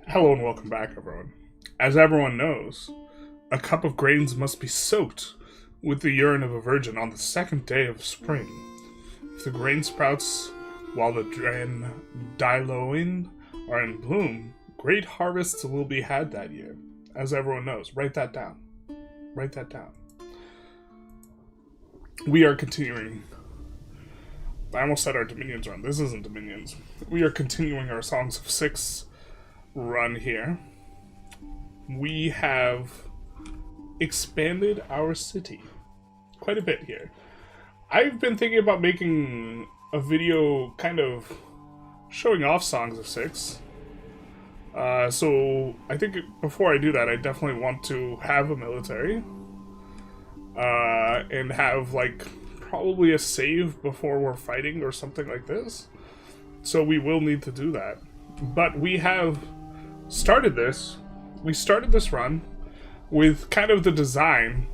Hello and welcome back, everyone. As everyone knows, a cup of grains must be soaked with the urine of a virgin on the second day of spring. If the grain sprouts while the dandelion are in bloom, great harvests will be had that year. As everyone knows, write that down. Write that down. We are continuing. I almost said our Dominions run. This isn't Dominions. We are continuing our Songs of Six run here. We have expanded our city quite a bit here. I've been thinking about making a video kind of showing off Songs of Six. So I think before I do that, I definitely want to have a military. And have like probably a save before we're fighting or something like this. So we will need to do that. But we have started this. We started this run with kind of the design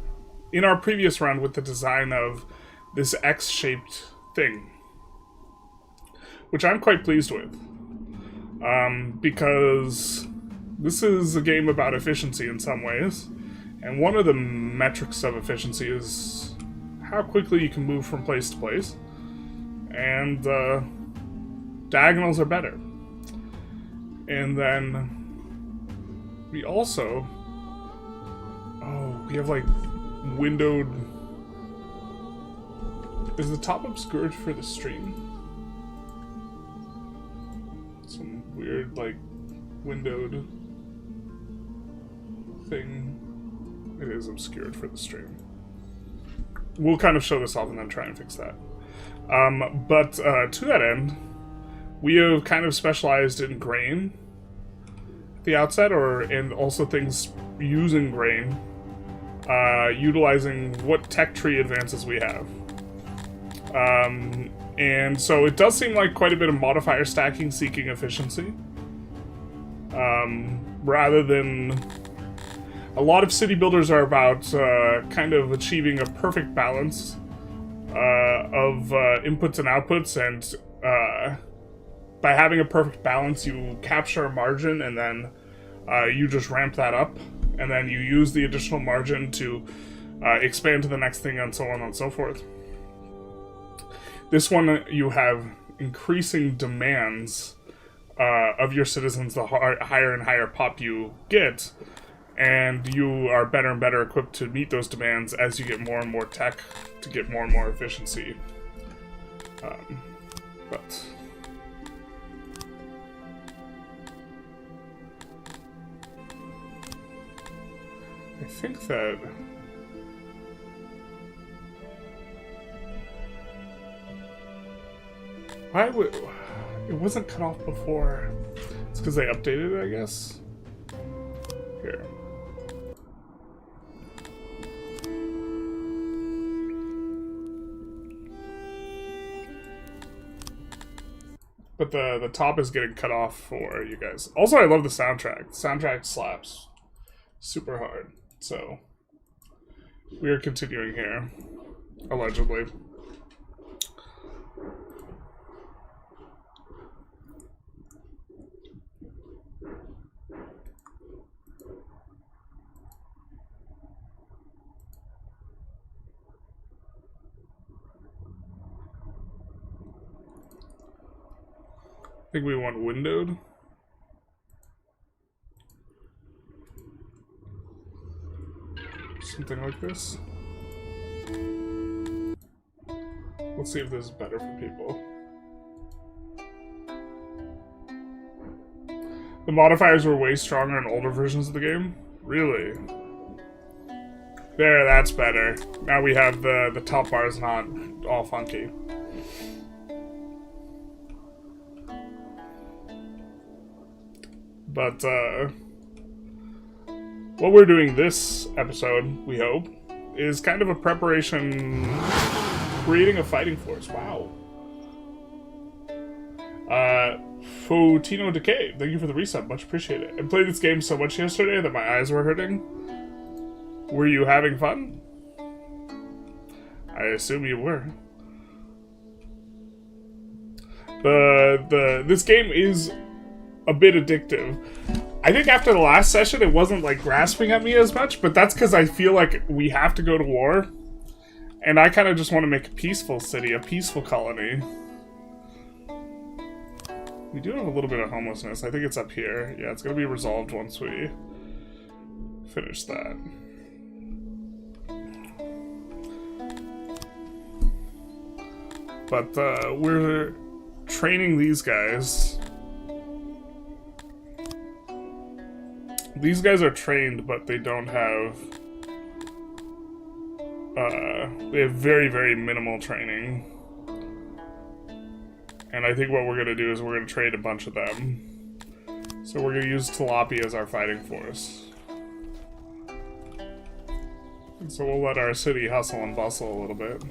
in our previous run with the design of this X-shaped thing, which I'm quite pleased with, because this is a game about efficiency in some ways, and one of the metrics of efficiency is how quickly you can move from place to place, and diagonals are better. And then we also, we have like windowed. Is the top obscured for the stream? Some weird like windowed thing. It is obscured for the stream. We'll kind of show this off and then try and fix that. But to that end, we have kind of specialized in grain at the outset, and also things using grain, utilizing what tech tree advances we have. And so it does seem like quite a bit of modifier stacking seeking efficiency. Rather than... A lot of city builders are about kind of achieving a perfect balance of inputs and outputs, and by having a perfect balance, you capture a margin, and then you just ramp that up, and then you use the additional margin to expand to the next thing, and so on and so forth. This one, you have increasing demands of your citizens the higher and higher pop you get, and you are better and better equipped to meet those demands as you get more and more tech to get more and more efficiency. But I think that why would it wasn't cut off before? It's because they updated it, I guess. Here. But the top is getting cut off for you guys. Also, I love the soundtrack. The soundtrack slaps super hard. So, we are continuing here. Allegedly. I think we want windowed. Something like this. Let's see if this is better for people. The modifiers were way stronger in older versions of the game. Really? There, that's better. Now we have the top bar is not all funky. But, what we're doing this episode, we hope, is kind of a preparation, creating a fighting force. Wow. Fotino Decay, thank you for the resub, much appreciated. I played this game so much yesterday that my eyes were hurting. Were you having fun? I assume you were. This game is a bit addictive. I think after the last session, it wasn't like grasping at me as much, but that's because I feel like we have to go to war. And I kind of just want to make a peaceful city, a peaceful colony. We do have a little bit of homelessness. I think it's up here. Yeah, it's going to be resolved once we finish that. But we're training these guys. These guys are trained, but they don't have... they have very, very minimal training. And I think what we're going to do is we're going to trade a bunch of them. So we're going to use Tilapia as our fighting force. And so we'll let our city hustle and bustle a little bit.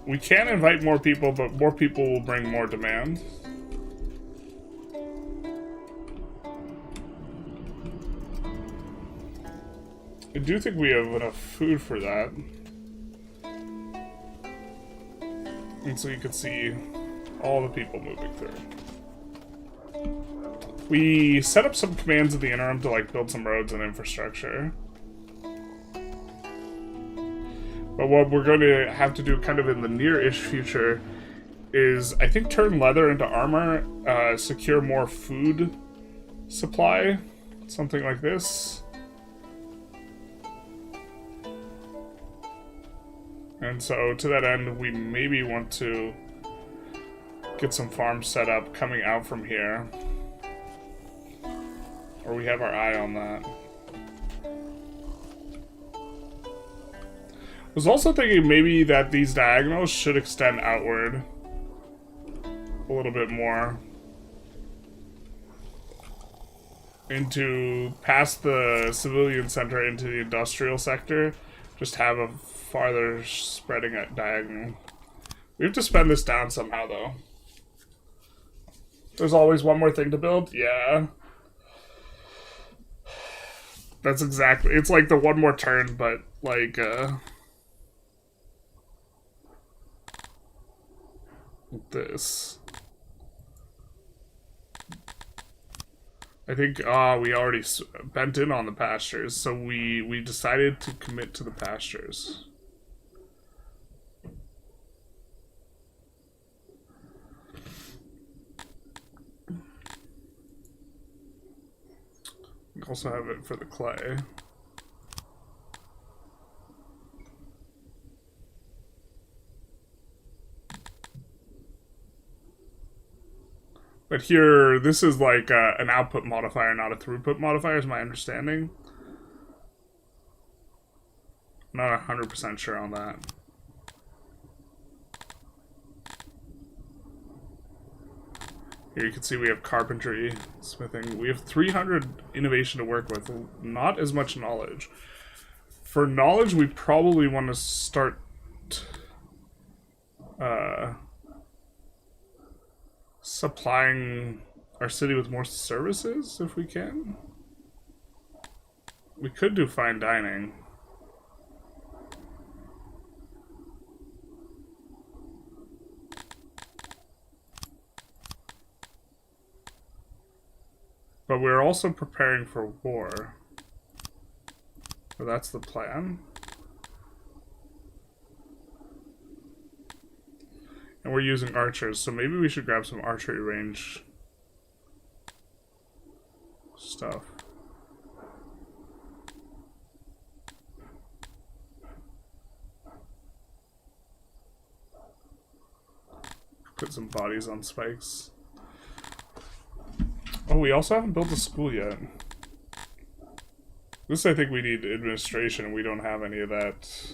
We can invite more people, but more people will bring more demand. I do think we have enough food for that. And so you can see all the people moving through. We set up some commands in the interim to like build some roads and infrastructure. But what we're going to have to do kind of in the near-ish future is, I think, turn leather into armor, secure more food supply, something like this. And so, to that end, we maybe want to get some farms set up coming out from here. Or we have our eye on that. I was also thinking maybe that these diagonals should extend outward a little bit more. Into, past the civilian center into the industrial sector. Just have a farther spreading at diagonal. We have to spend this down somehow, though. There's always one more thing to build? Yeah. That's exactly... It's like the one more turn, but, like, this. I think, we already bent in on the pastures, so we decided to commit to the pastures. We also have it for the clay. But here, this is like an output modifier, not a throughput modifier, is my understanding. Not 100% sure on that. Here you can see we have carpentry, smithing. We have 300 innovation to work with, not as much knowledge. For knowledge, we probably want to start... supplying our city with more services, if we can. We could do fine dining. But we're also preparing for war. So that's the plan. And we're using archers, so maybe we should grab some archery range stuff. Put some bodies on spikes. Oh, we also haven't built a school yet. This, I think we need administration, and we don't have any of that.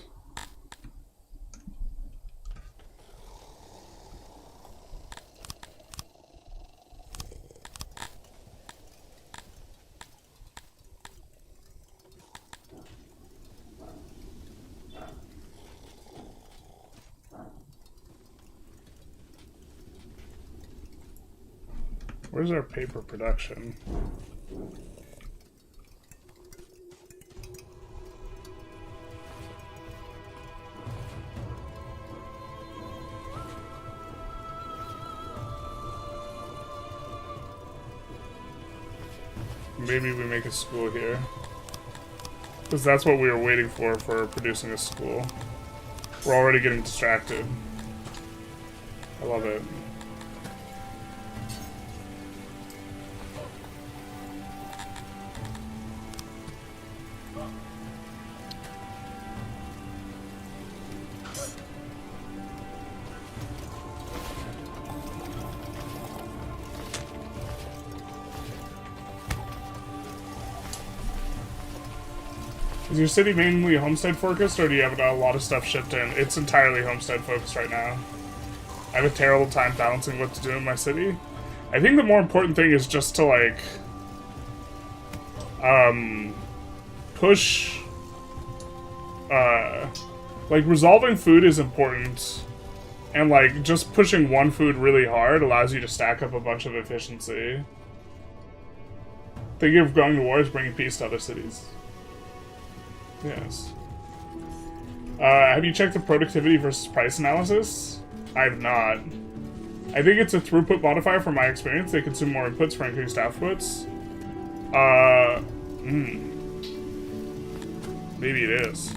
Where's our paper production? maybe we make a school here. Because that's what we were waiting for producing a school. We're already getting distracted. I love it. Is your city mainly homestead focused, or do you have a lot of stuff shipped in? It's entirely homestead focused right now. I have a terrible time balancing what to do in my city. I think the more important thing is just to, like, push, like, resolving food is important, and, like, just pushing one food really hard allows you to stack up a bunch of efficiency. Thinking of going to war is bringing peace to other cities. Yes. Have you checked the productivity versus price analysis? I have not. I think it's a throughput modifier from my experience. They consume more inputs for increased outputs. Maybe it is.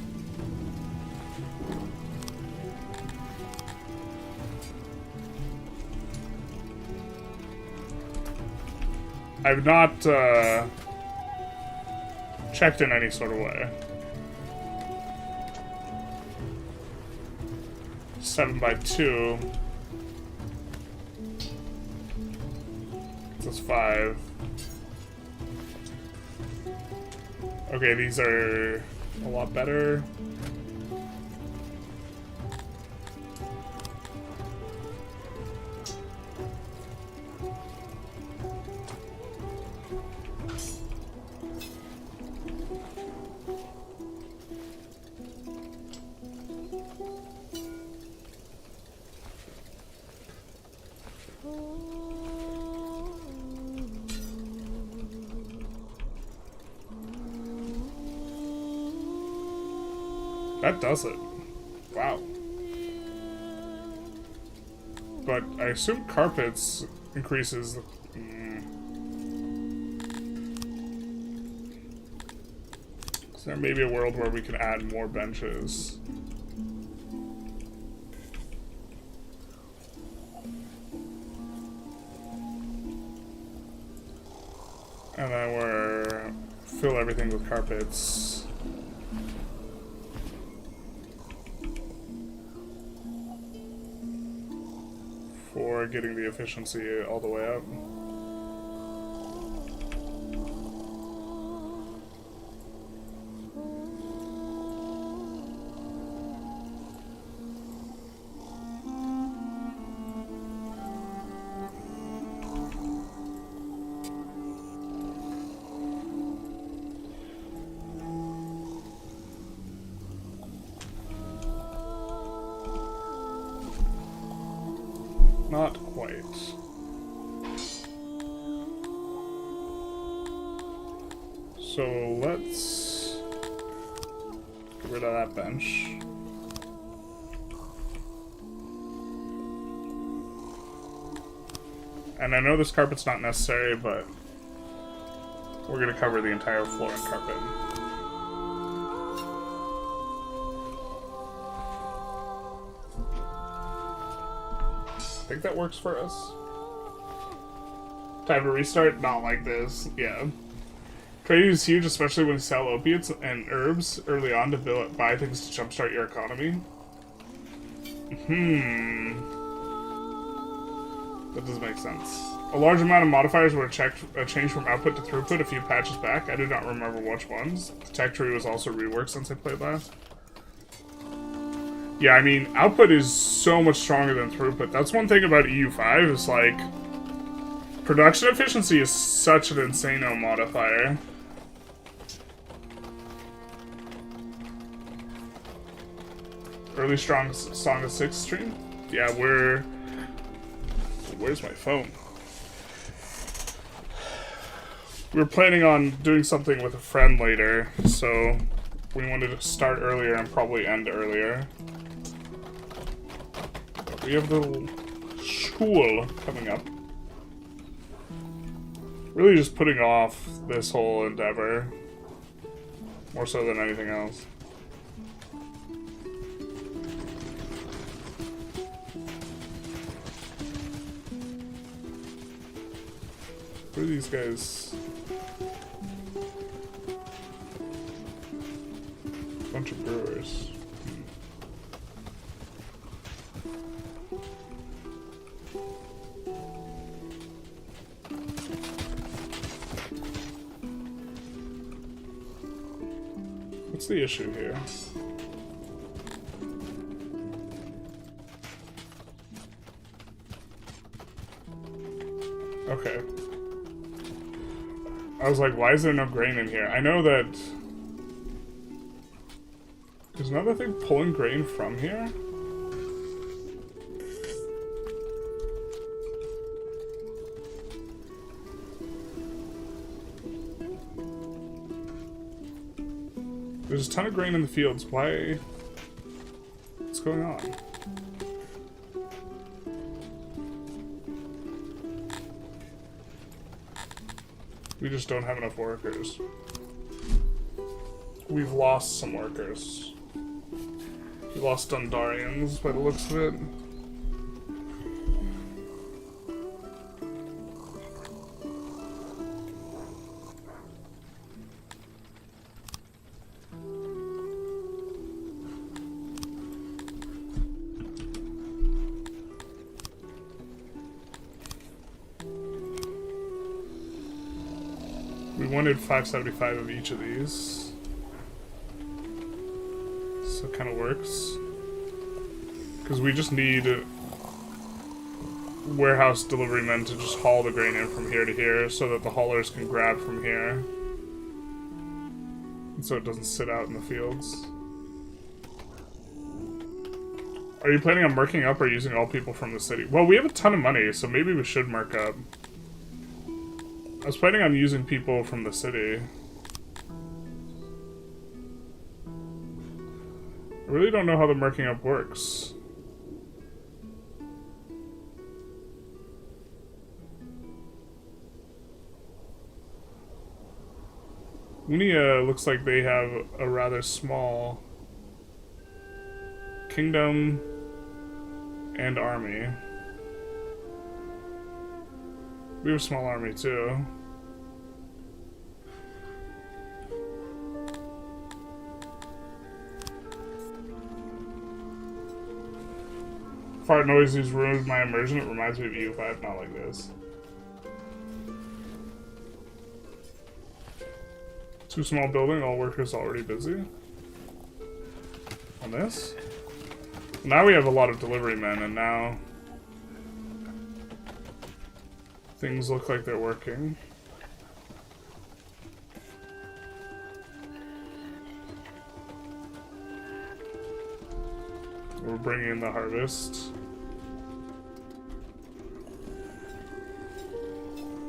I've not, checked in any sort of way. 7x2. That's 5. Okay, these are a lot better. That does it. Wow. But I assume carpets increases. So there may be a world where we can add more benches. And then we're fill everything with carpets. For getting the efficiency all the way up. Not quite. So let's get rid of that bench. And I know this carpet's not necessary, but we're going to cover the entire floor in carpet. I think that works for us. Time to restart? Not like this. Yeah. Trading is huge, especially when you sell opiates and herbs early on to buy things to jumpstart your economy. That does make sense. A large amount of modifiers were changed from output to throughput a few patches back. I do not remember which ones. The tech tree was also reworked since I played last. Yeah, I mean, output is so much stronger than throughput. That's one thing about EU5, is like, production efficiency is such an insano modifier. Early strong Song of Six stream? Yeah, where's my phone? We're planning on doing something with a friend later, so we wanted to start earlier and probably end earlier. We have the school coming up. Really just putting off this whole endeavor. More so than anything else. Who are these guys? Bunch of brewers. What's the issue here? Okay. I was like, why is there no grain in here? I know that... There's another thing pulling grain from here? There's a ton of grain in the fields. Why? What's going on? We just don't have enough workers. We've lost some workers. We lost Dundarians by the looks of it. We wanted 575 of each of these. So it kind of works. Because we just need warehouse delivery men to just haul the grain in from here to here so that the haulers can grab from here. And so it doesn't sit out in the fields. Are you planning on marking up or using all people from the city? Well, we have a ton of money, so maybe we should mark up. I was planning on using people from the city. I really don't know how the marking up works. Unia looks like they have a rather small kingdom and army. We have a small army too. Fart noises ruined my immersion. It reminds me of you, but not like this. Too small building, all workers already busy. On this? Now we have a lot of delivery men, and now things look like they're working. We're bringing in the harvest.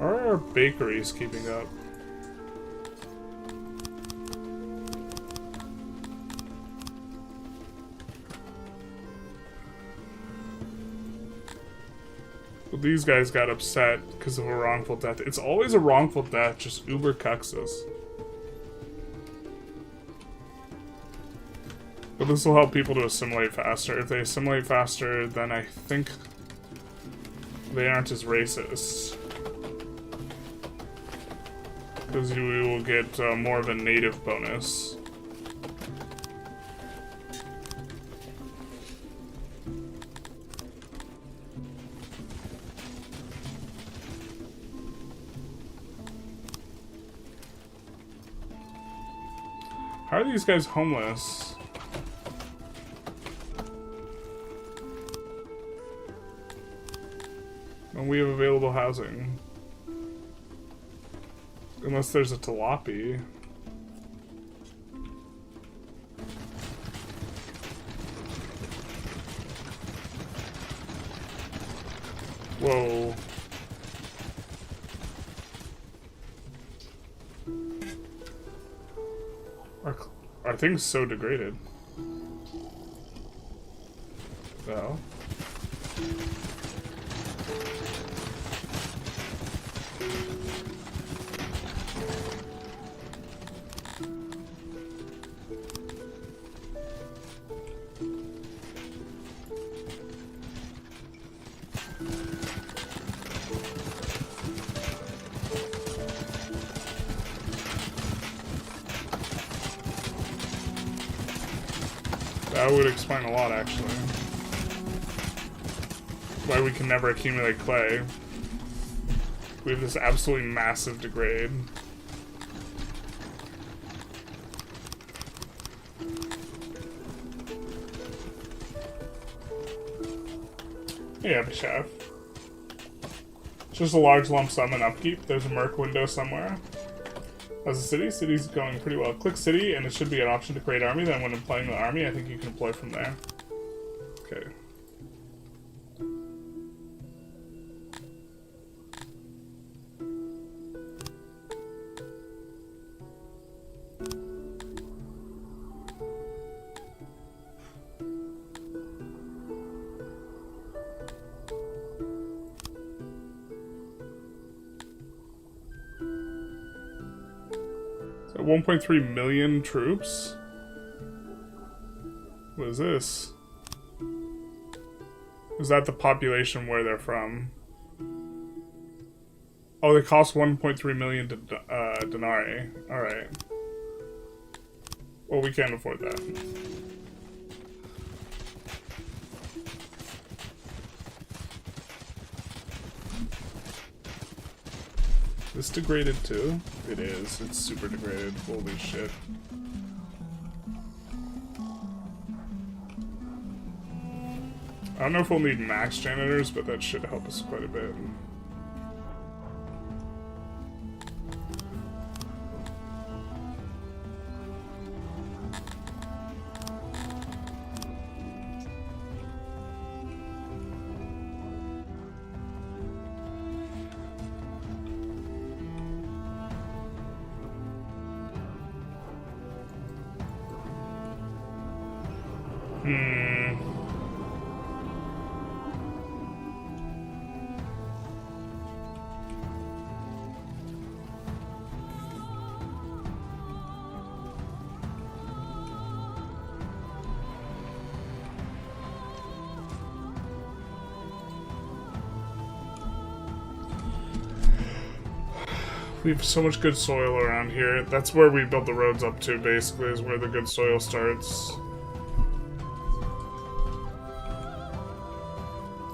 Are our bakeries keeping up? Well, these guys got upset because of a wrongful death. It's always a wrongful death, just uber cucks us. But this will help people to assimilate faster. If they assimilate faster, then I think they aren't as racist. Because you will get more of a native bonus. How are these guys homeless? When we have available housing. Unless there's a tilapia. Whoa. Our thing's so degraded. Well. that would explain a lot, actually. Why we can never accumulate clay. We have this absolutely massive degrade. Yeah, the chef. It's just a large lump sum and upkeep. There's a Merc window somewhere. As a city, city's going pretty well. Click city, and it should be an option to create army. Then when employing the army, I think you can employ from there. Okay. So 1.3 million troops? What is this? Is that the population where they're from? Oh, they cost 1.3 million denarii. Alright. Well, we can't afford that. This degraded too? It is. It's super degraded. Holy shit. I don't know if we'll need max janitors, but that should help us quite a bit. We have so much good soil around here. That's where we built the roads up to, basically, is where the good soil starts.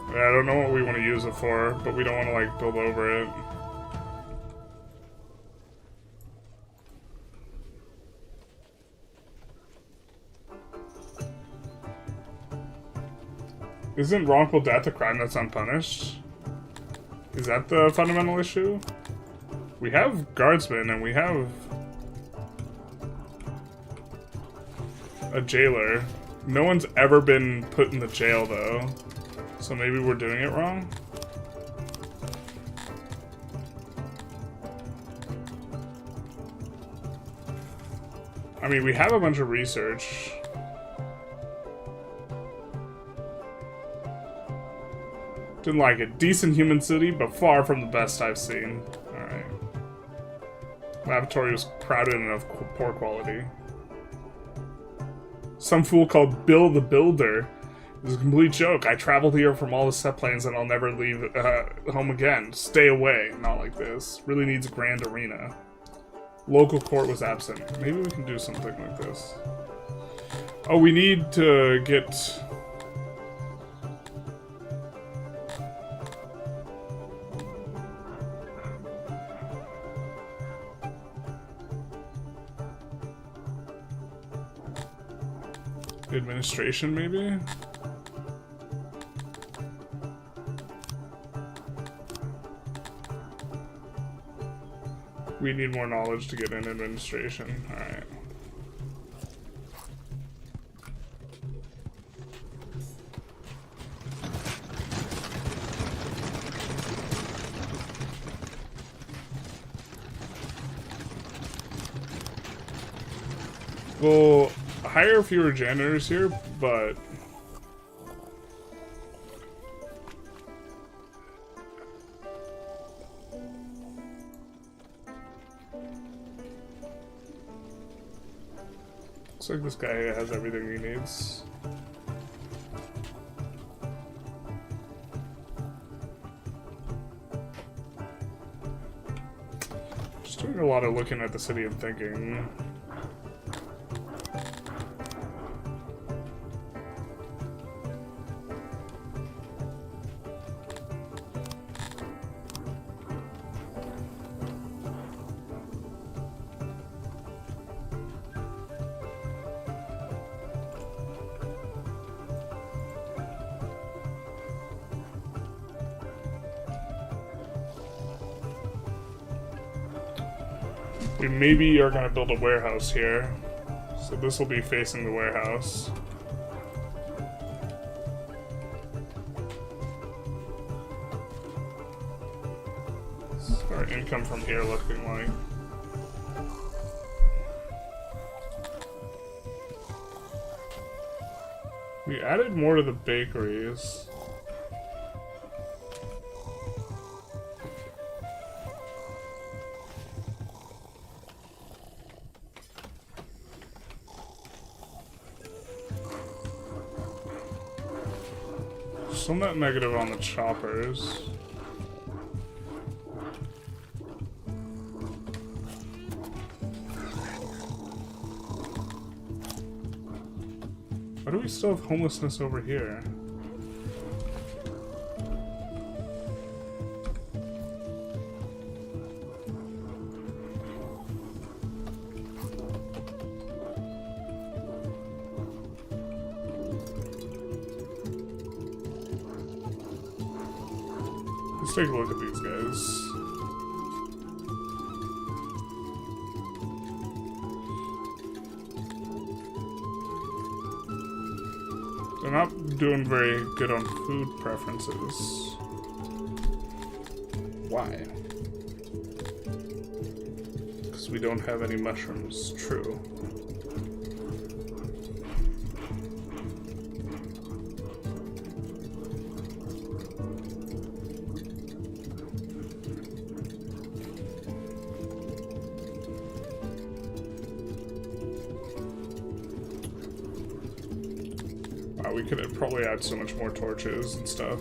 I don't know what we want to use it for, but we don't want to, like, build over it. Isn't wrongful death a crime that's unpunished? Is that the fundamental issue? We have guardsmen and we have a jailer. No one's ever been put in the jail though, so maybe we're doing it wrong? I mean, we have a bunch of research. Didn't like it. Decent human city, but far from the best I've seen. Alright. Laboratory was crowded and of poor quality. Some fool called Bill the Builder. It was a complete joke. I traveled here from all the set planes and I'll never leave home again. Stay away. Not like this. Really needs a grand arena. Local court was absent. Maybe we can do something like this. Oh, we need to get... administration, maybe? We need more knowledge to get in administration. Alright. We'll hire fewer janitors here, but looks like this guy has everything he needs. Just doing a lot of looking at the city and thinking. We maybe are going to build a warehouse here. So this will be facing the warehouse. What's our income from here looking like? We added more to the bakeries. Still net negative on the choppers. Why do we still have homelessness over here? Let's take a look at these guys. They're not doing very good on food preferences. Why? Because we don't have any mushrooms. True. We could probably add so much more torches and stuff.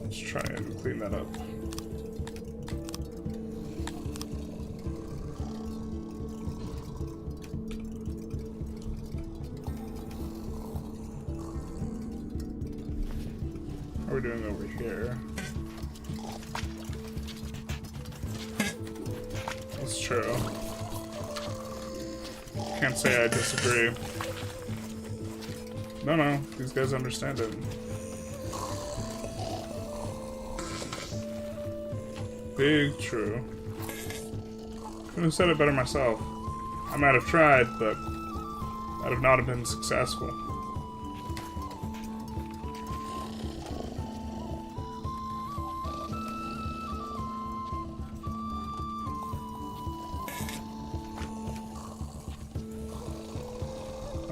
Let's try and clean that up. How are we doing over here? That's true. Can't say I disagree. No, these guys understand it. Big true. Couldn't have said it better myself. I might have tried, but I'd have not have been successful.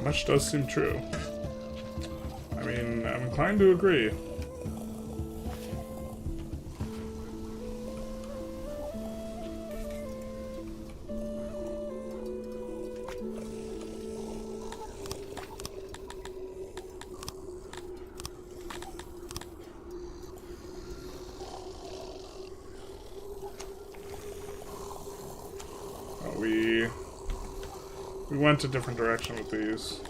Much does seem true. I mean, I'm inclined to agree. We went a different direction with these.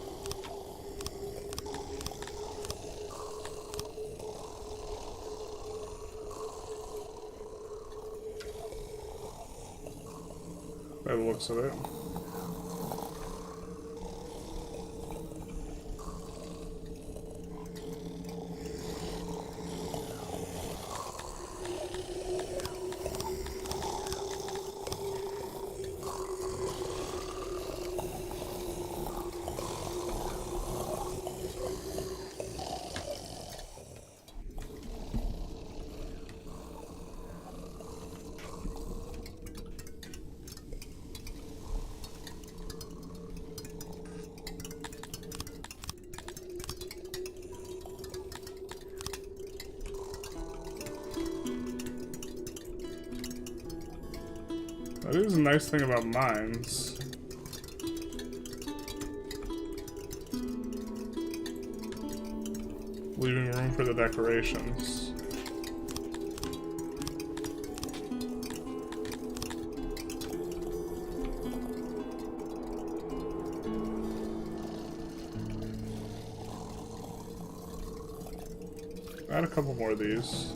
By the looks of it. That is a nice thing about mines. Leaving room for the decorations. Add a couple more of these.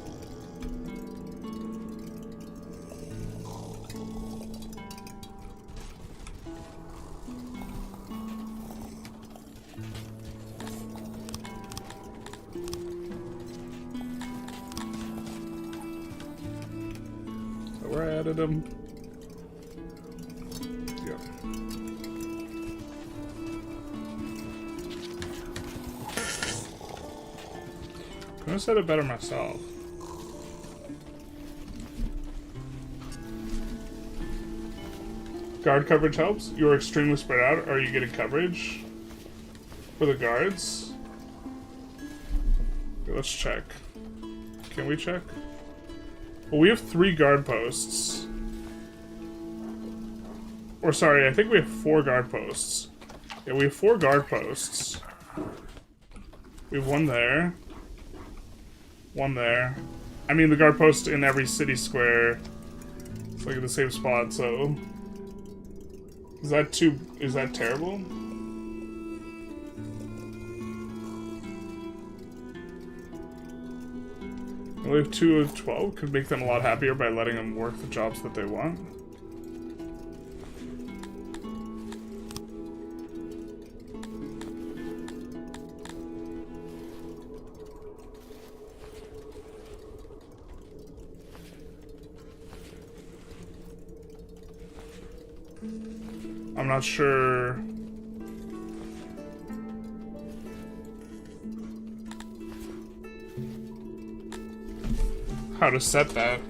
So where I added them. Yep. I said it better myself. Guard coverage helps. You're extremely spread out. Are you getting coverage for the guards? Okay, let's check. Can we check? Well, we have 3 guard posts. Or sorry, I think we have 4 guard posts. Yeah, we have 4 guard posts. We have 1 there. 1 there. I mean, the guard post in every city square. It's like in the same spot, so... Is that terrible? We have 2 of 12. Could make them a lot happier by letting them work the jobs that they want. I'm not sure how to set that.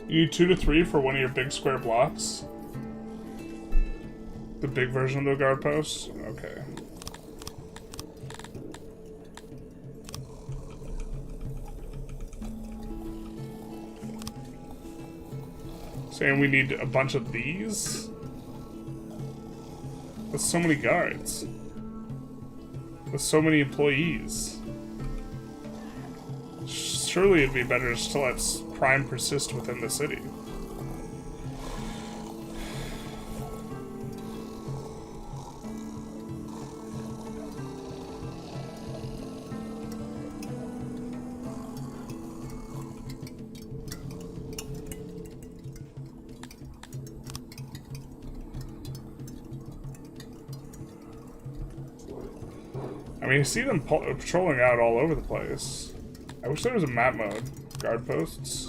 You need 2 to 3 for one of your big square blocks. The big version of the guard posts? Okay. Saying we need a bunch of these? That's so many guards. With so many employees. Surely it'd be better just to let crime persist within the city. I mean, you see them patrolling out all over the place. I wish there was a map mode. Guard posts.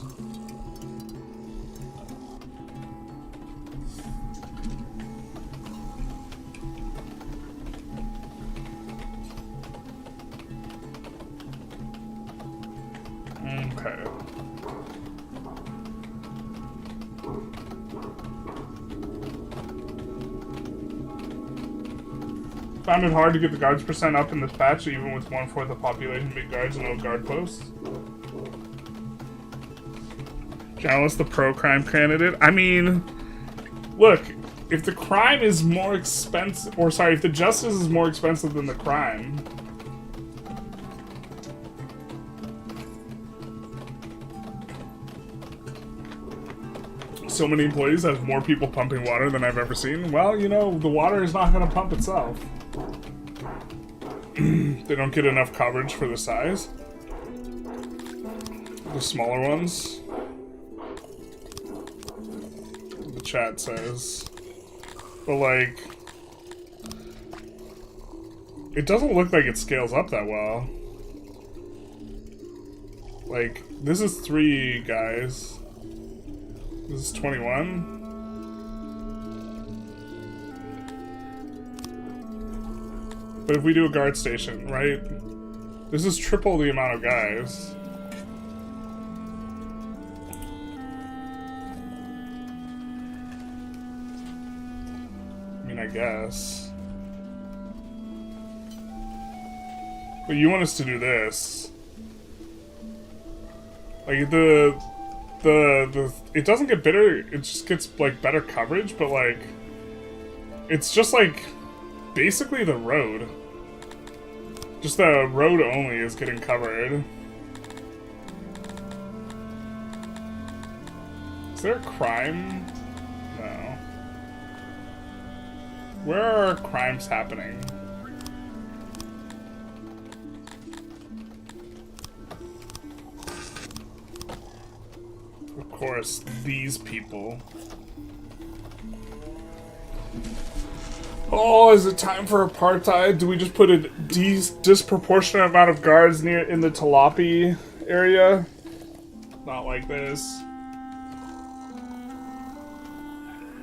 Okay. Found it hard to get the guards percent up in this patch, even with 1/4 of the population being guards and no guard posts. Journalist, the pro-crime candidate. I mean, look, if the crime is more expensive, or sorry, if the justice is more expensive than the crime, so many employees have more people pumping water than I've ever seen. Well, you know, the water is not going to pump itself. They don't get enough coverage for the size. The smaller ones. The chat says. But like, it doesn't look like it scales up that well. Like, this is 3 guys. This is 21. But if we do a guard station, right? This is triple the amount of guys. I mean, I guess. But you want us to do this. Like, it doesn't get better, it just gets, like, better coverage, but, like, It's just like basically the road. Just the road only is getting covered. Is there a crime? No. Where are crimes happening? Of course, these people. Oh, is it time for apartheid? Do we just put a disproportionate amount of guards in the Talapi area? Not like this.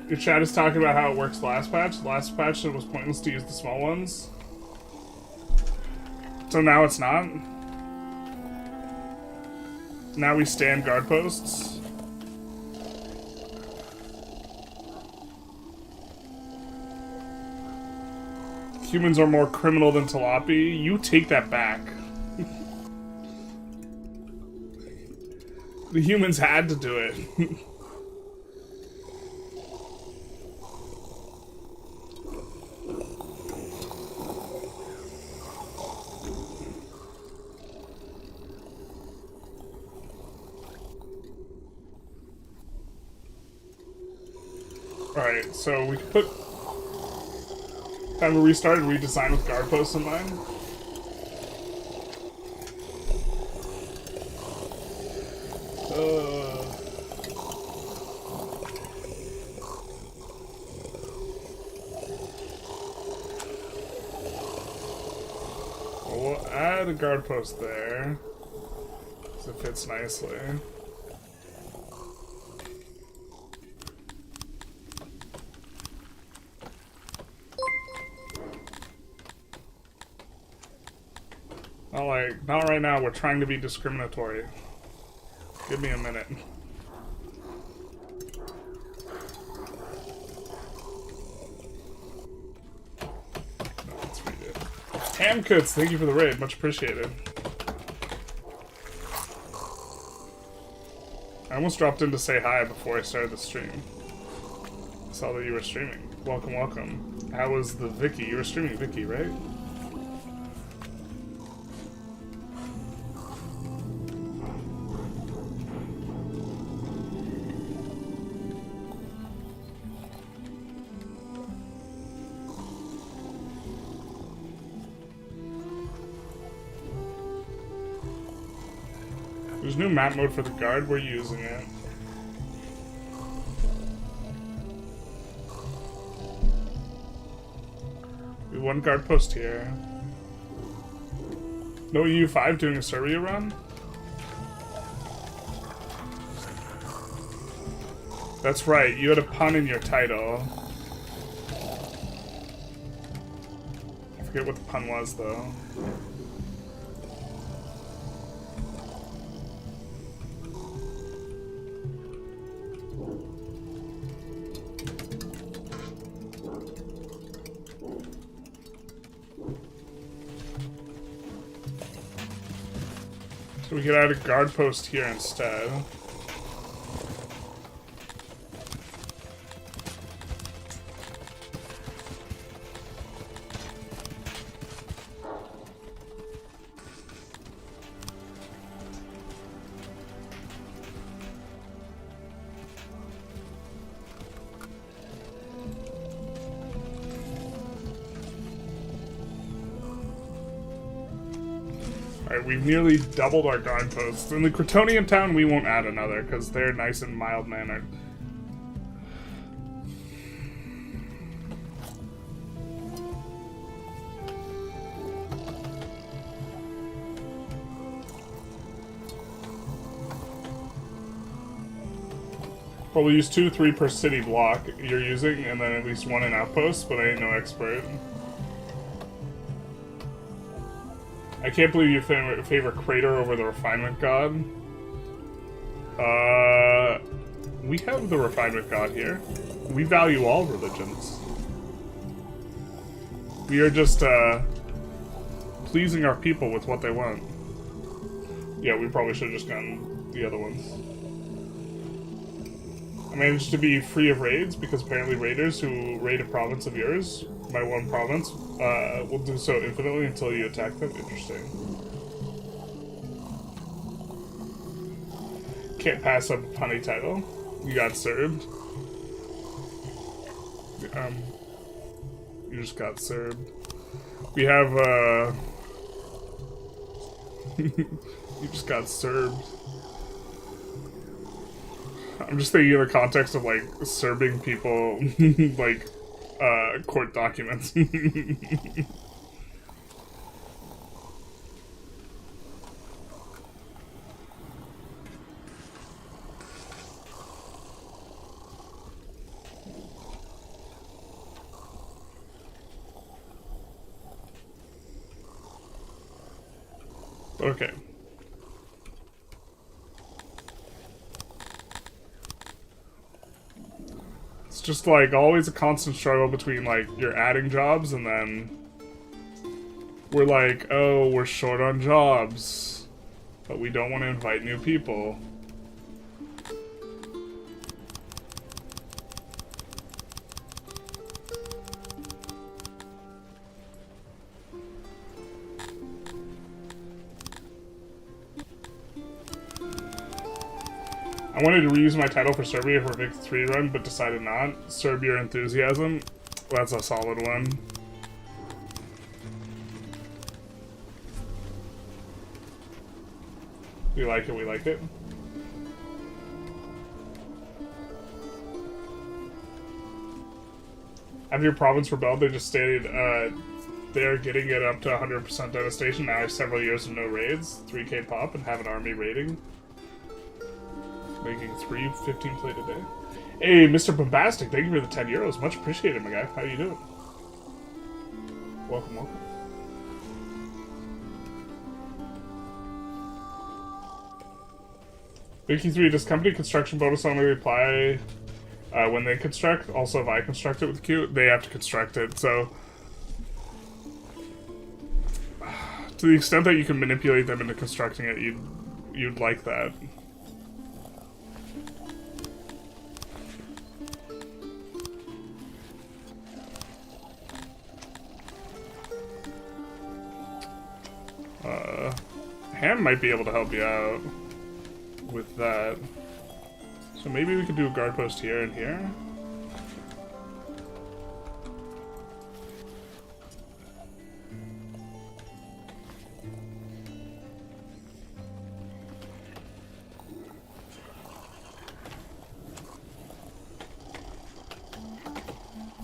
Your chat is talking about how it works last patch. Last patch, it was pointless to use the small ones. So now it's not? Now we stand guard posts? Humans are more criminal than Talapi. You take that back. The humans had to do it. Alright, so we can put... Time to restart and redesign with guard posts in mind. We'll add a guard post there, because it fits nicely. Not right now, we're trying to be discriminatory. Give me a minute. Let's read it. Hamkits, thank you for the raid, much appreciated. I almost dropped in to say hi before I started the stream. I saw that you were streaming. Welcome, welcome. How was the Vicky? You were streaming Vicky, right? There's new map mode for the guard, we're using it. We have one guard post here. No EU5 doing a Serbia run? That's right, you had a pun in your title. I forget what the pun was though. So we could add a guard post here instead. We've nearly doubled our guard posts. In the Crotonian town, we won't add another, because they're nice and mild-mannered. Well, we'll use 2-3 per city block you're using, and then at least one in outposts, but I ain't no expert. I can't believe you favor Crater over the Refinement God. We have the Refinement God here. We value all religions. We are just, pleasing our people with what they want. Yeah, we probably should have just gone the other ones. I managed to be free of raids because apparently raiders who raid a province of yours, my one province, will do so infinitely until you attack them. Interesting. Can't pass up a punny title. You got served. You just got served. We have, you just got served. I'm just thinking in the context of, like, serving people, like, court documents. Okay. It's just like always a constant struggle between like you're adding jobs and then we're like, oh, we're short on jobs, but we don't want to invite new people. I wanted to reuse my title for Serbia for Vic 3 run, but decided not. Serb your enthusiasm. That's a solid one. We like it, we like it. After your province rebelled, they just stated they're getting it up to 100% devastation. Now I have several years of no raids, 3k pop, and have an army raiding. Making 3 15 plate a day. Hey, Mr. Bombastic, thank you for the 10 euros. Much appreciated, my guy. How you doing? Welcome, welcome. Vicky 3, does company construction bonus only apply when they construct? Also, if I construct it with Q, they have to construct it, so... To the extent that you can manipulate them into constructing it, you'd like that. Ham might be able to help you out with that. So maybe we could do a guard post here and here.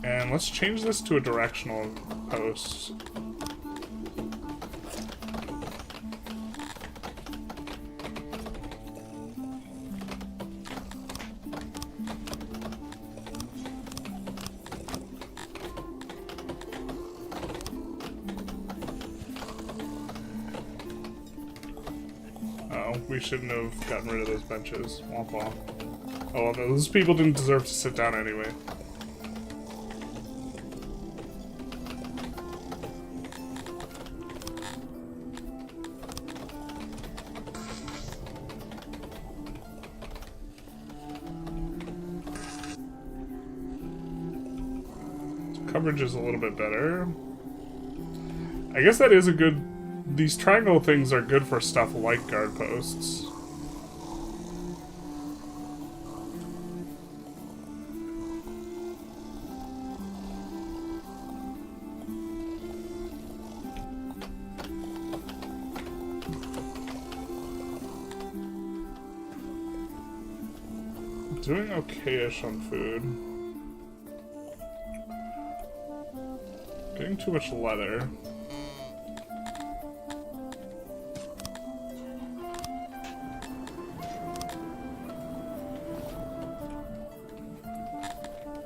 And let's change this to a directional post. We shouldn't have gotten rid of those benches. Womp womp. Oh, well, those people didn't deserve to sit down anyway. Coverage is a little bit better. I guess that is a good... These triangle things are good for stuff like guard posts. Doing okay-ish on food. Getting too much leather.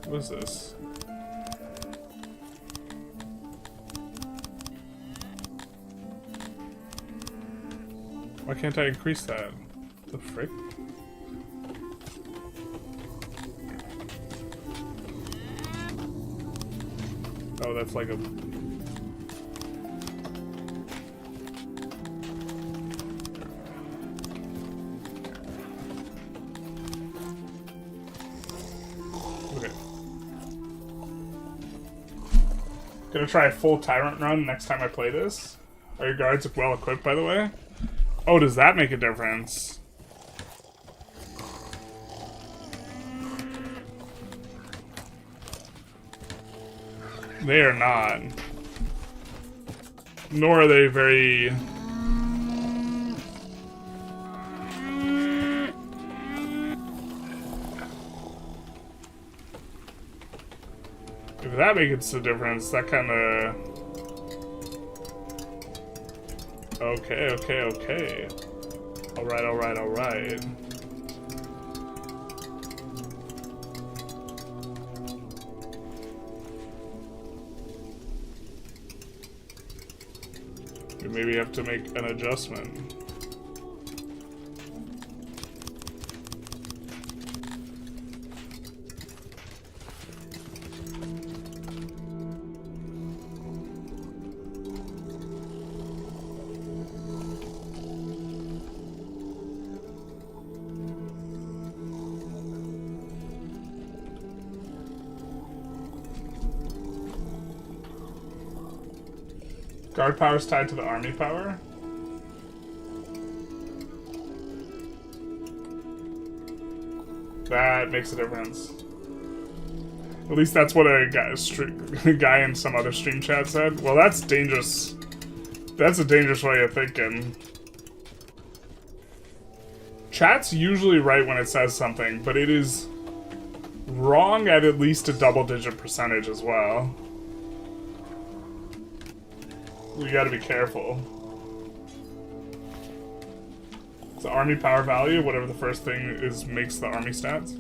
What is this? Why can't I increase that? The frick? Oh, that's like a... Gonna try a full Tyrant run next time I play this. Are your guards well equipped, by the way? Oh, does that make a difference? They are not. Nor are they very... If that makes a difference, that kind of... Okay. Alright. We maybe have to make an adjustment. Guard power is tied to the army power. That makes a difference. At least that's what a guy in some other stream chat said. Well, that's dangerous. That's a dangerous way of thinking. Chat's usually right when it says something, but it is wrong at least a double-digit percentage as well. We gotta be careful. It's the army power value, whatever the first thing is, makes the army stats.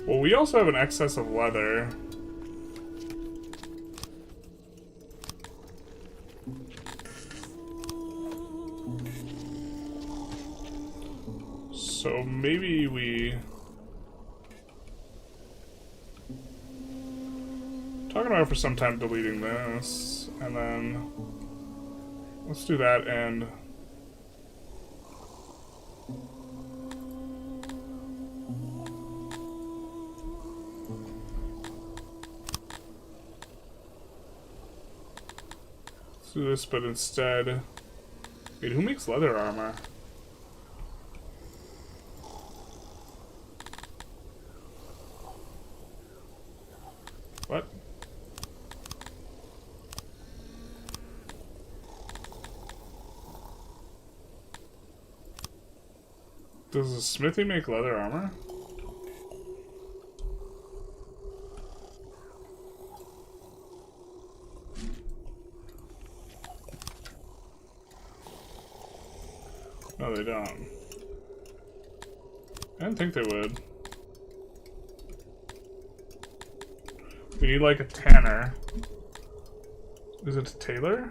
Well, we also have an excess of leather. So maybe we... Talking about it for some time deleting this, and then... Let's do that and... Let's do this, but instead... Wait, who makes leather armor? What? Does a smithy make leather armor? No, they don't. I didn't think they would. We need like a tanner. Is it a tailor?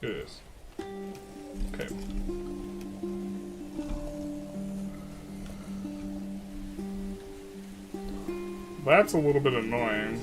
It is. Okay. That's a little bit annoying.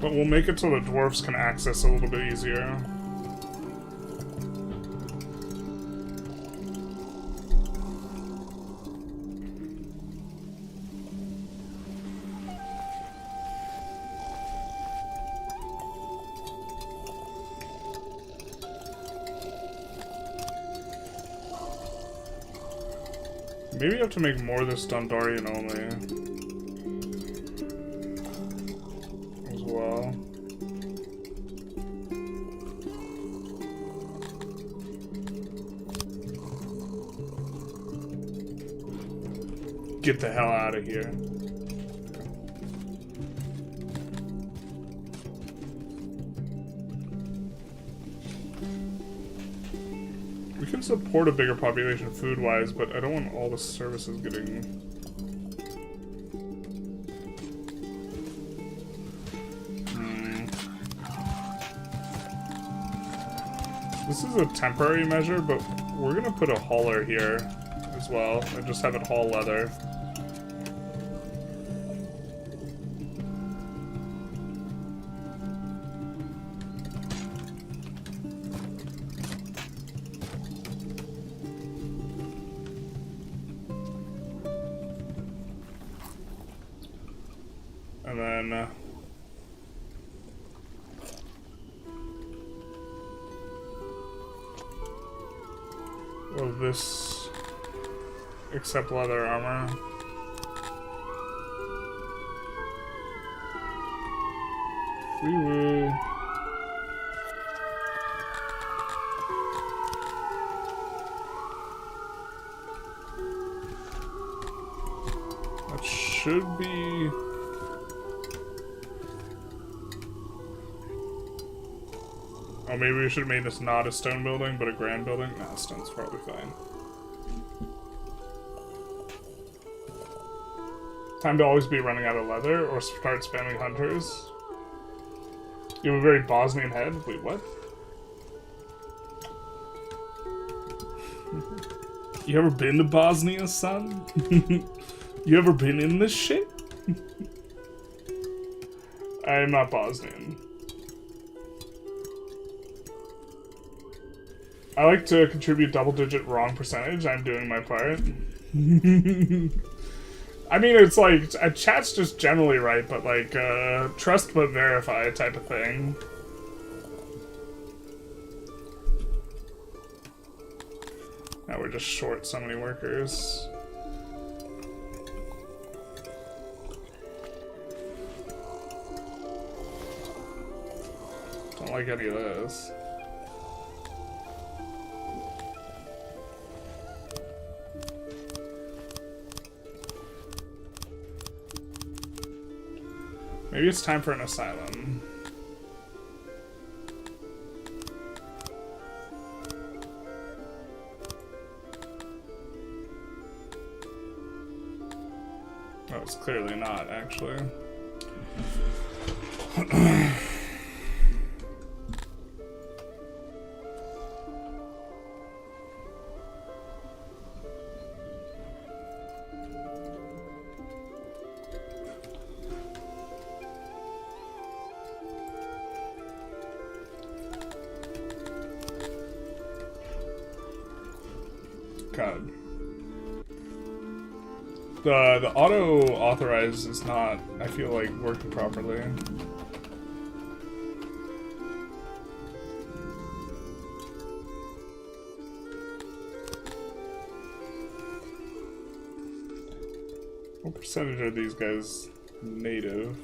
But we'll make it so the dwarves can access a little bit easier. Maybe you have to make more of this Dondorian only. As well. get the hell out of here. We can support a bigger population food-wise, but I don't want all the services getting... This is a temporary measure, but we're gonna put a hauler here as well, and just have it haul leather. And then... Will this accept leather armor? Wee-woo. That should be... Oh, maybe we should have made this not a stone building, but a grand building? Nah, stone's probably fine. Time to always be running out of leather, or start spamming hunters. You have a very Bosnian head? Wait, what? You ever been to Bosnia, son? You ever been in this shit? I am not Bosnian. I like to contribute double-digit wrong percentage. I'm doing my part. I mean, it's like, chat's just generally right, but like, trust but verify type of thing. Now we're just short so many workers. Don't like any of this. Maybe it's time for an asylum. Oh, it's clearly not, actually. God. The auto-authorize is not, I feel like, working properly. What percentage are these guys native?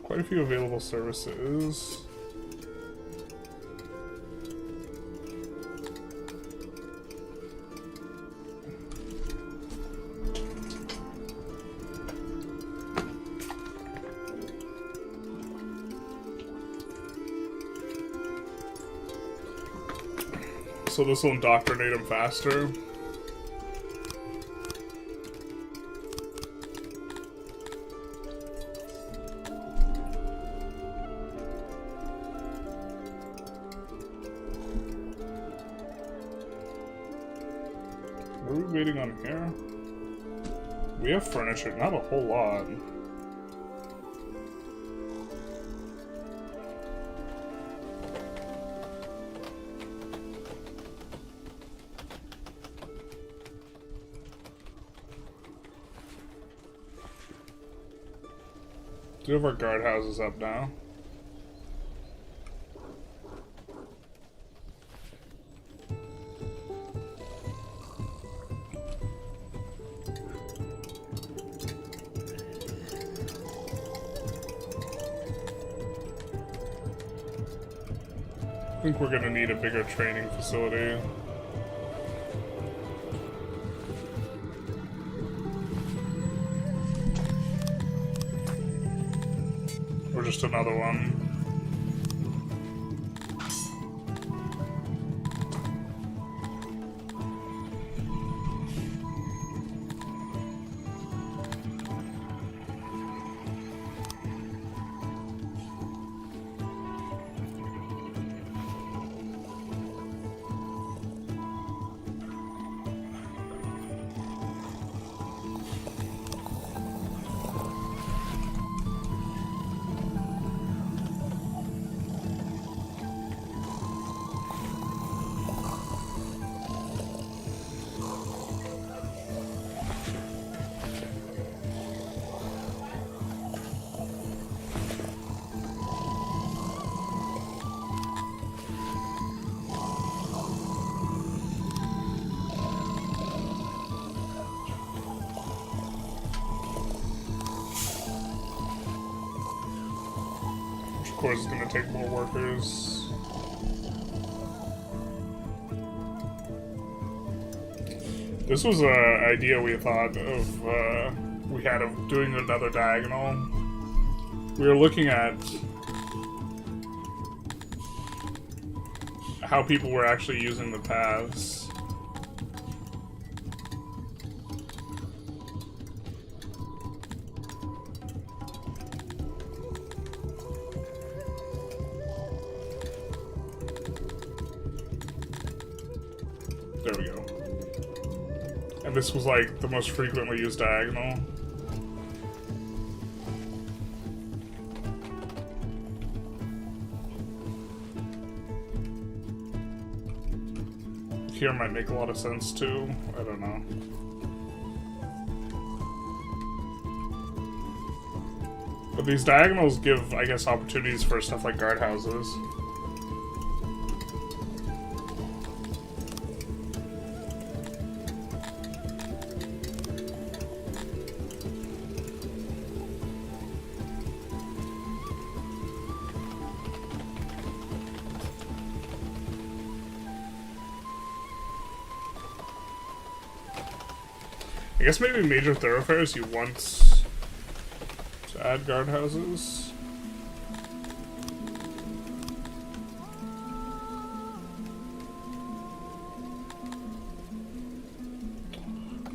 Quite a few available services. So this will indoctrinate them faster. What are we waiting on here? We have furniture, not a whole lot. Two of our guardhouses up now. think we're gonna need a bigger training facility. Or just another one. Of course, it's going to take more workers. This was an idea we thought of, we had of doing another diagonal. We were looking at how people were actually using the paths. There we go. And this was like the most frequently used diagonal. Here might make a lot of sense too. I don't know. But these diagonals give, I guess, opportunities for stuff like guardhouses. I guess maybe major thoroughfares you want to add guardhouses.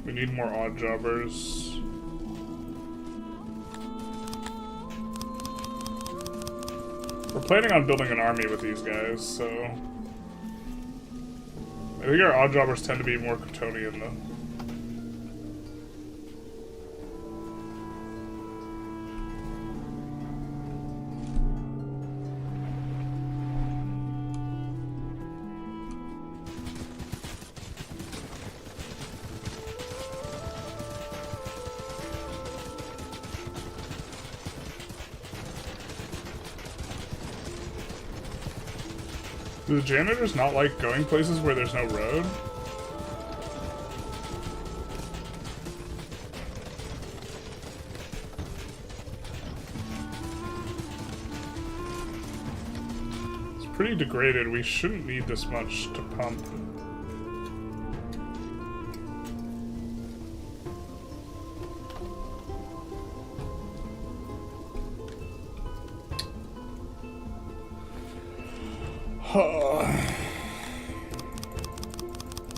We need more odd jobbers. We're planning on building an army with these guys, so I think our odd jobbers tend to be more Crotonian though. Do the janitors not like going places where there's no road? It's pretty degraded. We shouldn't need this much to pump.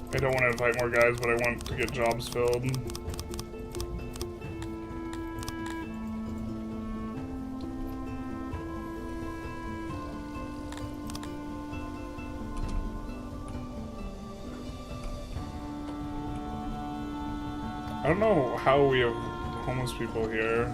I don't want to invite more guys, but I want to get jobs filled. I don't know how we have homeless people here.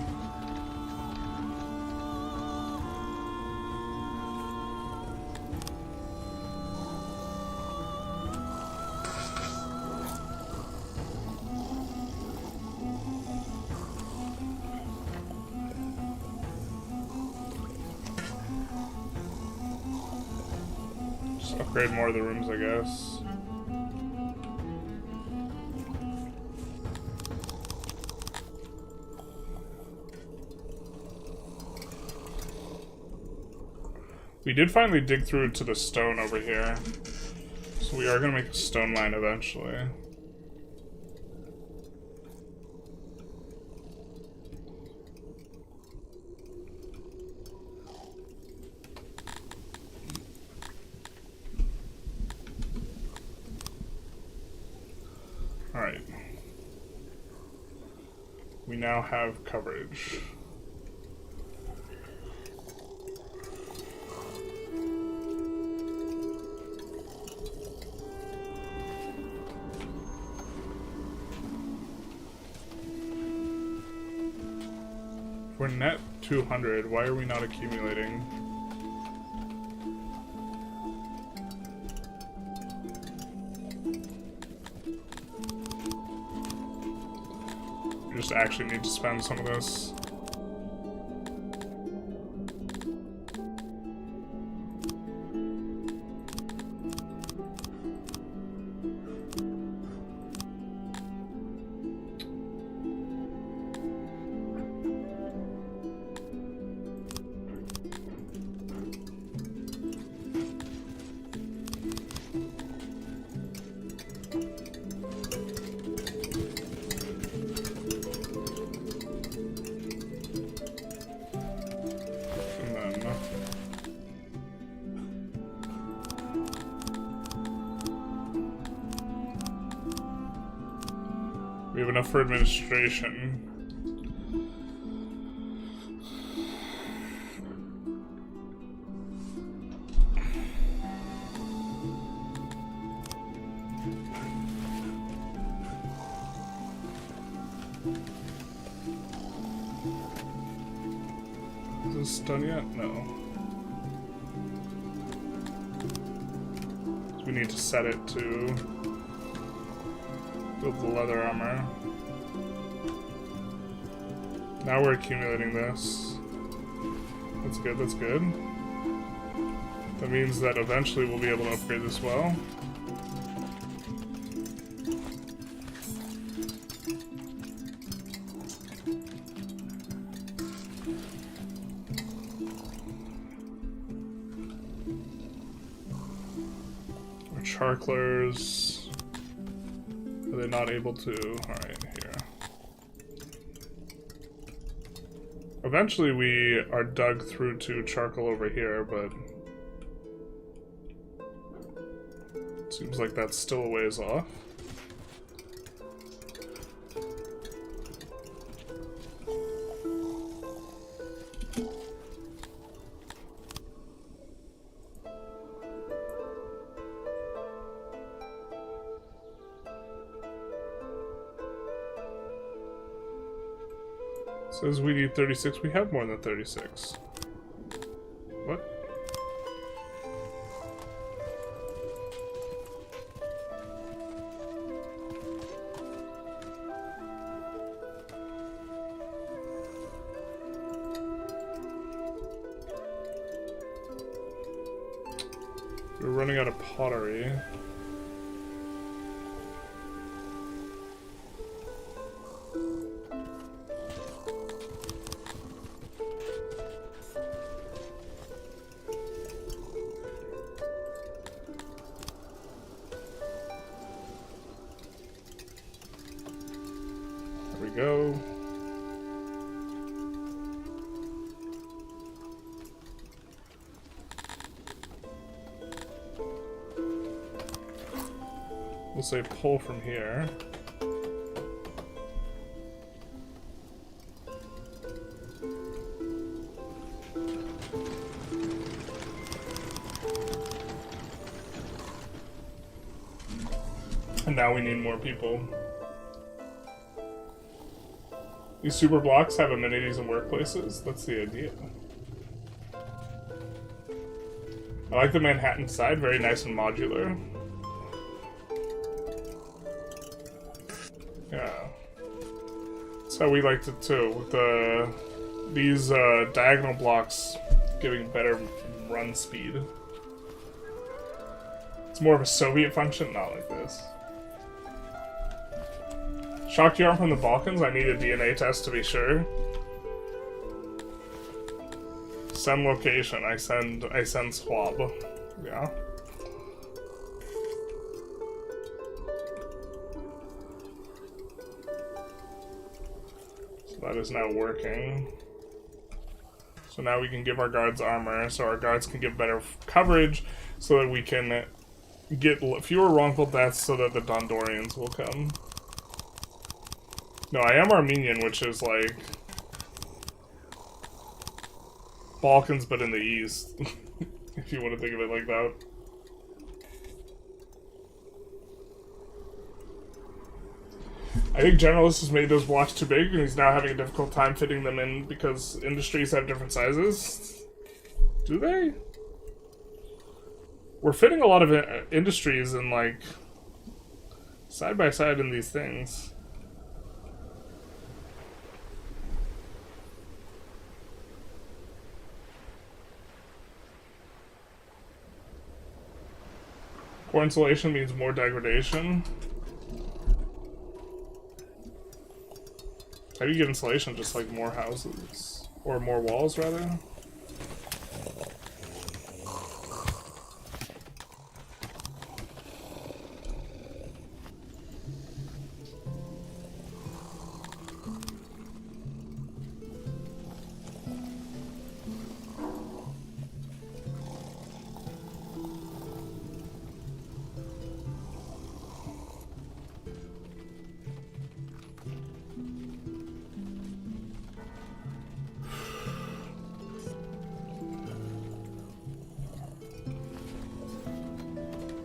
Upgrade more of the rooms, I guess. We did finally dig through to the stone over here. So we are going to make a stone line eventually. Alright. We now have coverage. We're net 200. Why are we not accumulating? We just actually need to spend some of this. We have enough for administration. Is this done yet? No. So we need to set it to build the leather armor. Now we're accumulating this. That's good, that's good. That means that eventually we'll be able to upgrade this well. Our charclers. Are they not able to? Alright, here. Eventually we are dug through to charcoal over here, but it seems like that's still a ways off. Says we need 36. We have more than 36. What? We're running out of pottery. Go. We'll say pull from here. And now we need more people. These super blocks have amenities in workplaces? That's the idea. I like the Manhattan side, very nice and modular. Yeah. That's how we liked it too, with these diagonal blocks giving better run speed. It's more of a Soviet function, not like this. Shock yarn from the Balkans? I need a DNA test to be sure. Send location. I send swab. Yeah. So that is now working. So now we can give our guards armor, so our guards can give better coverage, so that we can get fewer wrongful deaths, so that the Dondorians will come. No, I am Armenian, which is like Balkans, but in the east, if you want to think of it like that. I think Generalist has made those blocks too big, and he's now having a difficult time fitting them in because industries have different sizes. Do they? We're fitting a lot of industries in, like, side by side in these things. Poor insulation means more degradation. How do you get insulation? Just like more houses? Or more walls, rather?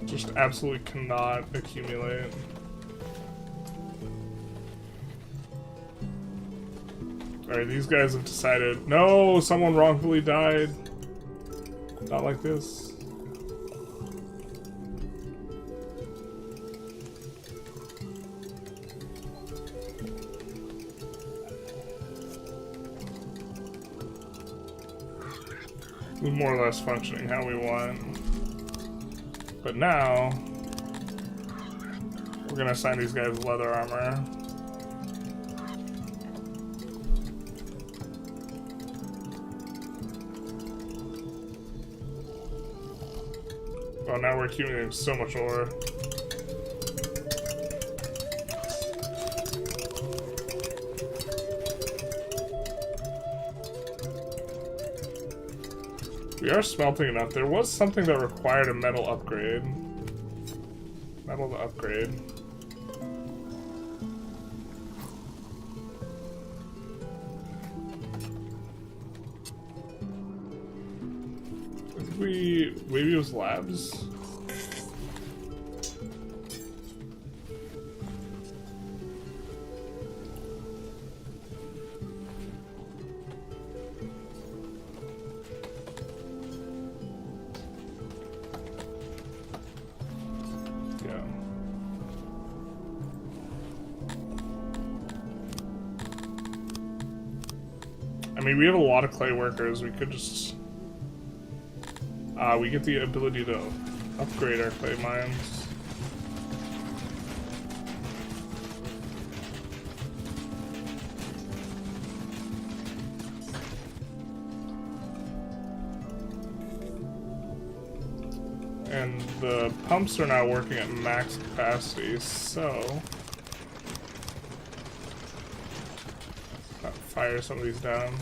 Just absolutely cannot accumulate. Alright, these guys have decided, no, someone wrongfully died. Not like this. We're more or less functioning how we want. But now, we're gonna assign these guys leather armor. Oh, now we're accumulating so much ore. We are smelting enough. There was something that required a metal upgrade. Metal to upgrade. I think maybe it was labs? I mean, we have a lot of clay workers. We could just... we get the ability to upgrade our clay mines. And the pumps are now working at max capacity, so... fire some of these down.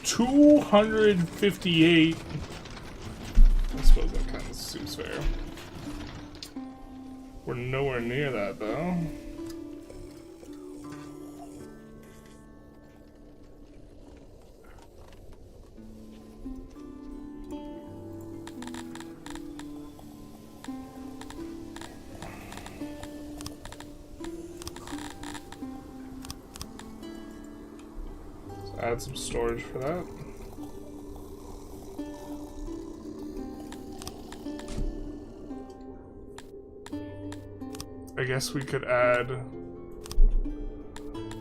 258. I suppose that kind of seems fair. We're nowhere near that, though. Add some storage for that. I guess we could add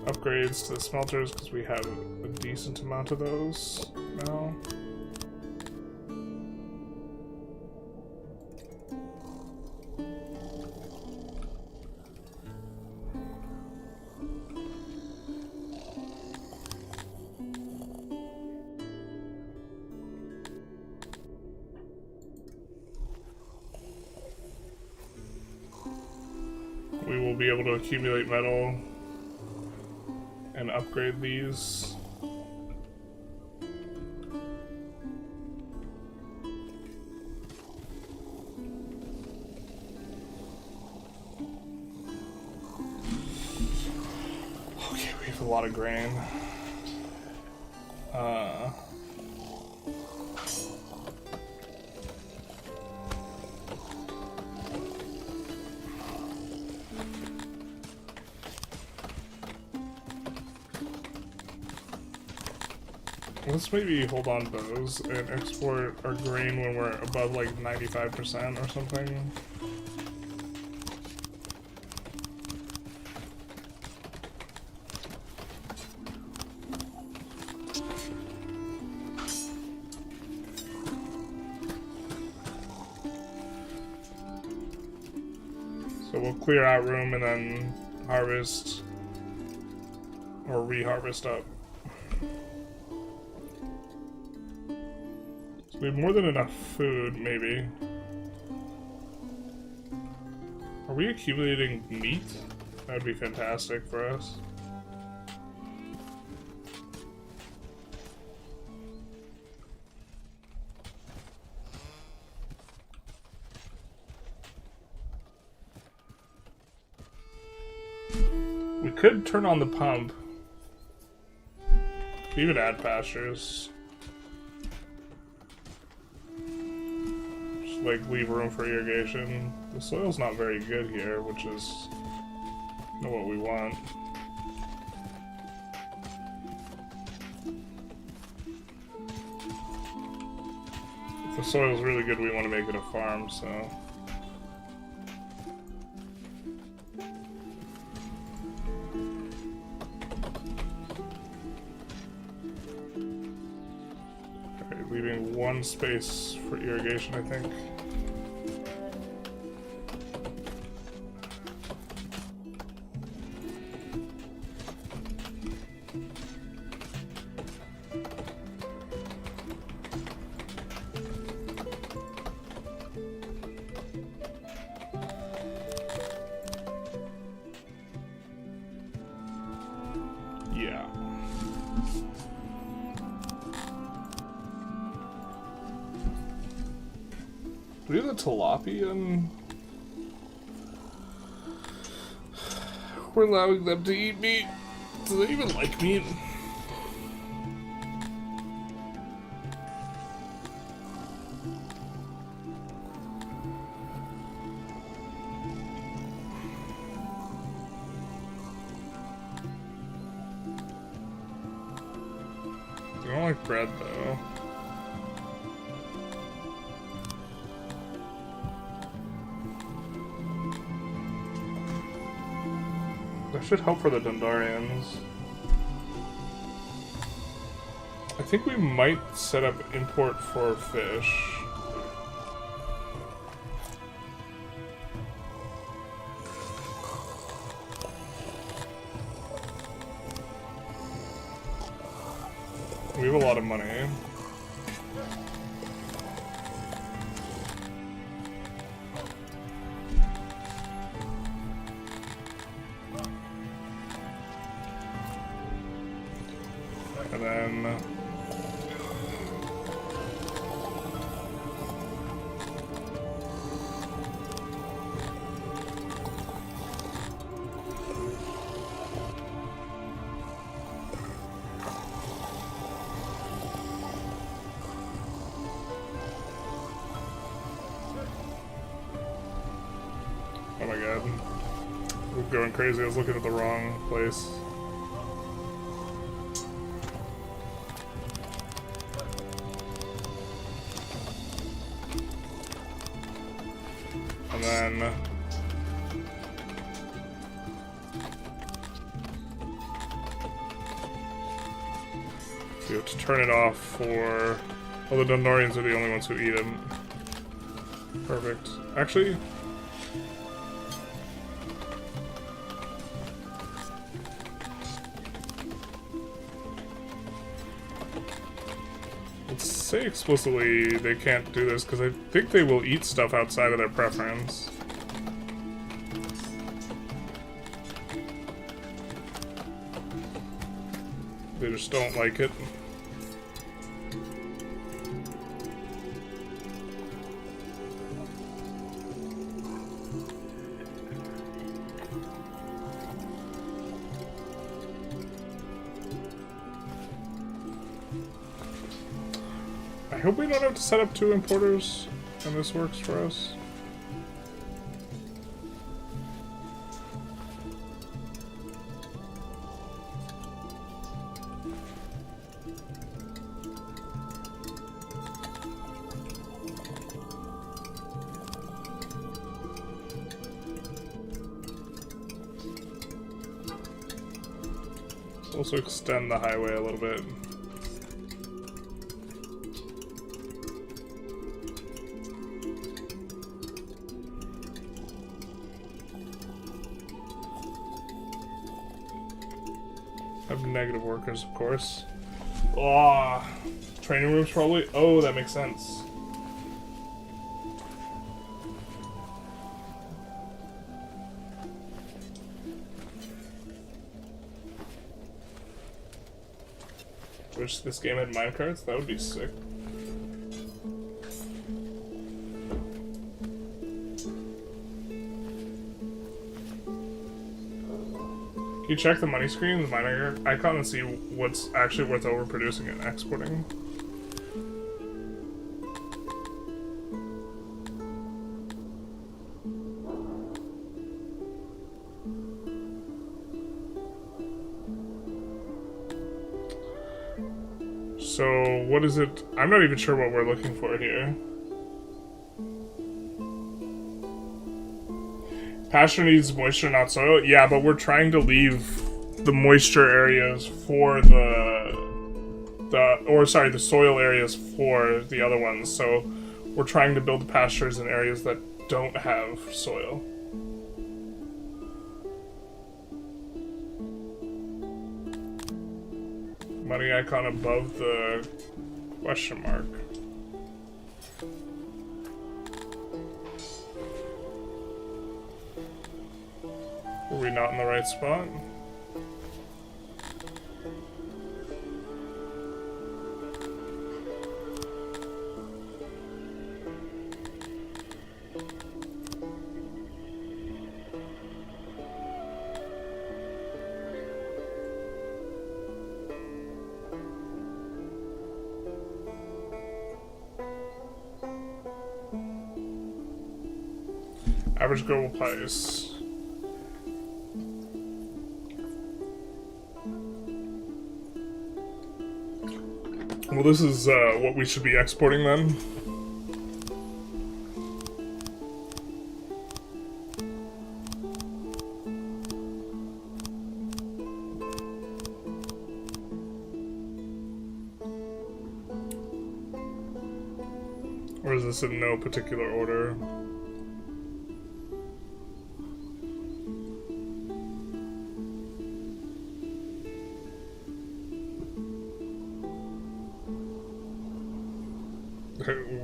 upgrades to the smelters because we have a decent amount of those now. be able to accumulate metal and upgrade these. Okay, we have a lot of grain. Let's maybe hold on to those and export our grain when we're above like 95% or something. So we'll clear out room and then harvest or re-harvest up. We have more than enough food, maybe. Are we accumulating meat? That would be fantastic for us. We could turn on the pump. We would add pastures. Like leave room for irrigation. The soil's not very good here, which is not what we want. If the soil's really good, we want to make it a farm, so. Alright, leaving one space for irrigation, I think. Do we have the tilapia and we're allowing them to eat meat? Do they even like meat? They don't like bread though. That should help for the Dundarians. I think we might set up import for fish. We have a lot of money. And then oh my god. We're going crazy. I was looking at the wrong place. And then we have to turn it off for... well, the Dundarians are the only ones who eat them. Perfect. Actually... let's say explicitly they can't do this, because I think they will eat stuff outside of their preference. They just don't like it. I hope we don't have to set up 2 importers, and this works for us. Let's also extend the highway a little bit. Have negative workers, of course. Oh, training rooms probably? Oh, that makes sense. Wish this game had minecarts? That would be sick. Can you check the money screen, the miner icon, and see what's actually worth overproducing and exporting? So, what is it? I'm not even sure what we're looking for here. Pasture needs moisture, not soil. Yeah, but we're trying to leave the moisture areas for the soil areas for the other ones. So we're trying to build pastures in areas that don't have soil. Money icon above the question mark. Were we not in the right spot? Average global price. Well, this is what we should be exporting then. Or is this in no particular order?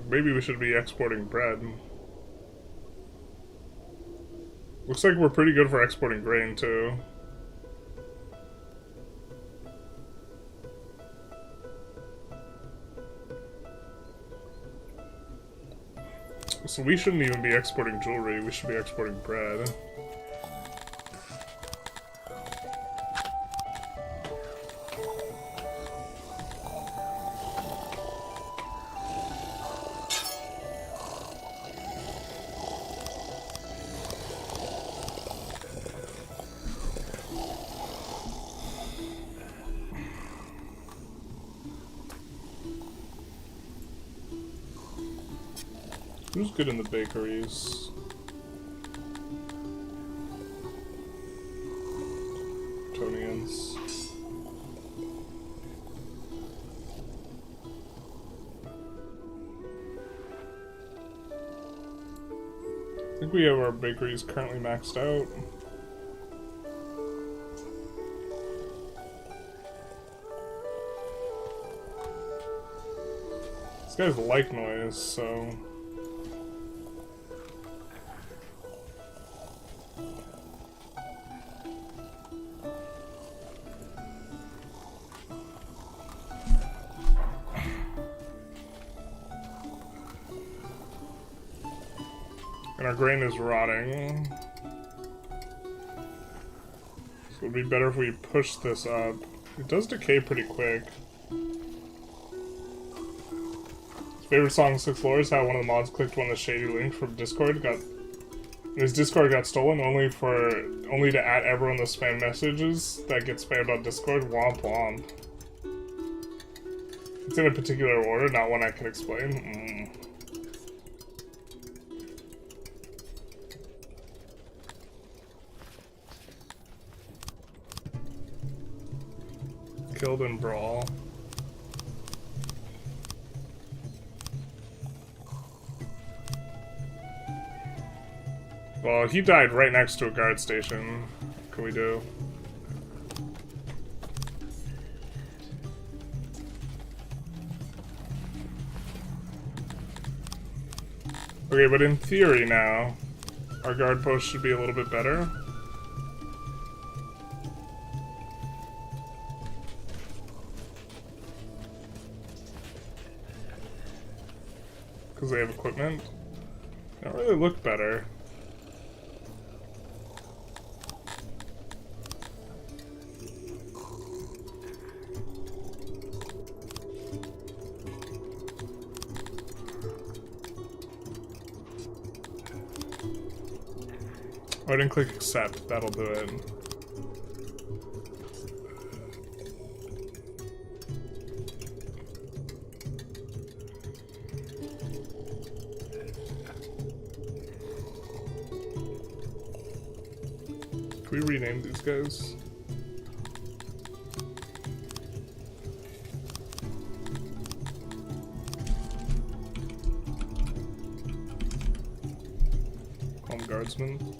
Maybe we should be exporting bread. Looks like we're pretty good for exporting grain, too. So we shouldn't even be exporting jewelry, we should be exporting bread. Who's good in the bakeries? Tonians. I think we have our bakeries currently maxed out. These guys like noise, so... And our grain is rotting. So it would be better if we push this up. It does decay pretty quick. His favorite song, Six Floors, how one of the mods clicked one of the shady links from Discord, his Discord got stolen only to add everyone the spam messages that get spammed on Discord. Womp womp. It's in a particular order, not one I can explain. Killed in brawl. Well, he died right next to a guard station. What can we do? Okay, but in theory now, our guard post should be a little bit better. Because they have equipment. They don't really look better. Oh, I didn't click accept. That'll do it. Can we rename these guys? Call them guardsmen.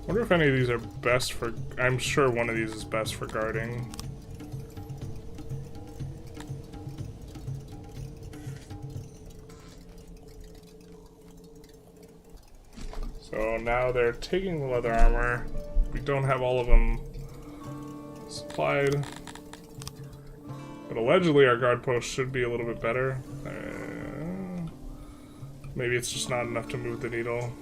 I wonder if any of these are best for... I'm sure one of these is best for guarding. So now they're taking the leather armor. We don't have all of them supplied. But allegedly our guard post should be a little bit better. Maybe it's just not enough to move the needle.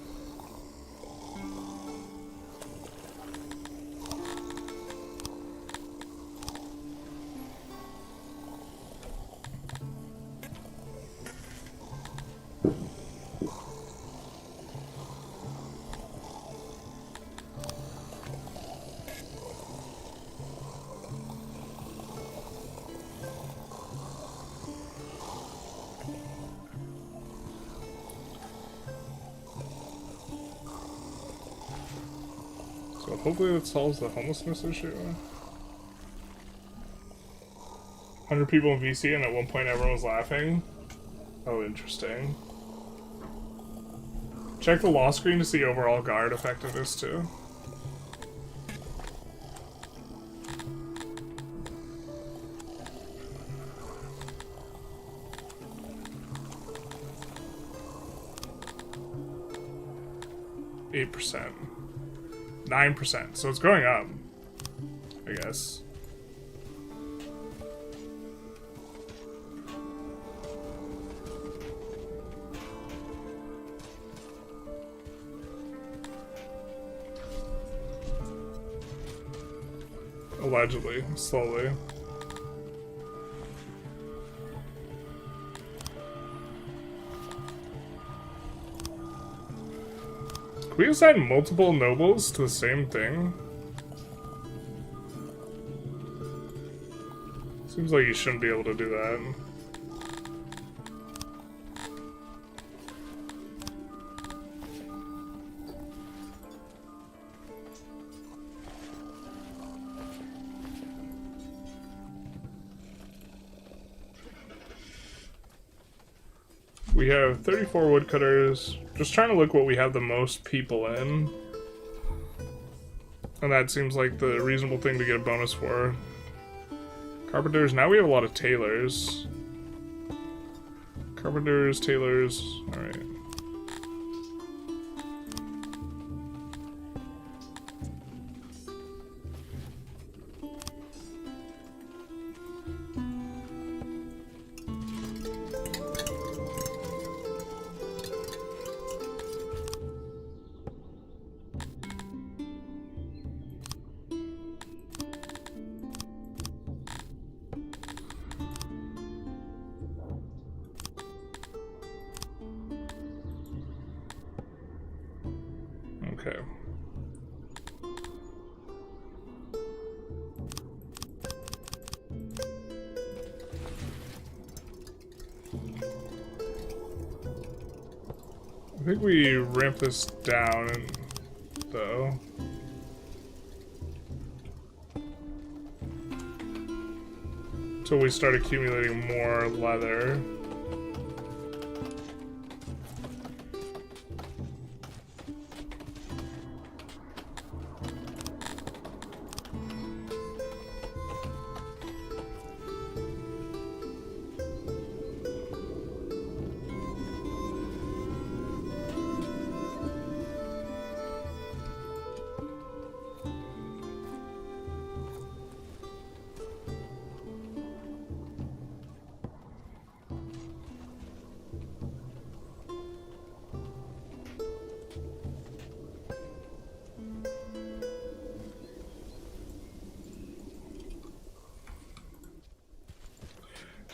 Hopefully that solves the homelessness issue. 100 people in VC and at one point everyone was laughing. Oh, interesting. Check the loss screen to see overall guard effectiveness too. %. 9%, so it's going up, I guess. Allegedly, slowly. Can we assign multiple nobles to the same thing? Seems like you shouldn't be able to do that. We have 34 woodcutters. Just trying to look what we have the most people in. And that seems like the reasonable thing to get a bonus for. Carpenters. Now we have a lot of tailors. Carpenters, tailors. Alright. Okay. I think we ramp this down, though. Until we start accumulating more leather.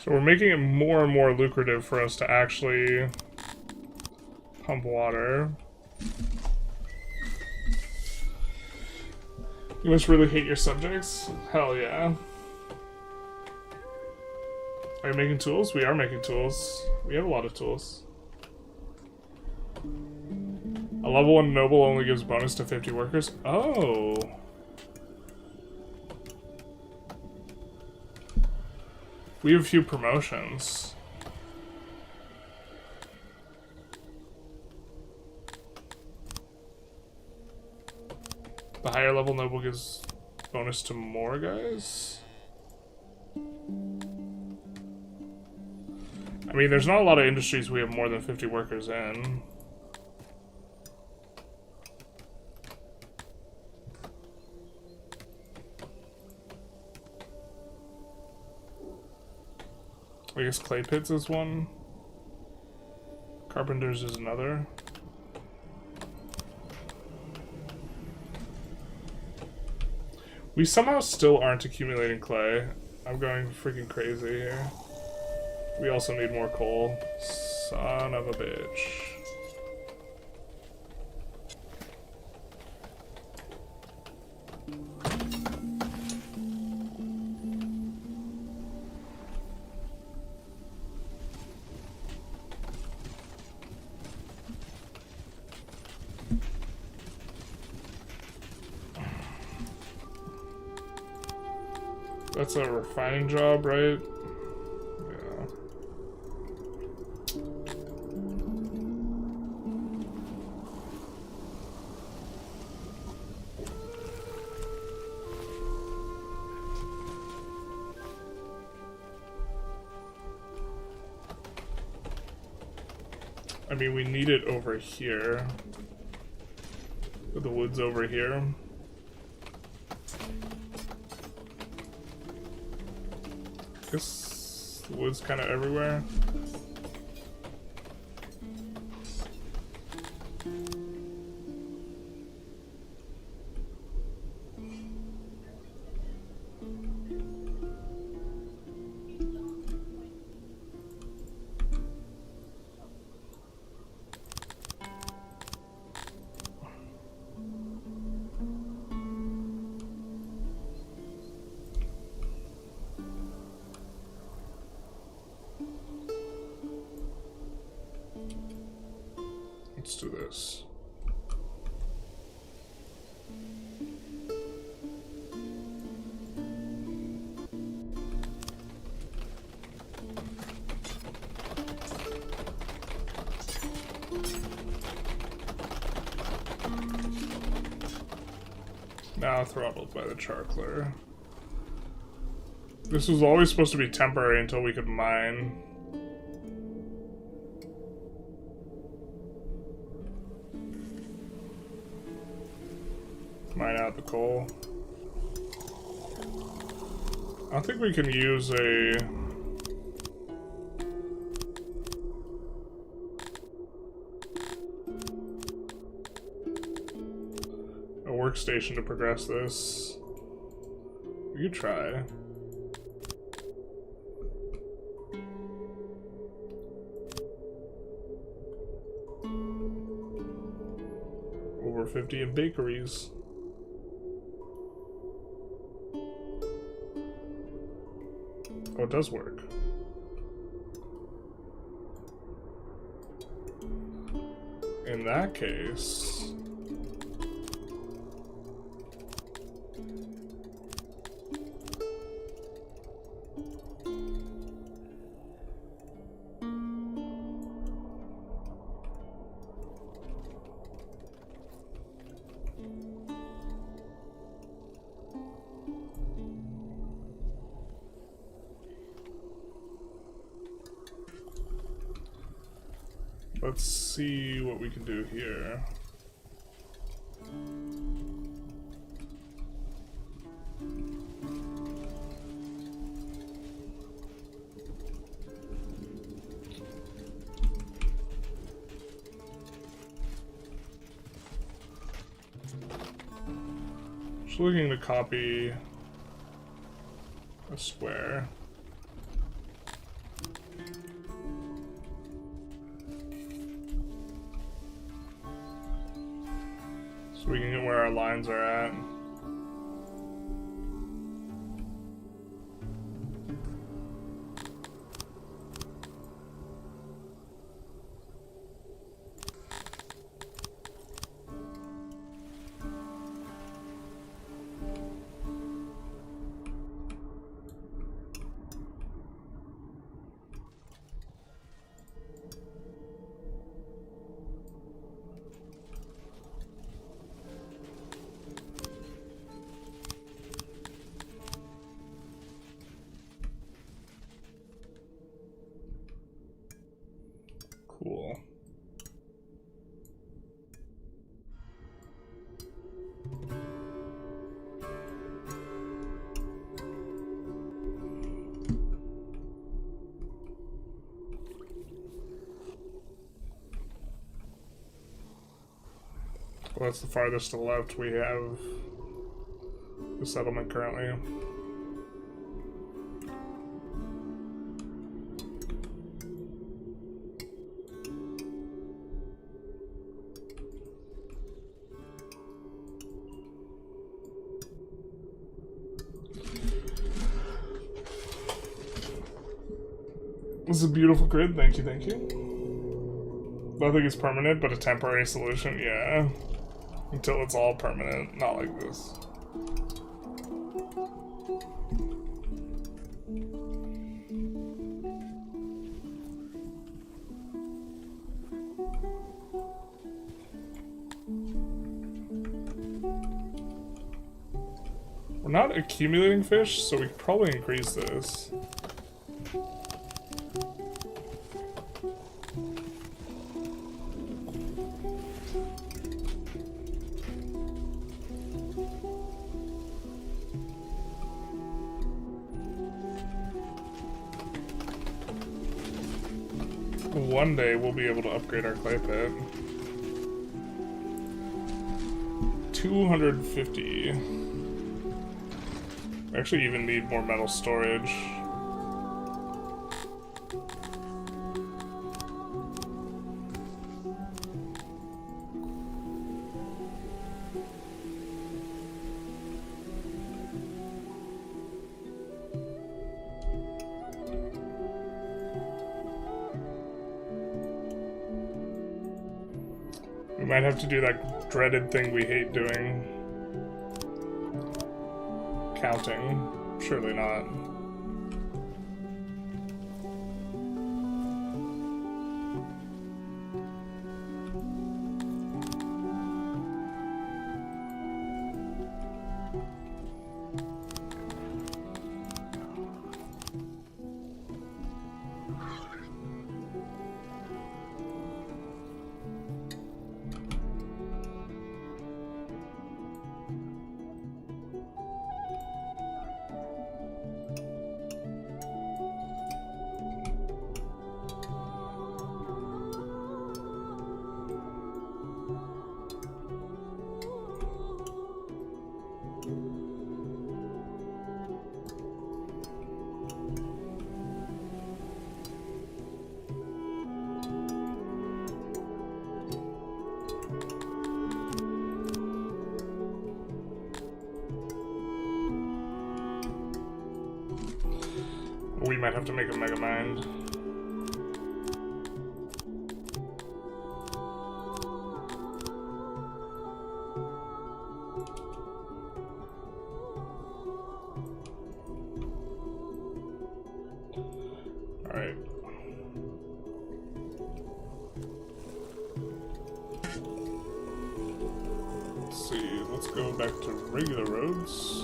So we're making it more and more lucrative for us to actually pump water. You must really hate your subjects? Hell yeah. Are you making tools? We are making tools. We have a lot of tools. A level 1 noble only gives bonus to 50 workers? Oh. We have a few promotions. The higher level noble gives bonus to more guys? I mean, there's not a lot of industries we have more than 50 workers in. I guess clay pits is one. Carpenters is another. We somehow still aren't accumulating clay. I'm going freaking crazy here. We also need more coal. Son of a bitch. That's a refining job, right? Yeah. I mean, we need it over here. The wood's over here. Guess the wood's kind of everywhere. Let's do this. Now throttled by the charcler. This was always supposed to be temporary until we could mine. Mine out the coal. I don't think we can use a workstation to progress this. We could try. Well, we're $4.50 in bakeries. Oh, it does work. In that case... Let's see what we can do here. Just looking to copy a square. So we can get where our lines are at. Cool. Well, that's the farthest to the left we have the settlement currently. This is a beautiful grid, thank you, thank you. Nothing is permanent, but a temporary solution, yeah. Until it's all permanent, not like this. We're not accumulating fish, so we could probably increase this. One day we'll be able to upgrade our clay pit. 250. We actually even need more metal storage. We might have to do that dreaded thing we hate doing. Counting. Surely not. might have to make a mega mind. Alright. Let's see, let's go back to regular roads.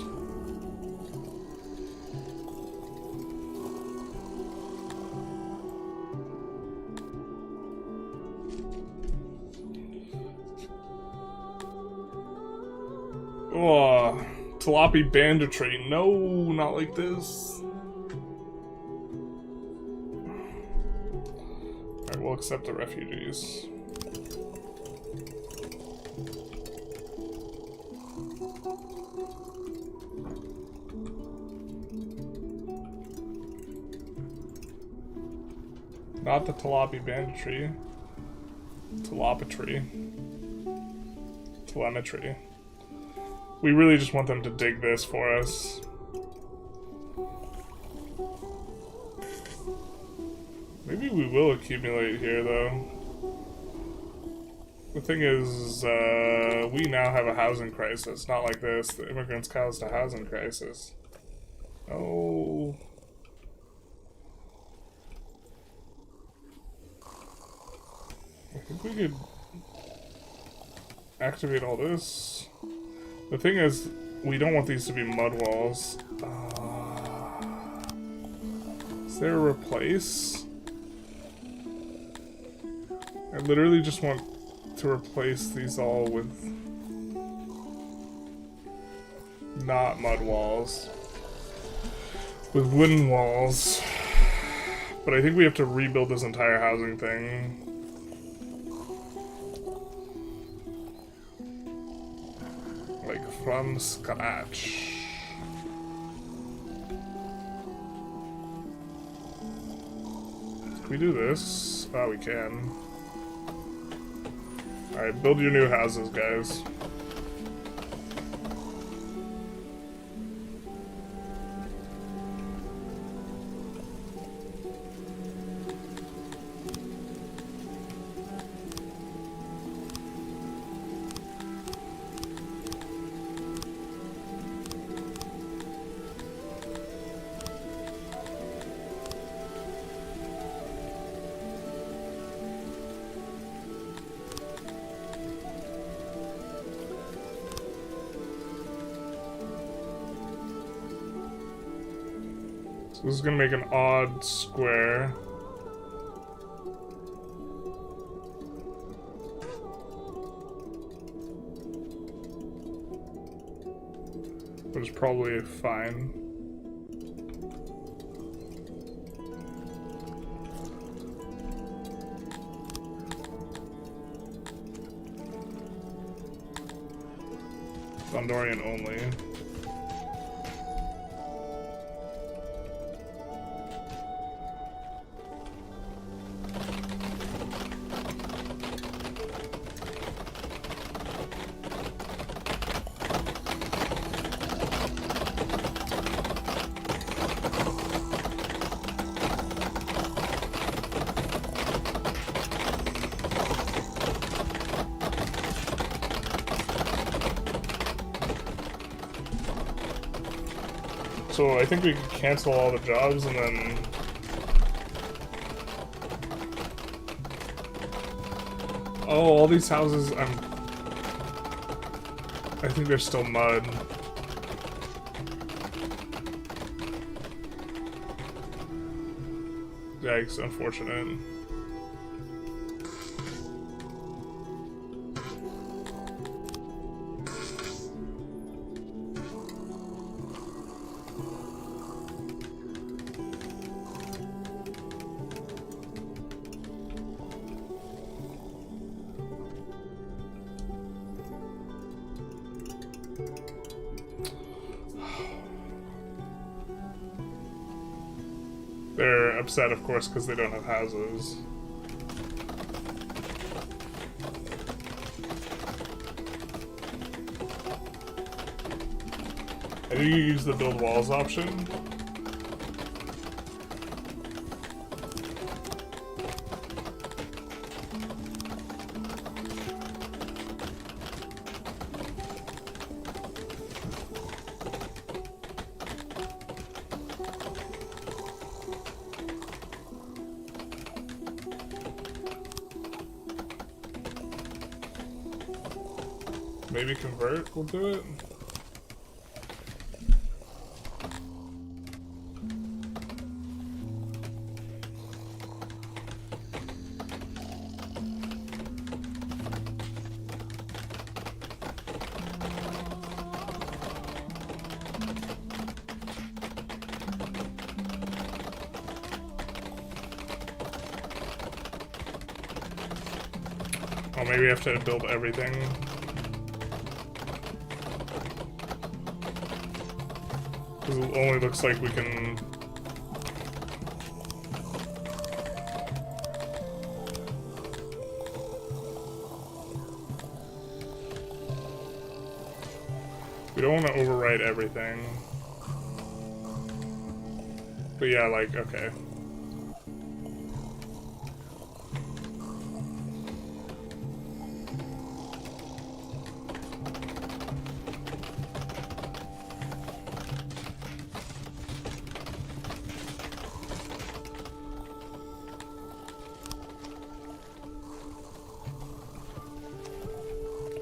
Oh, Tilapia banditry. No, not like this. Alright, we'll accept the refugees. Not the Tilapia banditry. Telemetry. We really just want them to dig this for us. Maybe we will accumulate here, though. The thing is, we now have a housing crisis. Not like this. The immigrants caused a housing crisis. Oh. I think we could activate all this. The thing is, we don't want these to be mud walls. Is there a replace? I literally just want to replace these all with not mud walls. With wooden walls. But I think we have to rebuild this entire housing thing. Like, from scratch. Can we do this? Oh, we can. Alright, build your new houses, guys. So this is gonna make an odd square. Which is probably fine. Gondorian only. So I think we could cancel all the jobs and then... Oh, all these houses, I think they're still mud. Yikes, unfortunate. They're upset, of course, because they don't have houses. I think you use the build walls option. Maybe convert will do it. Oh, maybe we have to build everything. Because it only looks like we can... We don't want to overwrite everything. But yeah, like, okay.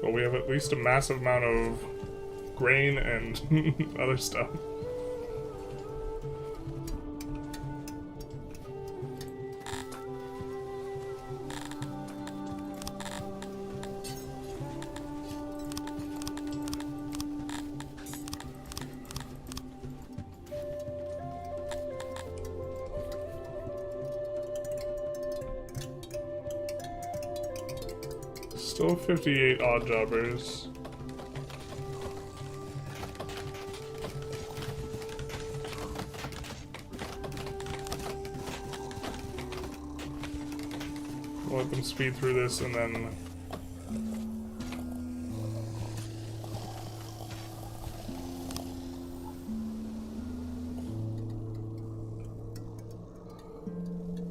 Well, we have at least a massive amount of grain and other stuff. Still 58 odd jobbers. We'll let them speed through this and then...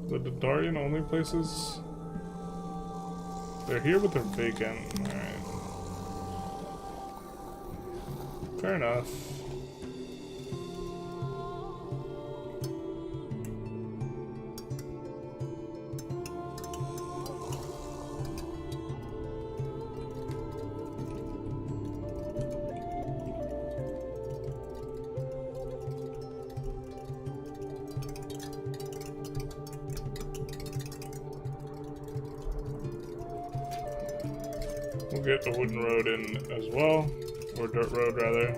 The Dardarian only places... They're here, but they're vacant. Alright. Fair enough. We'll get a wooden road in as well, or dirt road rather.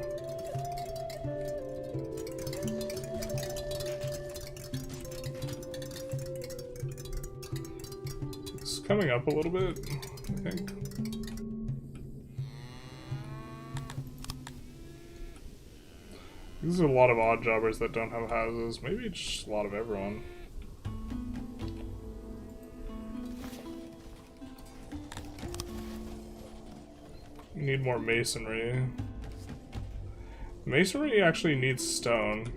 It's coming up a little bit, I think. These are a lot of odd jobbers that don't have houses. Maybe it's just a lot of everyone. We need more masonry. Masonry actually needs stone.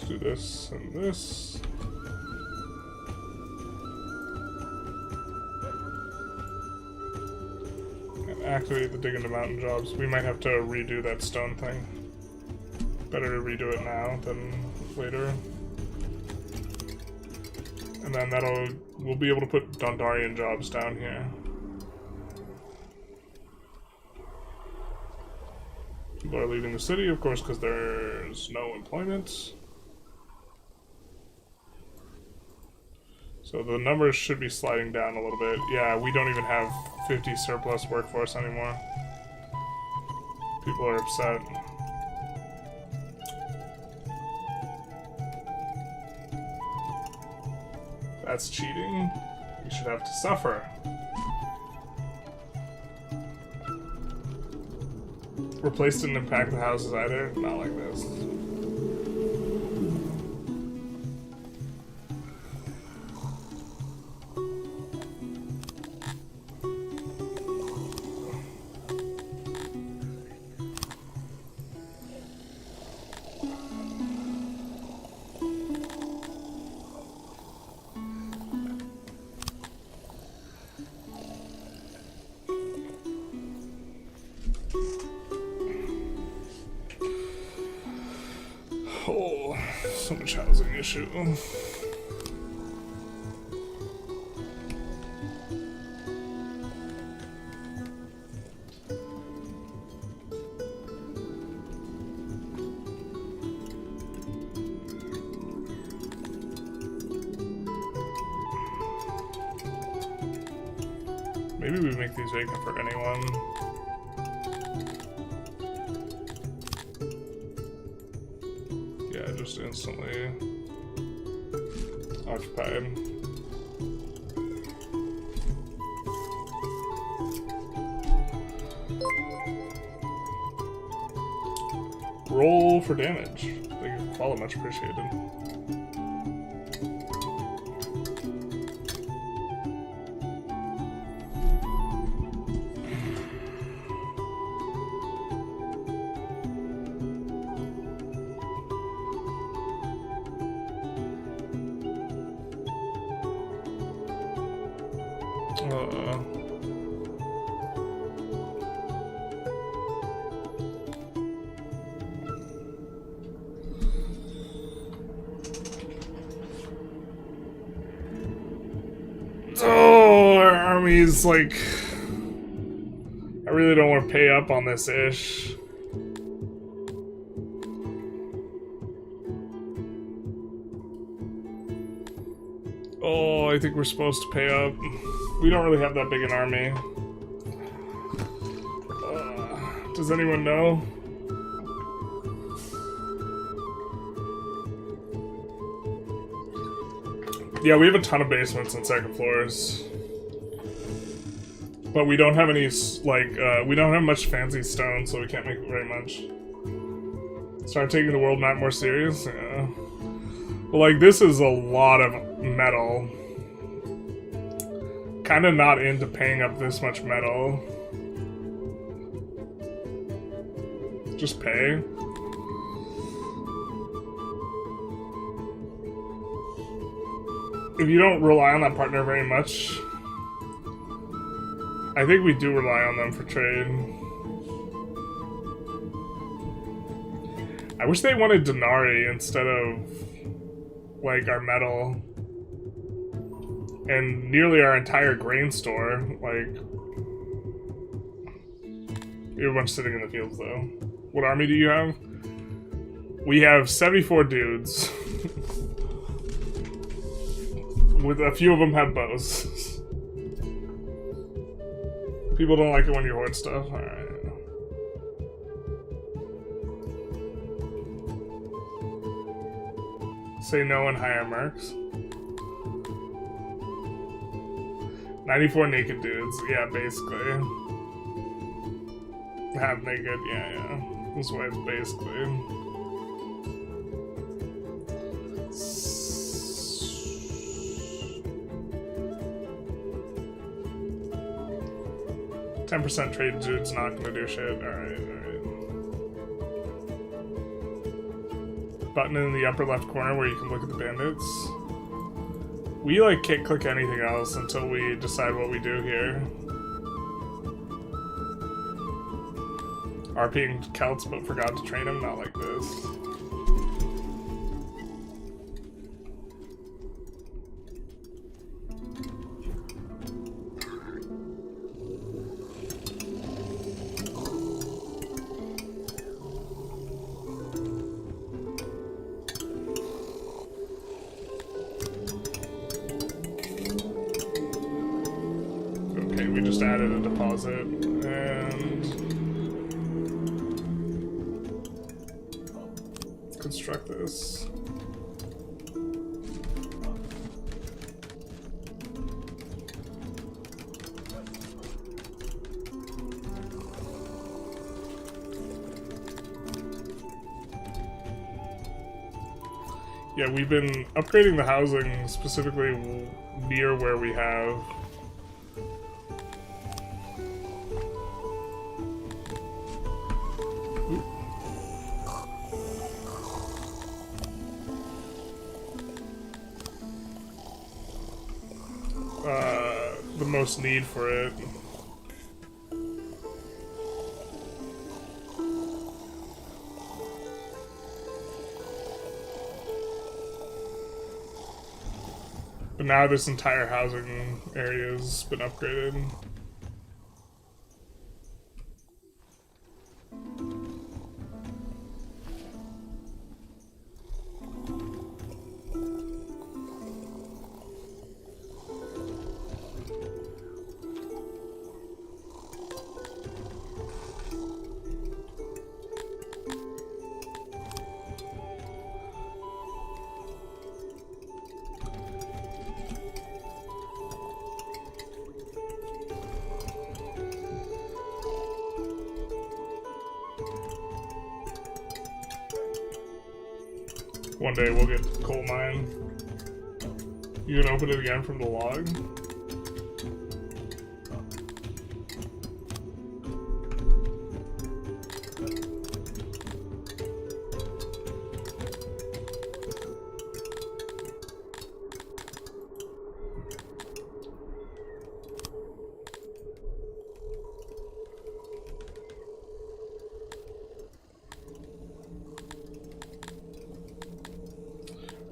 Do this and this. activate the dig into mountain jobs. We might have to redo that stone thing. Better to redo it now than later. And then we'll be able to put Dondarian jobs down here. People are leaving the city, of course, because there's no employment. So the numbers should be sliding down a little bit. Yeah, we don't even have 50 surplus workforce anymore. People are upset. That's cheating. You should have to suffer. Replace didn't impact the houses either. Not like this. Oh, so much housing issue. Maybe we make these vacant for anyone. Just instantly occupied. Roll for damage. Thank you for follow, much appreciated. Oh, our army's like... I really don't want to pay up on this ish. Oh, I think we're supposed to pay up. We don't really have that big an army. Does anyone know? Yeah, we have a ton of basements and second floors. But we don't have any, like, we don't have much fancy stone, so we can't make very much. Start taking the world map more serious? Yeah. But, like, this is a lot of metal. Kinda not into paying up this much metal. Just pay. If you don't rely on that partner very much, I think we do rely on them for trade. I wish they wanted Denari instead of, like, our metal. And nearly our entire grain store. Like, we have a bunch sitting in the fields, though. What army do you have? We have 74 dudes. With a few of them have bows. People don't like it when you hoard stuff. Alright. Say no and hire mercs. 94 naked dudes. Yeah, basically. Half naked. Yeah. That's why it's basically. 10% trade dude's not gonna do shit. Alright. Button in the upper left corner where you can look at the bandits. We, like, can't click anything else until we decide what we do here. RPing Celts but forgot to train them? Not like this. Okay, we just added a deposit, and let's construct this. Yeah, we've been upgrading the housing specifically near where we have. The most need for it. But now this entire housing area has been upgraded. One day we'll get coal mine. You can open it again from the log.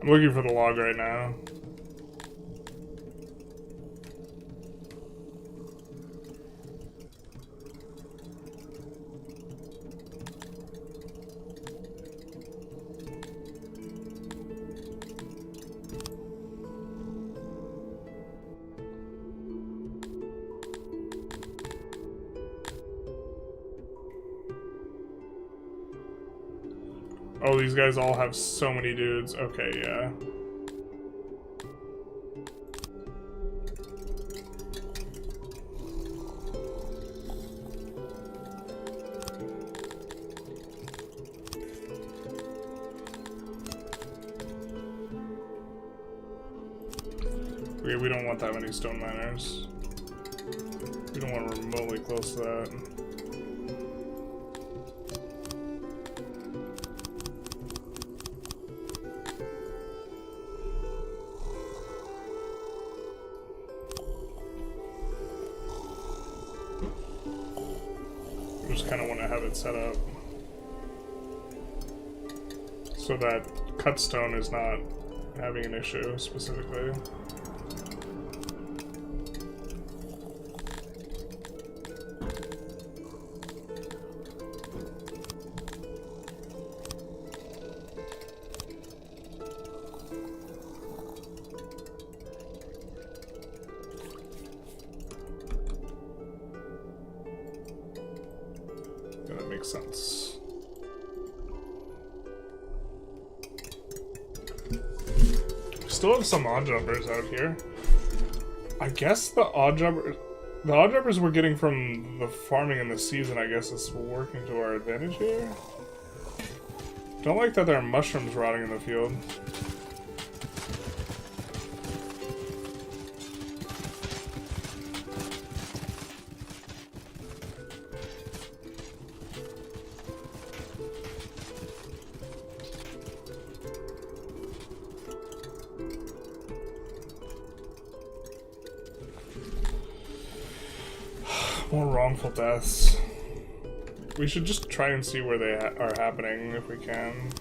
I'm looking for the log right now. Oh, these guys all have so many dudes. Okay, yeah. Okay, we don't want that many stone miners. We don't want remotely close to that. Just kind of want to have it set up so that cut stone is not having an issue specifically. That makes sense. We still have some odd jumpers out here. I guess the odd jumpers we're getting from the farming in the season, I guess, is working to our advantage here. Don't like that there are mushrooms rotting in the field. More wrongful deaths. We should just try and see where they are happening if we can.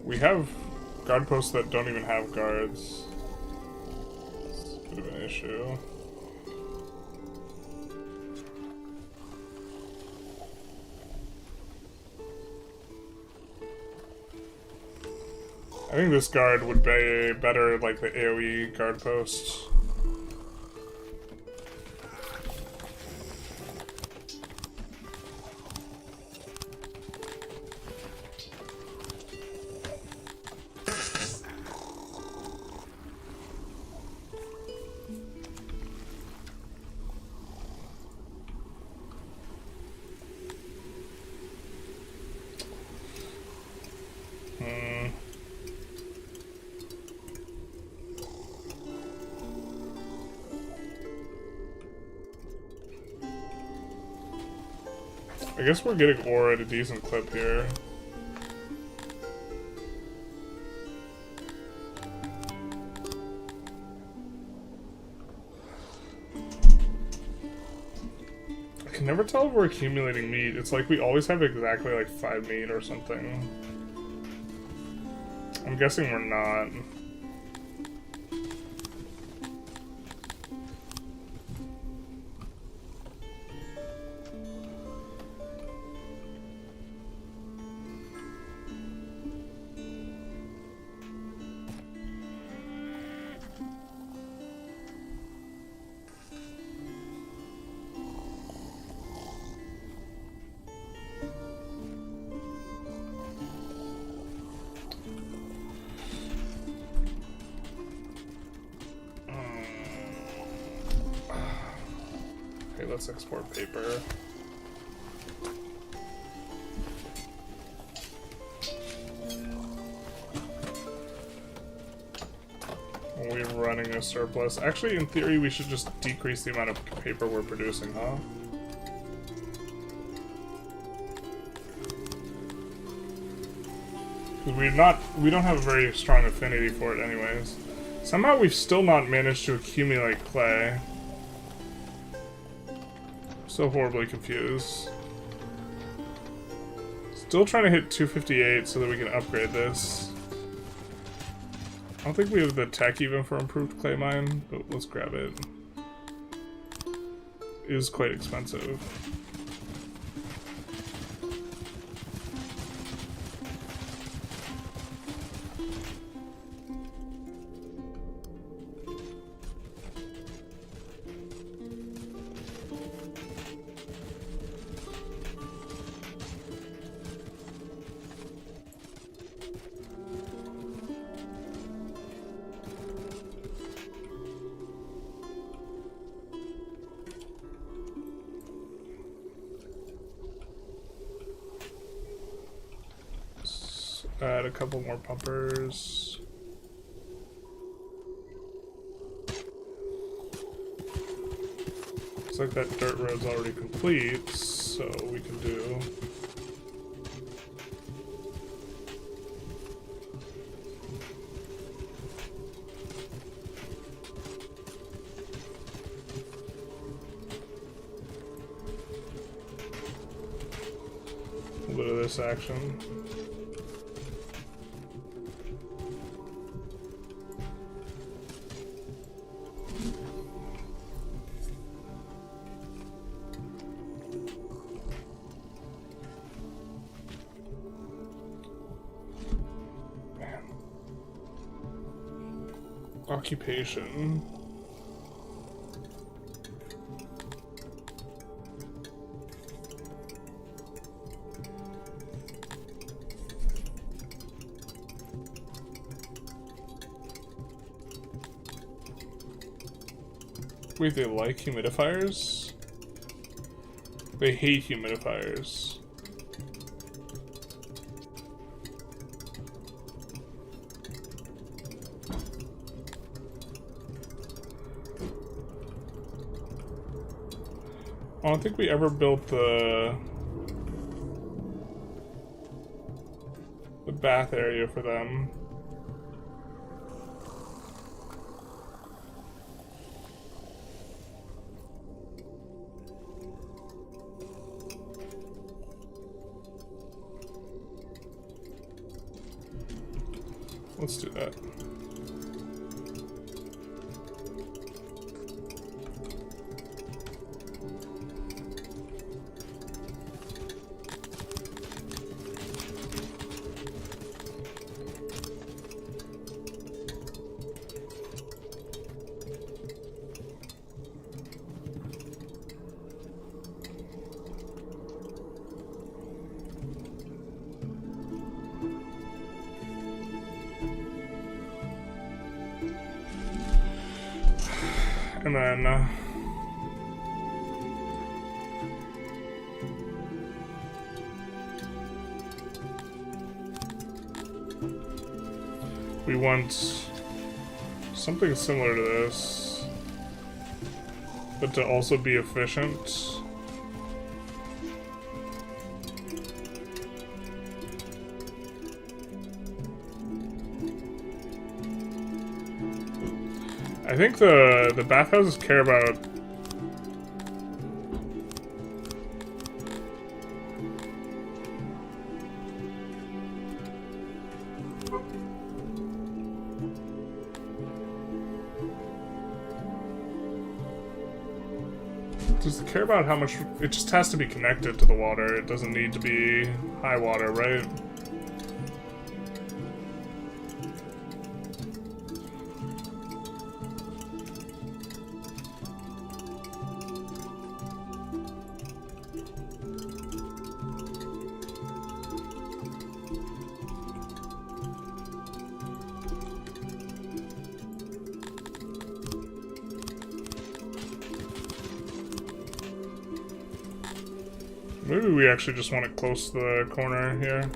We have guard posts that don't even have guards. It's a bit of an issue. I think this guard would be better like the AoE guard post. I guess we're getting ore at a decent clip here. I can never tell if we're accumulating meat. It's like we always have exactly like 5 meat or something. I'm guessing we're not. Let's export paper. We're running a surplus. Actually, in theory, we should just decrease the amount of paper we're producing, huh? Because we don't have a very strong affinity for it anyways. Somehow we've still not managed to accumulate clay. So horribly confused. Still trying to hit 258 so that we can upgrade this. I don't think we have the tech even for improved clay mine, but let's grab it. It is quite expensive. Add a couple more pumpers. Looks like that dirt road's already complete, so we can do. A little bit of this action. Occupation. Wait, they like humidifiers? They hate humidifiers. I don't think we ever built the bath area for them. Let's do that. And then we want something similar to this, but to also be efficient. I think the bathhouses care about how much it just has to be connected to the water. It doesn't need to be high water, right? Maybe we actually just want it close to the corner here.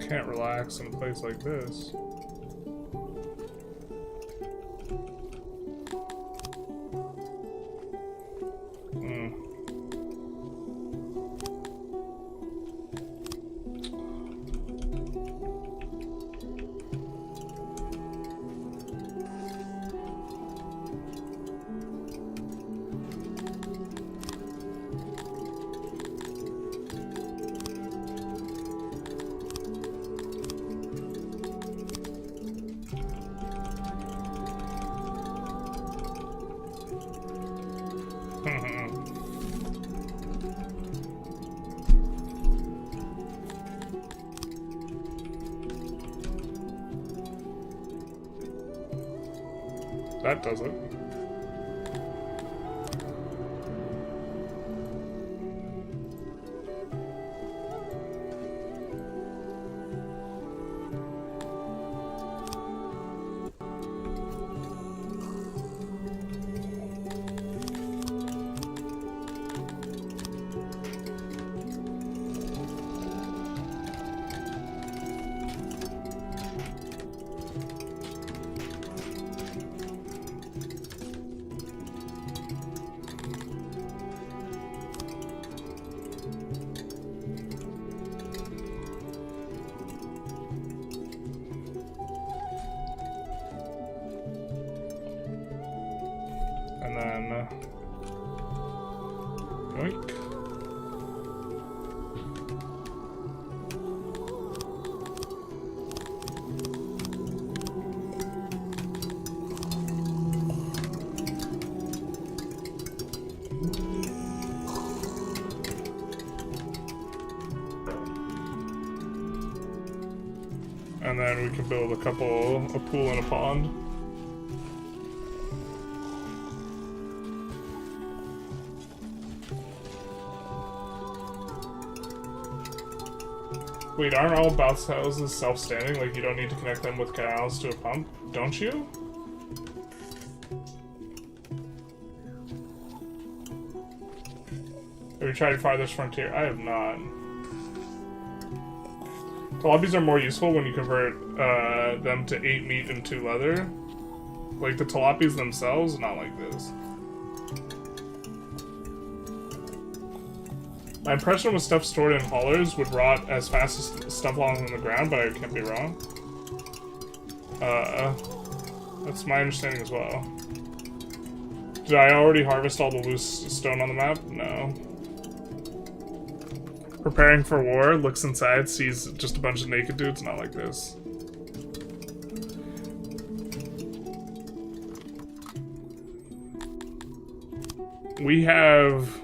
Can't relax in a place like this. That does it. And then yoink. and then we can build a pool and a pond. Wait, aren't all bathhouses self-standing? Like, you don't need to connect them with canals to a pump? Don't you? Have you tried Farthest Frontier? I have not. Talopies are more useful when you convert them to 8 meat and 2 leather. Like, the talopies themselves, not like this. My impression was stuff stored in haulers would rot as fast as stuff along the ground, but I can't be wrong. That's my understanding as well. Did I already harvest all the loose stone on the map? No. Preparing for war, looks inside, sees just a bunch of naked dudes, not like this. We have...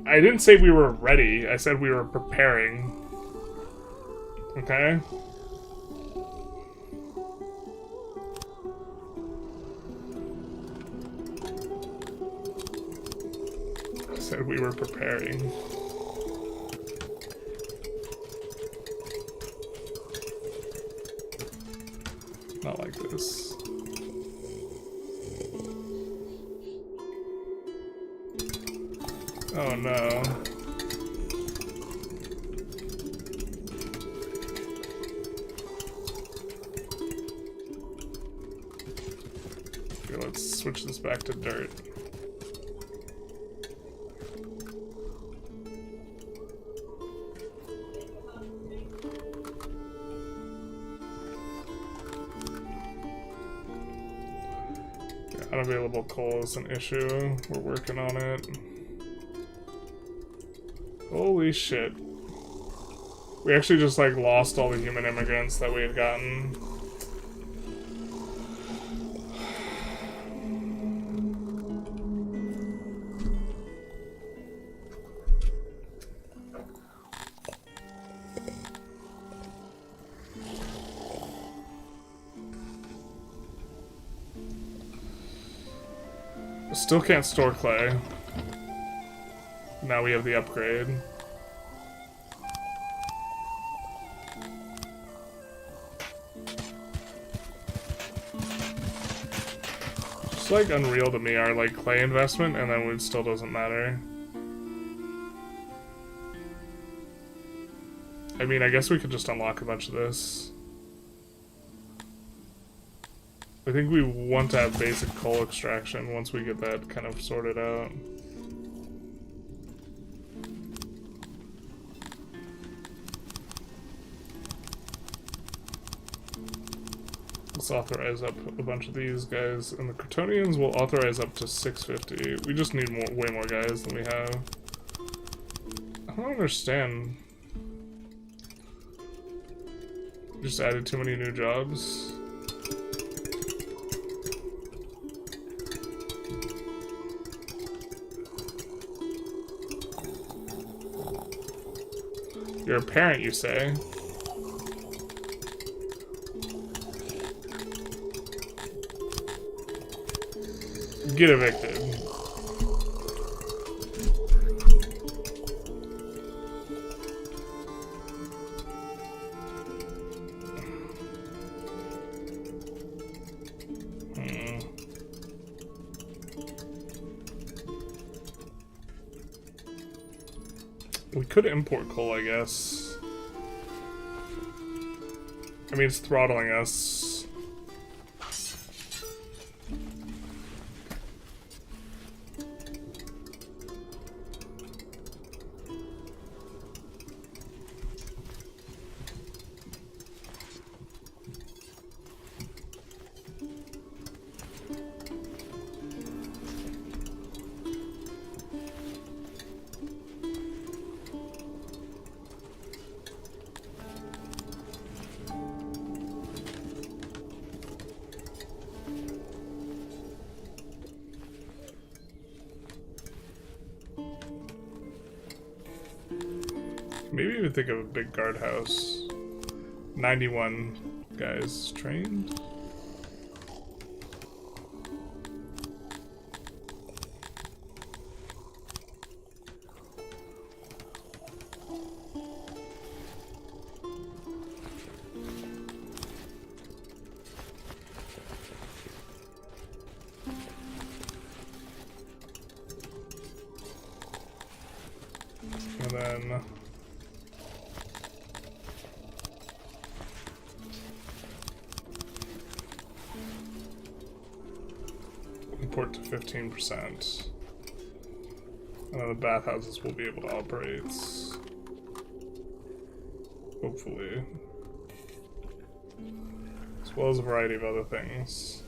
I didn't say we were ready, I said we were preparing. Okay? I said we were preparing. Not like this. Oh no. Okay, let's switch this back to dirt. Yeah, unavailable coal is an issue. We're working on it. Holy shit. We actually just, like, lost all the human immigrants that we had gotten. Still can't store clay. Now we have the upgrade. It's like unreal to me, our like clay investment, and then it still doesn't matter. I mean, I guess we could just unlock a bunch of this. I think we want to have basic coal extraction once we get that kind of sorted out. Let's authorize up a bunch of these guys, and the Crotonians will authorize up to 650. We just need way more guys than we have. I don't understand. We just added too many new jobs. You're a parent, you say? Get evicted. We could import coal, I guess. I mean, it's throttling us. Maybe even think of a big guardhouse. 91 guys trained. And then import to 15%. And then the bathhouses will be able to operate. Hopefully. As well as a variety of other things.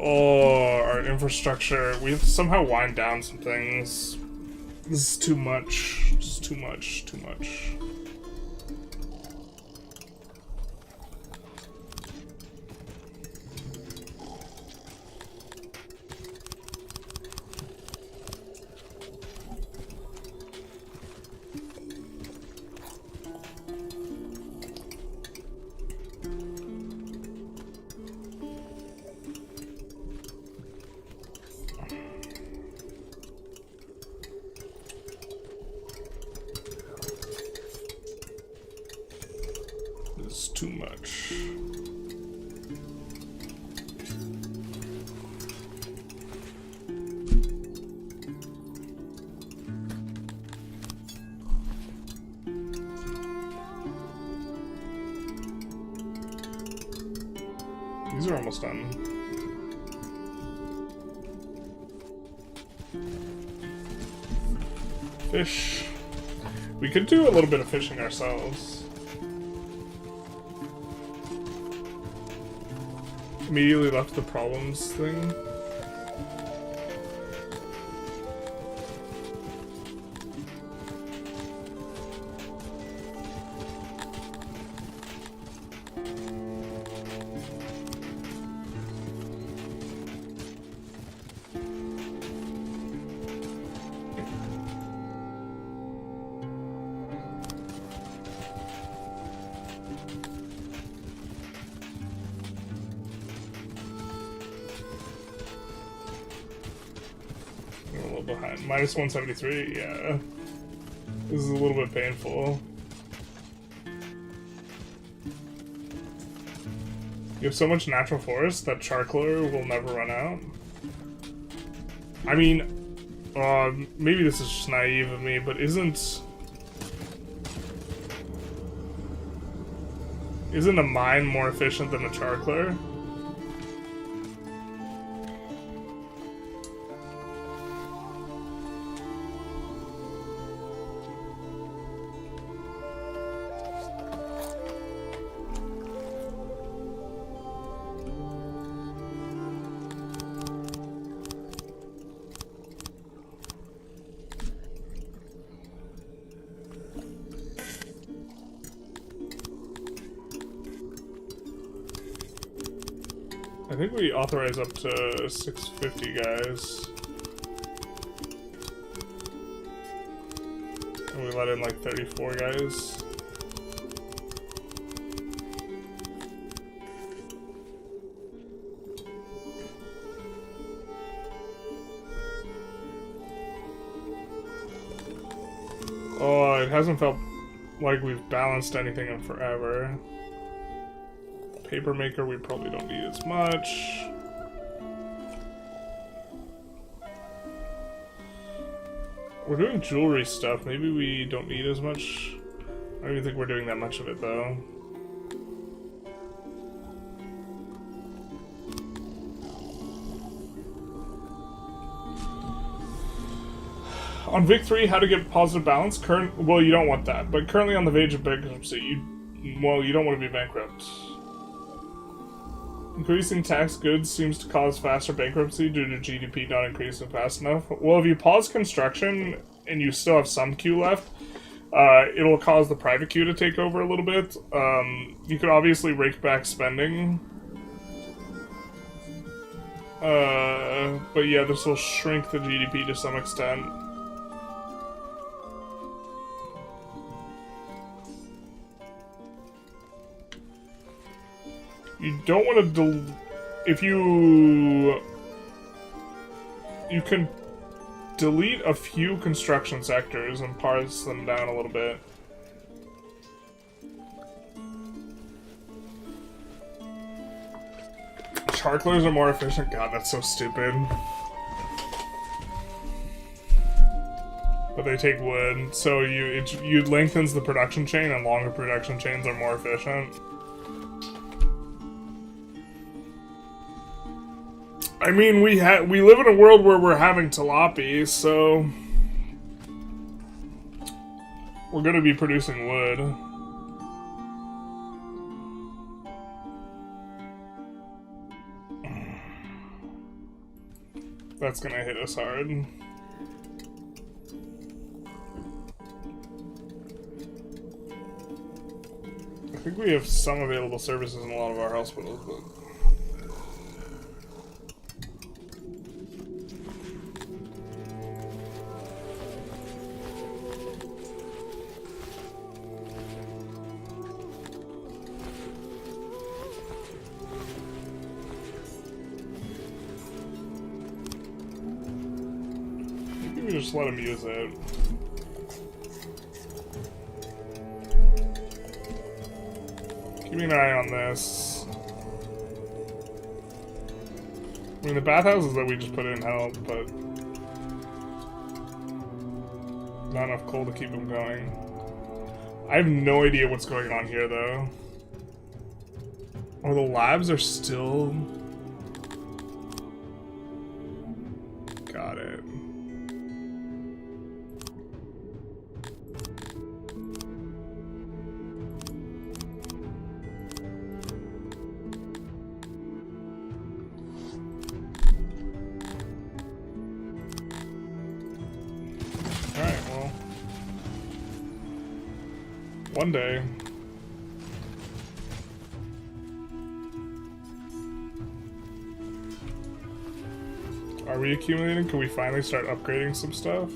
Oh, our infrastructure. We have to somehow wind down some things. This is too much. Just too much. Too much. Too much. These are almost done. Fish. We could do a little bit of fishing ourselves. Immediately left the problems thing. Behind. Minus 173, yeah. This is a little bit painful. You have so much natural forest that charcoaler will never run out. I mean, maybe this is just naive of me, but isn't a mine more efficient than a charcoaler? I think we authorize up to 650 guys. And we let in like 34 guys. Oh, it hasn't felt like we've balanced anything in forever. Paper maker we probably don't need as much. We're doing jewelry stuff. Maybe we don't need as much. I don't even think we're doing that much of it though. On Vic 3, how to get positive balance? Well, you don't want that. But currently on the verge of bankruptcy, you don't want to be bankrupt. Increasing tax goods seems to cause faster bankruptcy due to GDP not increasing fast enough. Well, if you pause construction and you still have some queue left, it'll cause the private queue to take over a little bit. You could obviously rake back spending. But yeah, this will shrink the GDP to some extent. You don't want to if you can delete a few construction sectors and parse them down a little bit. Charcoalers are more efficient. God, that's so stupid. But they take wood, so you lengthens the production chain, and longer production chains are more efficient. I mean, we live in a world where we're having tilapia, so we're gonna be producing wood. That's gonna hit us hard. I think we have some available services in a lot of our hospitals, but... just let him use it. Keeping an eye on this. I mean, the bathhouses that we just put in help, but not enough coal to keep them going. I have no idea what's going on here, though. Oh, the labs are still... Got it. One day. Are we accumulating? Can we finally start upgrading some stuff?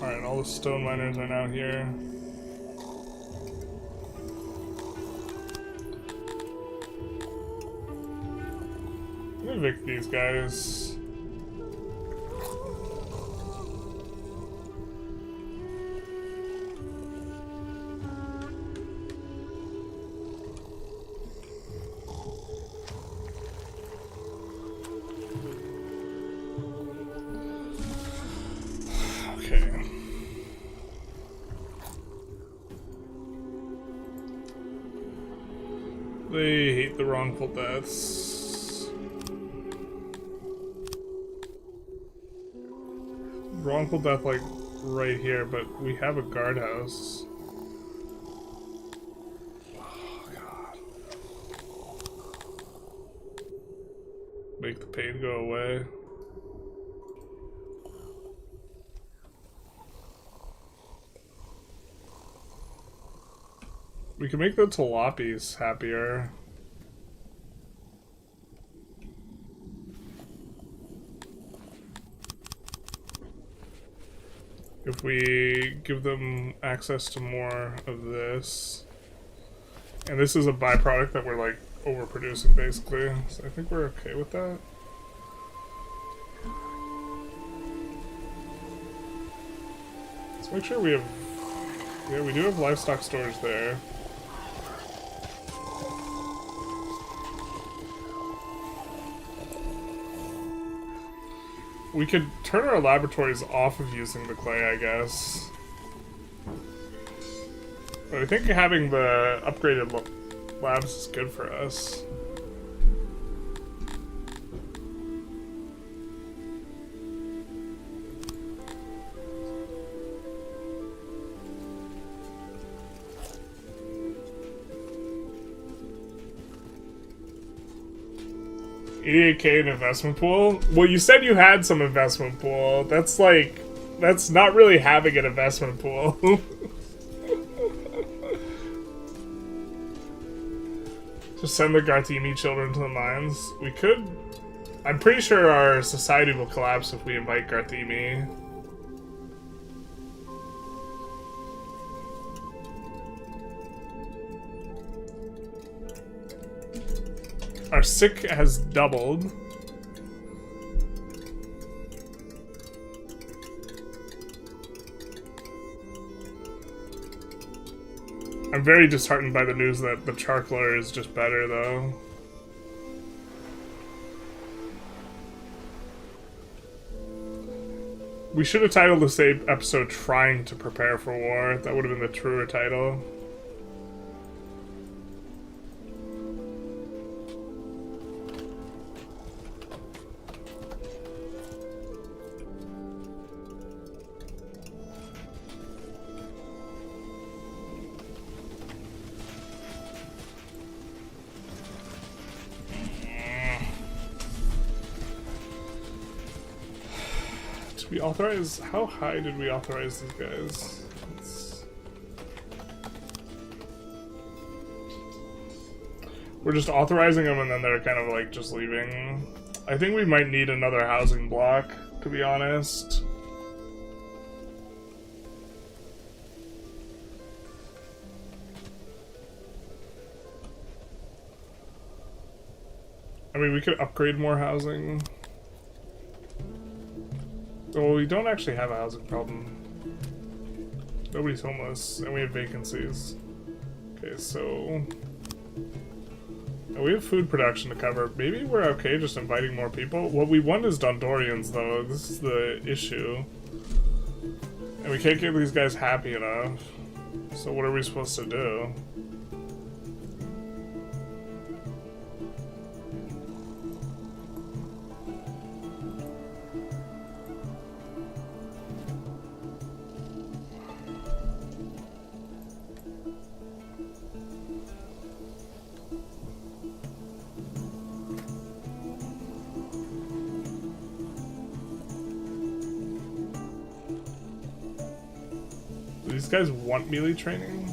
Alright, all the stone miners are now here. I'm gonna evict these guys. They hate the wrongful deaths. Wrongful death, like, right here, but we have a guardhouse. Oh, God. Make the pain go away. We can make the tilapias happier. If we give them access to more of this. And this is a byproduct that we're like overproducing basically. So I think we're okay with that. Let's make sure we have... Yeah, we do have livestock storage there. We could turn our laboratories off of using the clay, I guess. But I think having the upgraded labs is good for us. 88K in investment pool? Well, you said you had some investment pool. That's like... That's not really having an investment pool. Just send the Garthimi children to the mines. We could... I'm pretty sure our society will collapse if we invite Garthimi. Our sick has doubled. I'm very disheartened by the news that the charcoaler is just better, though. We should have titled this episode Trying to Prepare for War. That would have been the truer title. We authorize... How high did we authorize these guys? We're just authorizing them and then they're kind of like just leaving. I think we might need another housing block, to be honest. I mean, we could upgrade more housing. Well, we don't actually have a housing problem. Nobody's homeless, and we have vacancies. Okay, so... we have food production to cover. Maybe we're okay just inviting more people. What we want is Dondorians, though. This is the issue. And we can't get these guys happy enough. So what are we supposed to do? These guys want melee training?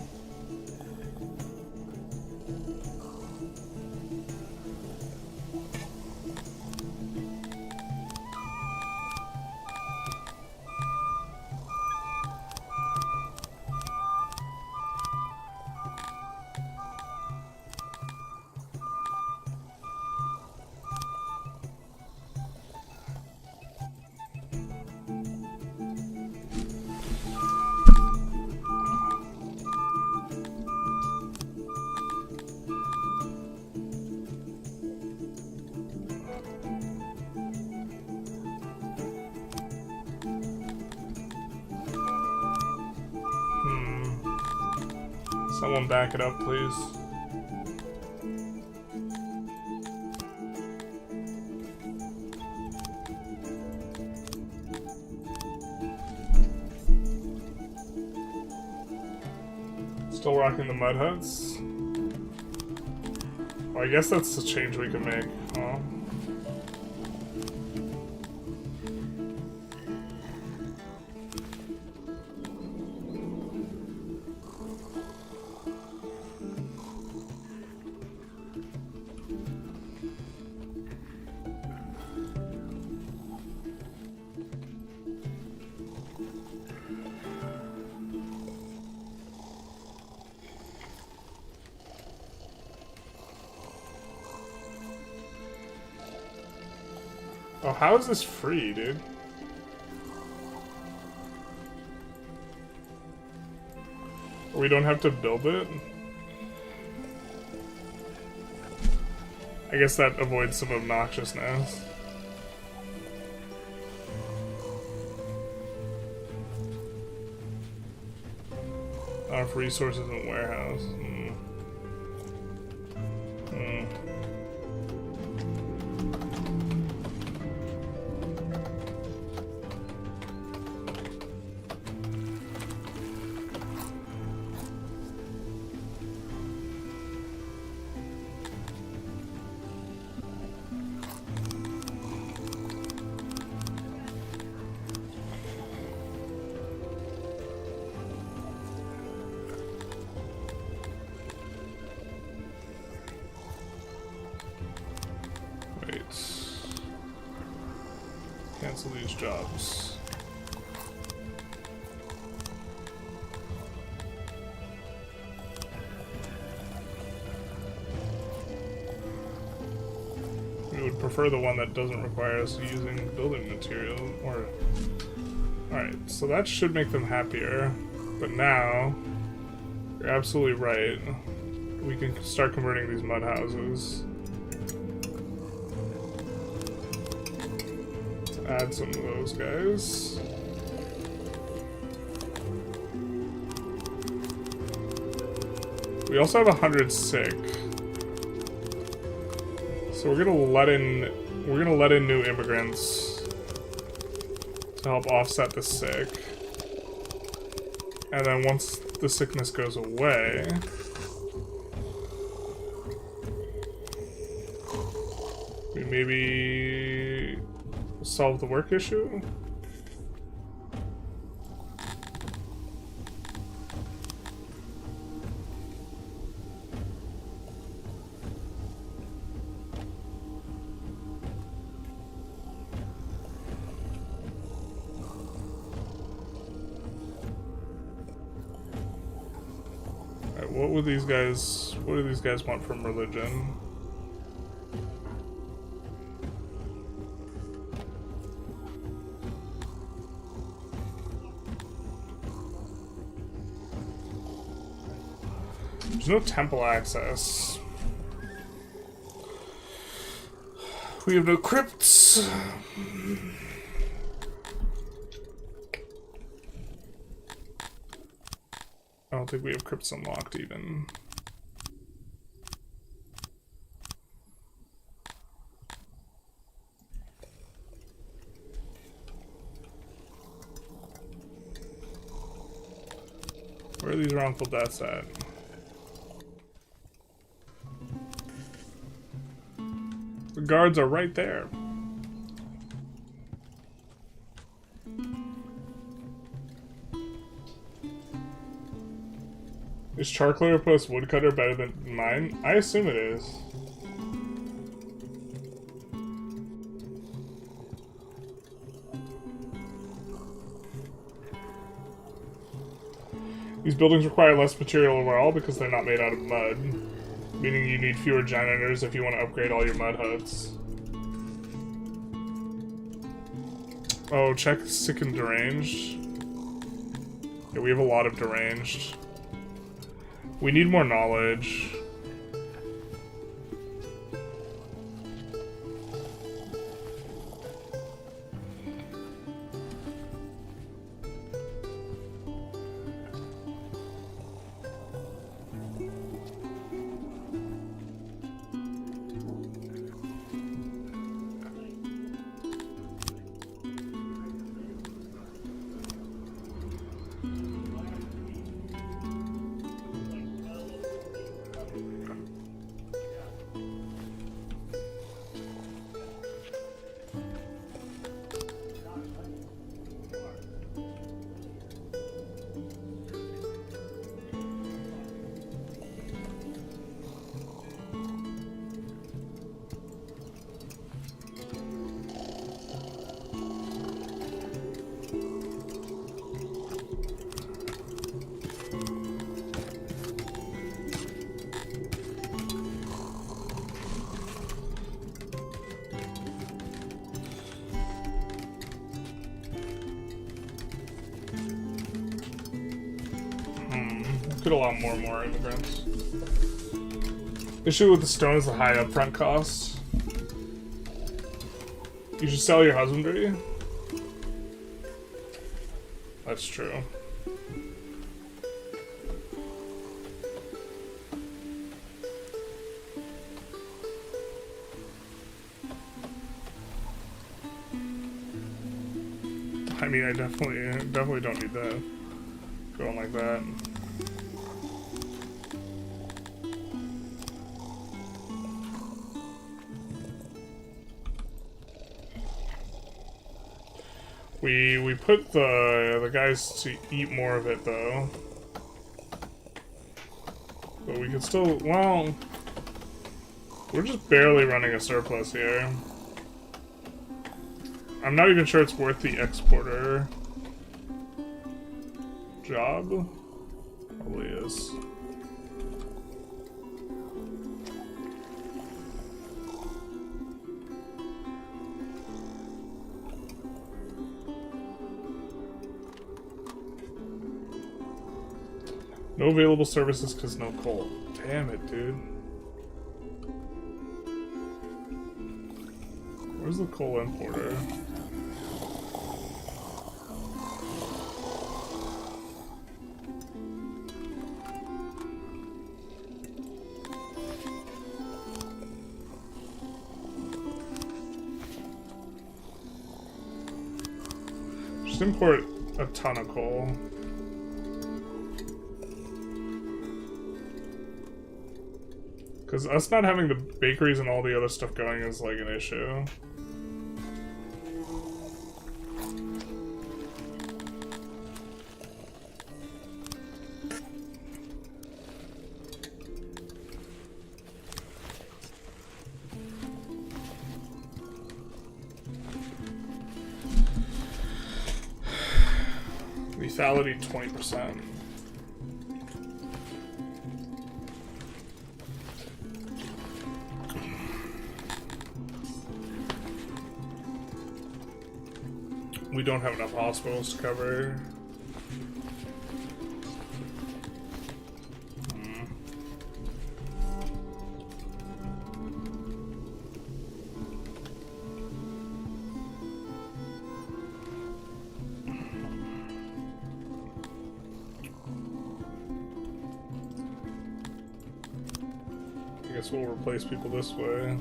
Someone back it up, please. Still rocking the mud huts? Well, I guess that's the change we can make, huh? Oh, how is this free, dude? We don't have to build it? I guess that avoids some obnoxiousness. Off resources and warehouse. cancel these jobs. We would prefer the one that doesn't require us using building material, or... Alright, so that should make them happier. But now, you're absolutely right. We can start converting these mud houses. Add some of those guys. We also have 100 sick. So we're gonna let in new immigrants to help offset the sick. And then once the sickness goes away, we maybe solve the work issue? Alright, what do these guys want from religion? There's no temple access. We have no crypts. I don't think we have crypts unlocked even. Where are these wrongful deaths at? The guards are right there. Is Charcler post Woodcutter better than mine? I assume it is. These buildings require less material overall because they're not made out of mud. Meaning you need fewer janitors if you want to upgrade all your mud huts. Oh, check sick and deranged. Yeah, we have a lot of deranged. We need more knowledge. Could allow more immigrants. Issue with the stone is the high upfront costs. You should sell your husbandry. That's true. I mean, I definitely don't need that. Going like that. We put the guys to eat more of it though. But we can still, well, we're just barely running a surplus here. I'm not even sure it's worth the exporter job. Probably is. No available services because no coal. Damn it, dude. Where's the coal importer? Just import a ton of coal. Because us not having the bakeries and all the other stuff going is like an issue. Lethality 20%. We don't have enough hospitals to cover. I guess we'll replace people this way.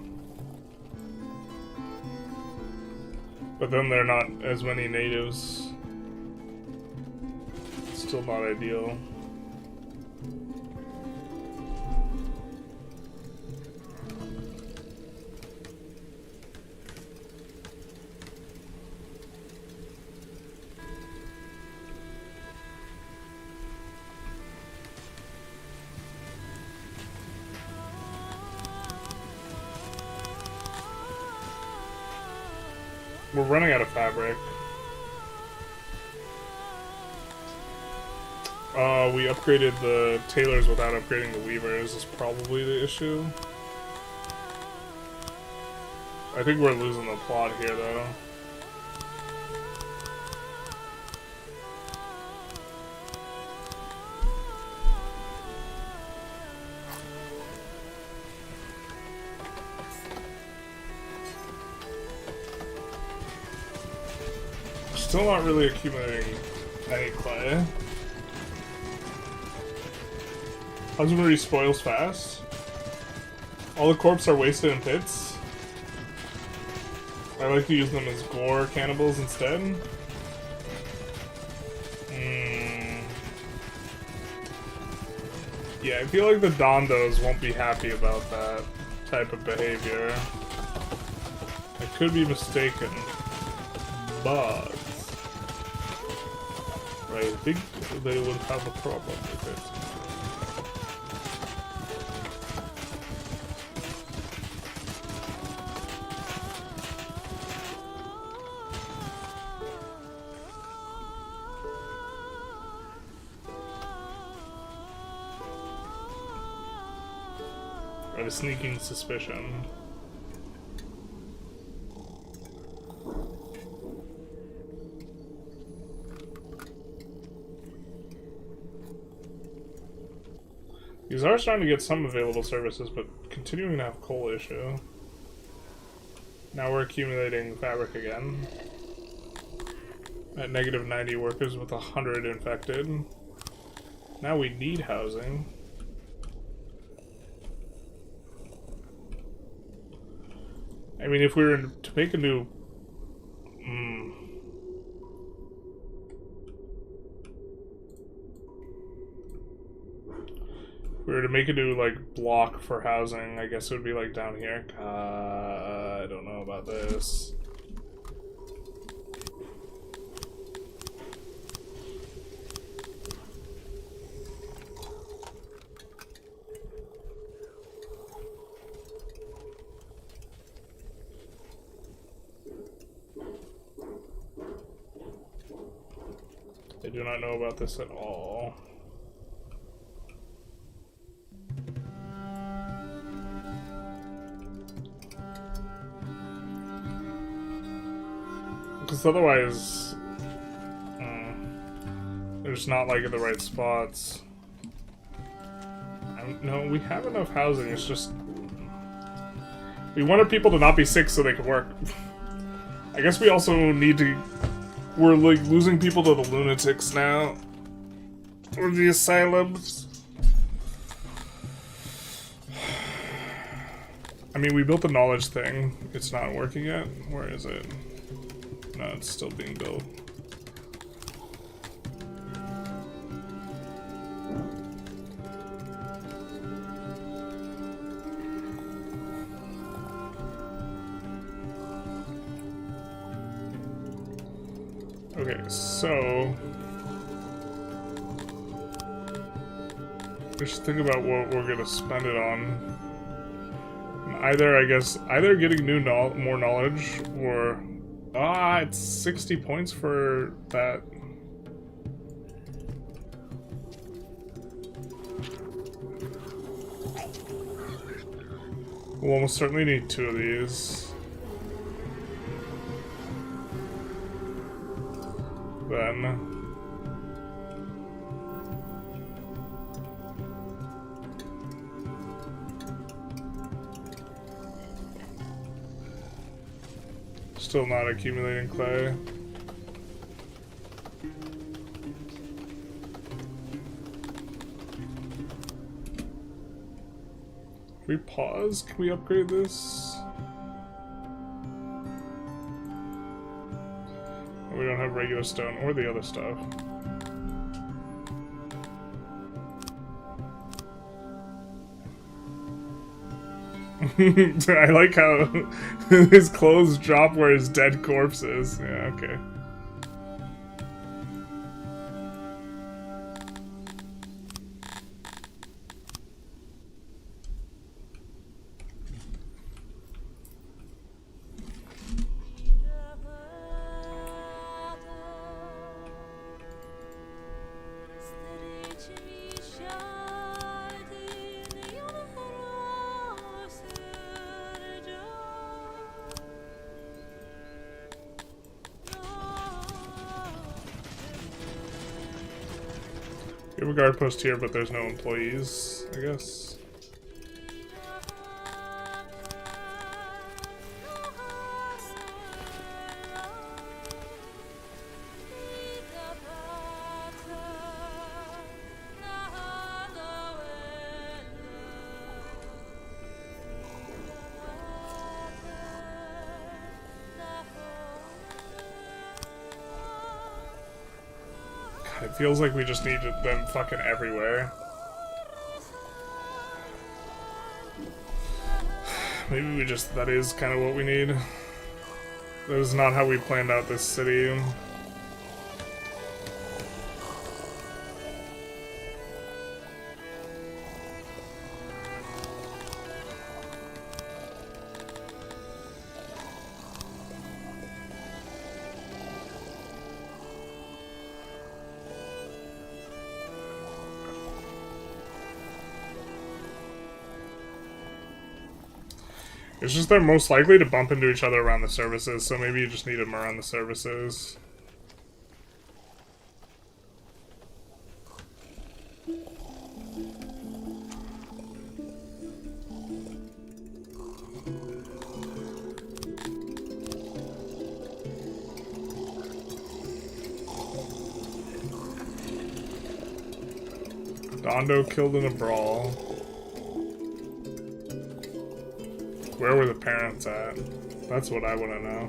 But then they're not as many natives. Still not ideal. We're running out of fabric. We upgraded the tailors without upgrading the weavers is probably the issue. I think we're losing the plot here, though. Still not really accumulating any clay. Husbandry spoils fast. All the corpses are wasted in pits. I like to use them as gore cannibals instead. Yeah, I feel like the Dondos won't be happy about that type of behavior. I could be mistaken, but I think they will have a problem with it. I have a sneaking suspicion. These are starting to get some available services, but continuing to have coal issue. Now we're accumulating fabric again. At negative 90 workers with 100 infected. Now we need housing. I mean, if we were to make a new... If we were to make a new, like, block for housing, I guess it would be, like, down here. I don't know about this. do not know about this at all. Because otherwise, they're just not like in the right spots. No, we have enough housing. It's just we wanted people to not be sick so they could work. I guess we also need to. We're like losing people to the lunatics now, or the asylums. I mean, we built the knowledge thing. It's not working yet. Where is it? No, it's still being built. Okay, so we should think about what we're gonna spend it on. Either, I guess, either getting more knowledge, or it's 60 points for that. We'll almost certainly need 2 of these. Then still not accumulating clay. Can we pause? Can we upgrade this? We don't have regular stone or the other stuff. I like how his clothes drop where his dead corpse is. Yeah, okay. We have a guard post here, but there's no employees, I guess. It feels like we just need them fucking everywhere. Maybe we just, that is kind of what we need. That is not how we planned out this city. It's just they're most likely to bump into each other around the services, so maybe you just need them around the services. Dondo killed in a brawl. Where were the parents at? That's what I want to know.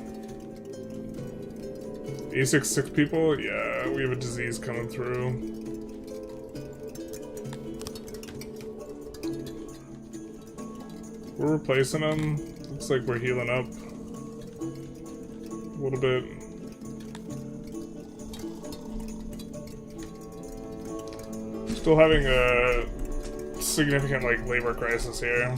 E6 sick people? Yeah, we have a disease coming through. We're replacing them. Looks like we're healing up a little bit. Still having a significant, like, labor crisis here.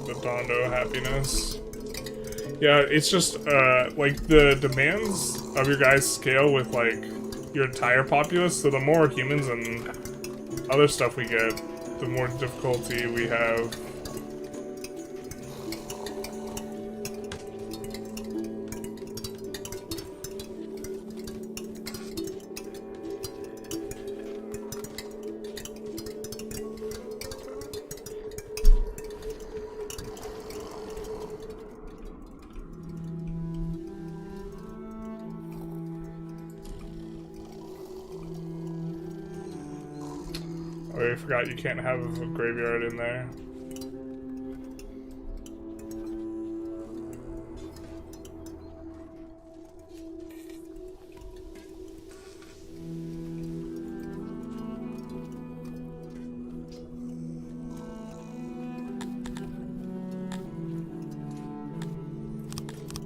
the Dondo happiness. Yeah, it's just, like, the demands of your guys scale with, like, your entire populace, so the more humans and other stuff we get, the more difficulty we have. Oh, I forgot you can't have a graveyard in there.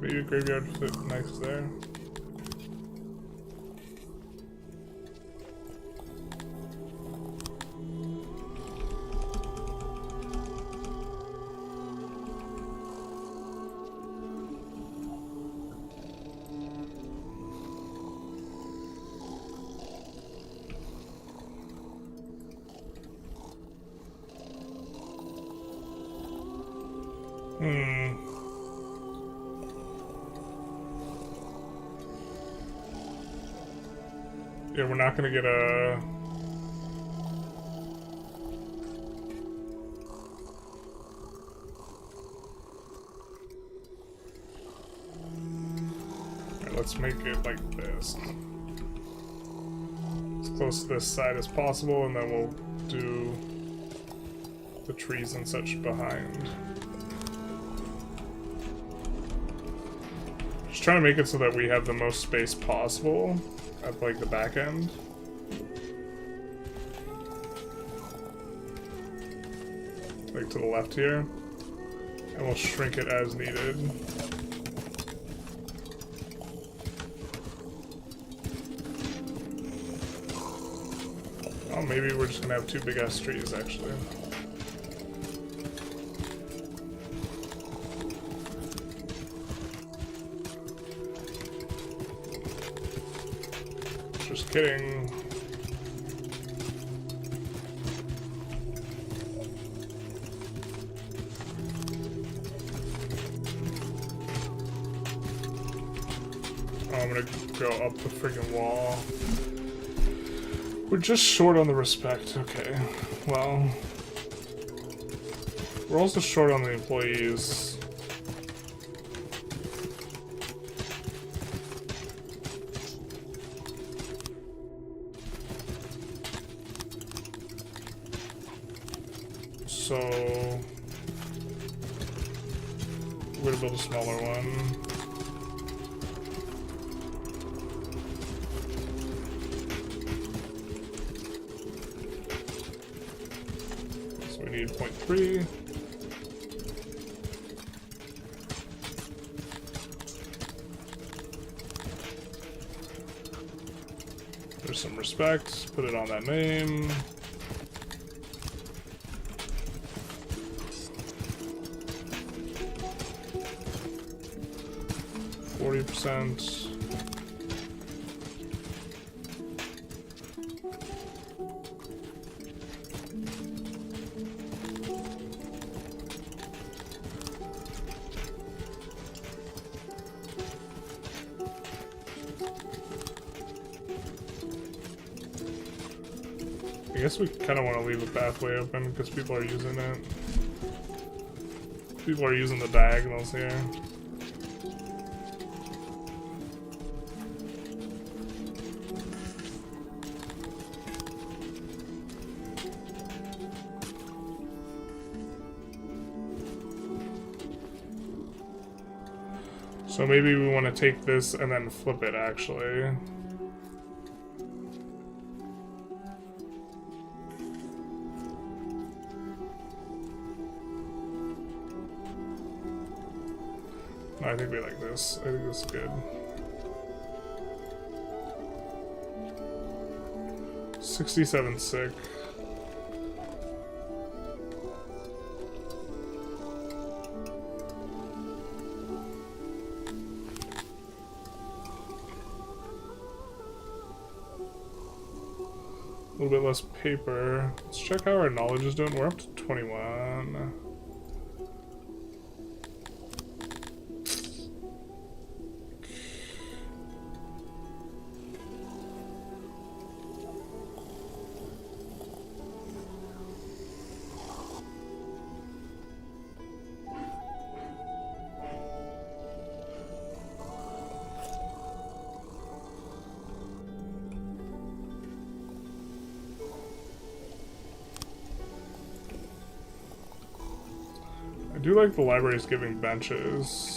Maybe a graveyard fit nice there. Yeah, we're not gonna get a... Alright, let's make it like this. As close to this side as possible, and then we'll do the trees and such behind. Just trying to make it so that we have the most space possible at like the back end. Like to the left here. And we'll shrink it as needed. Oh, maybe we're just gonna have two big ass trees actually. Just kidding. Oh, I'm gonna go up the friggin' wall. We're just short on the respect. Okay. Well, we're also short on the employees. So we're gonna build a smaller one. So we need 0.3. There's some respect. Put it on that name. 40%. I guess we kind of want to leave the pathway open because people are using it. People are using the diagonals here. So maybe we want to take this and then flip it, actually. No, I think we like this. I think this is good. 67 sick. little bit less paper. Let's check how our knowledge is doing. We're up to 21. I do like the libraries giving benches.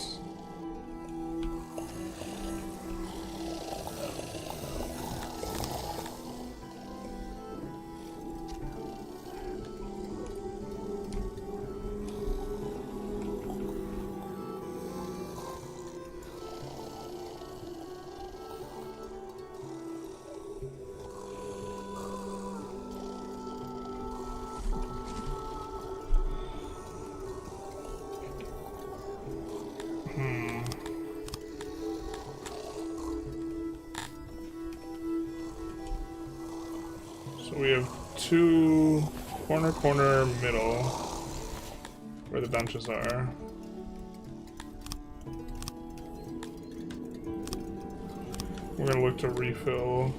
So we have two corner, middle, where the benches are. We're gonna look to refill.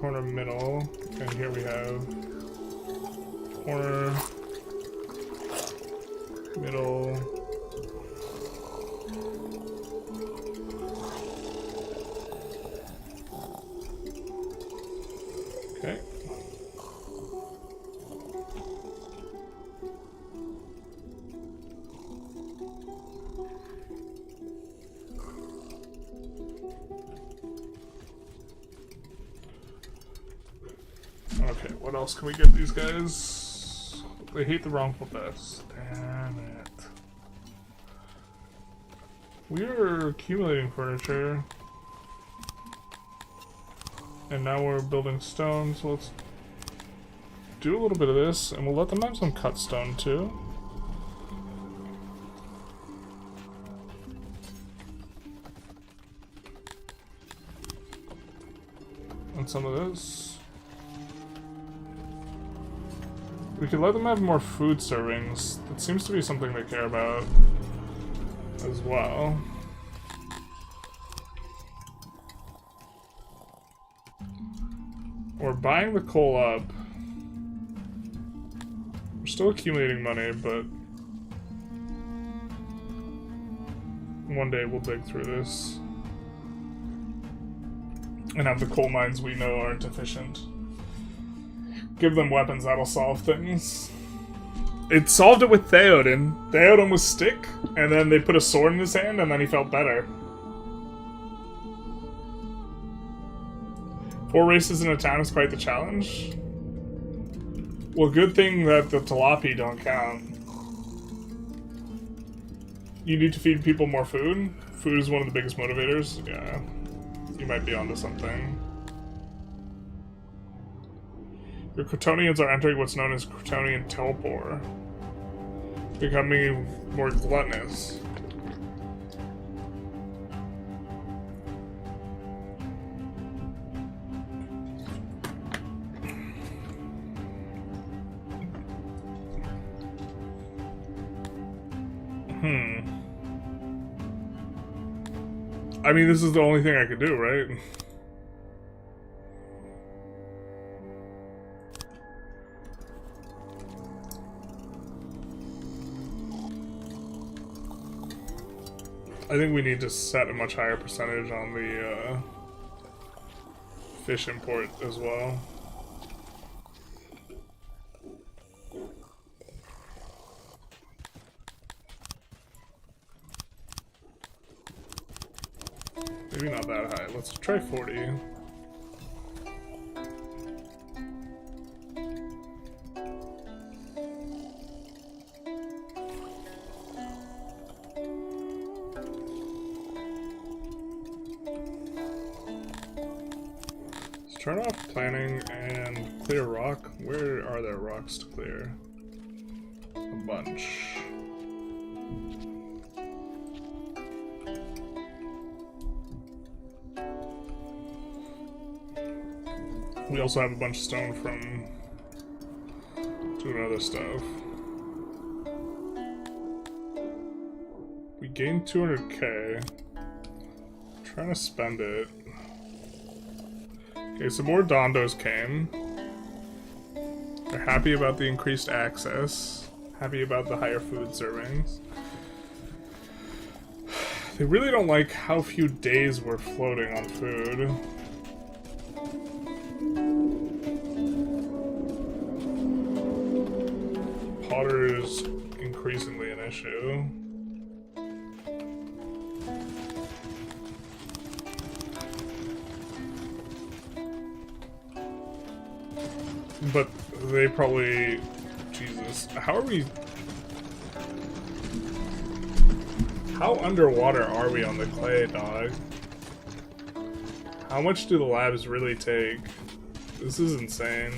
Corner, middle, and here we have corner, middle, okay. Okay, what else can we get these guys? They hate the wrongful deaths. Damn it. We are accumulating furniture. And now we're building stone, so let's do a little bit of this, and we'll let them have some cut stone too. And some of this. We could let them have more food servings. That seems to be something they care about as well. We're buying the coal up. We're still accumulating money, but one day we'll dig through this and have the coal mines we know aren't efficient. Give them weapons that'll solve things. It solved it with Theoden. Theoden was stick, and then they put a sword in his hand, and then he felt better. 4 races in a town is quite the challenge. Well, good thing that the Talapi don't count. You need to feed people more food? Food is one of the biggest motivators? Yeah. You might be onto something. The Crotonians are entering what's known as Crotonian Telpor, becoming more gluttonous. I mean, this is the only thing I could do, right? I think we need to set a much higher percentage on the fish import as well. Maybe not that high. Let's try 40. Turn off planning and clear rock. Where are there rocks to clear? A bunch. We also have a bunch of stone from doing other stuff. We gained 200k. Trying to spend it. Okay, so more Dondos came. They're happy about the increased access. Happy about the higher food servings. They really don't like how few days we're floating on food. Water is increasingly an issue. But they probably... Jesus. How are we... How underwater are we on the clay, dog? How much do the labs really take? This is insane.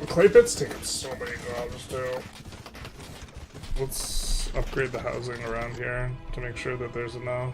Clay pits take up so many jobs too. Let's upgrade the housing around here to make sure that there's enough.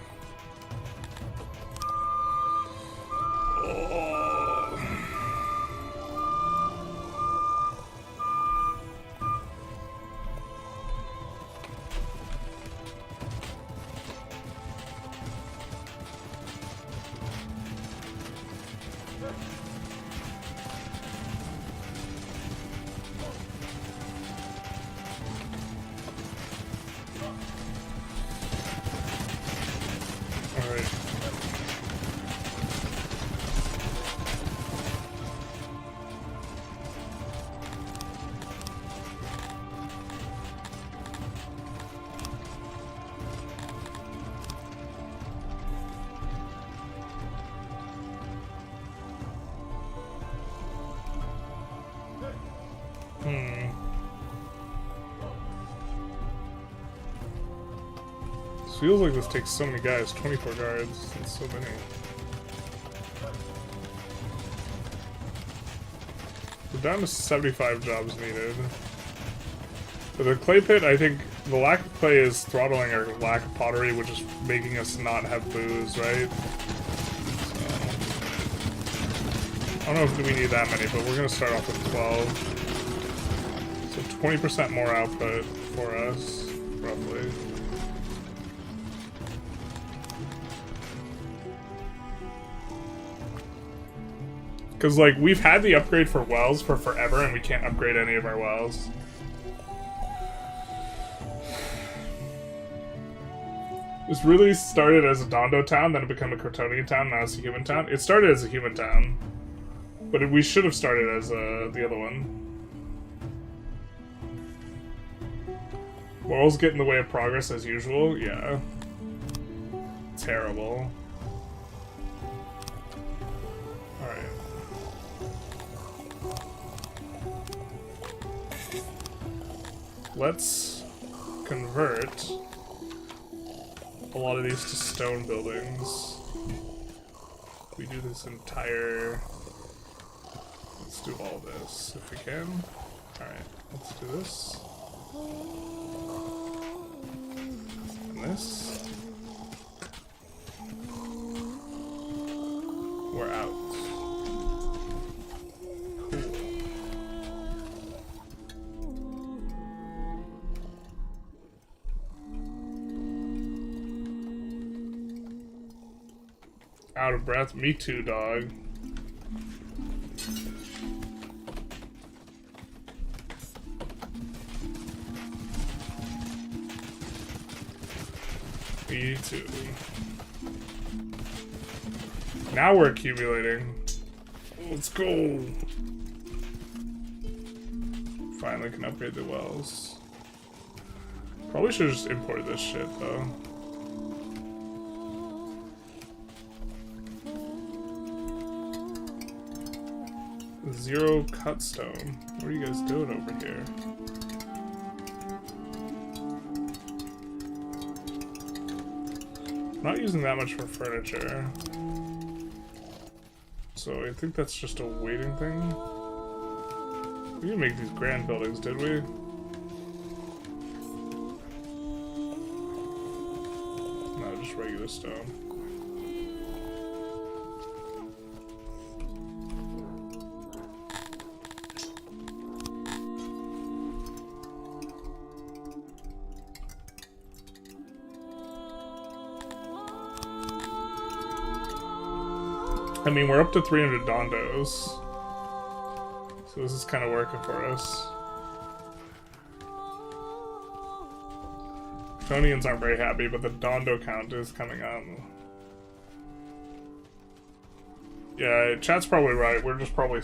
Feels like this takes so many guys, 24 guards, that's so many. We're down to 75 jobs needed. For the clay pit, I think the lack of clay is throttling our lack of pottery, which is making us not have booze, right? So, I don't know if we need that many, but we're gonna start off with 12. So 20% more output for us, roughly. Because, like, we've had the upgrade for wells for forever, and we can't upgrade any of our wells. This really started as a Dondo town, then it became a Crotonian town, now it's a human town. It started as a human town, but we should have started as the other one. Morals get in the way of progress as usual, yeah. Terrible. Alright. Let's convert a lot of these to stone buildings. We do this entire Let's do all this if we can. Alright, let's do this. And this. We're out. Out of breath? Me too, dog. Me too. Now we're accumulating. Let's go. Finally can upgrade the wells. Probably should just import this shit though. Zero cutstone. What are you guys doing over here? I'm not using that much for furniture. So I think that's just a waiting thing. We didn't make these grand buildings, did we? No, just regular stone. I mean, we're up to 300 dondos, so this is kind of working for us. Conians aren't very happy, but the dondo count is coming up. Yeah, chat's probably right. We're just probably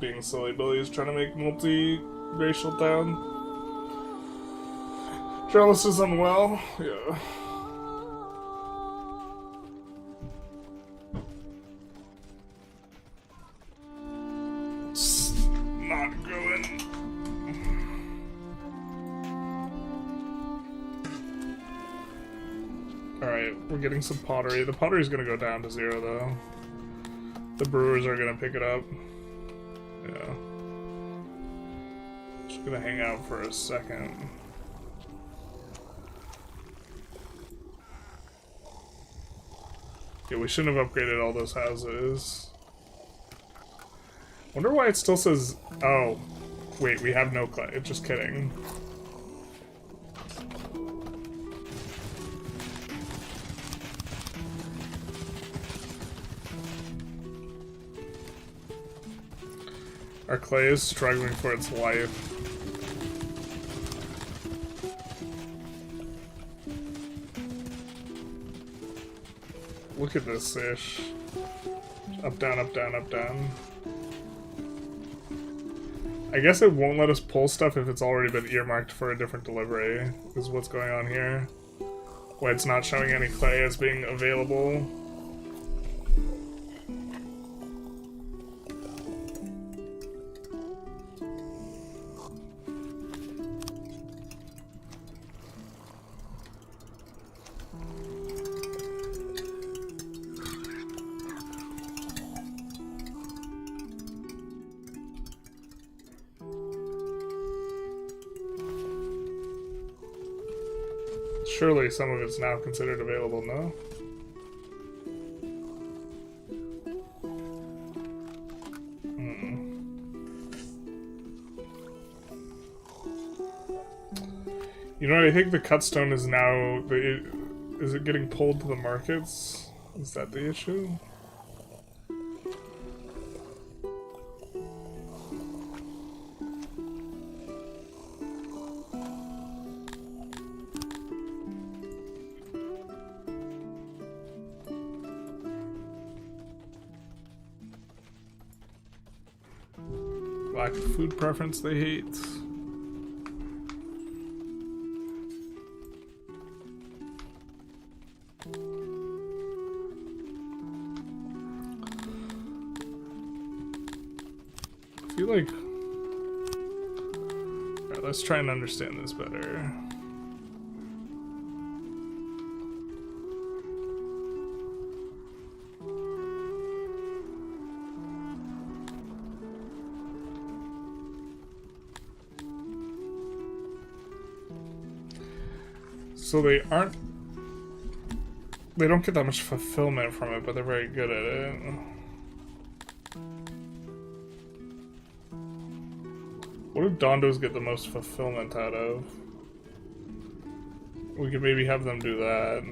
being silly billies trying to make multi-racial town. Jealous is unwell. Yeah. We're getting some pottery. The pottery's gonna go down to 0 though. The brewers are gonna pick it up. Yeah. Just gonna hang out for a second. Yeah, we shouldn't have upgraded all those houses. Wonder why it still says... Oh. Wait, we have no clay. Just kidding. Our clay is struggling for its life. Look at this ish. Up, down, up, down, up, down. I guess it won't let us pull stuff if it's already been earmarked for a different delivery, is what's going on here. Why it's not showing any clay as being available. Surely some of it's now considered available, no? You know what, I think the cutstone is now... Is it getting pulled to the markets? Is that the issue? Lack of food preference they hate. I feel like... Alright, let's try and understand this better. So they aren't... They don't get that much fulfillment from it, but they're very good at it. What do Dondos get the most fulfillment out of? We could maybe have them do that.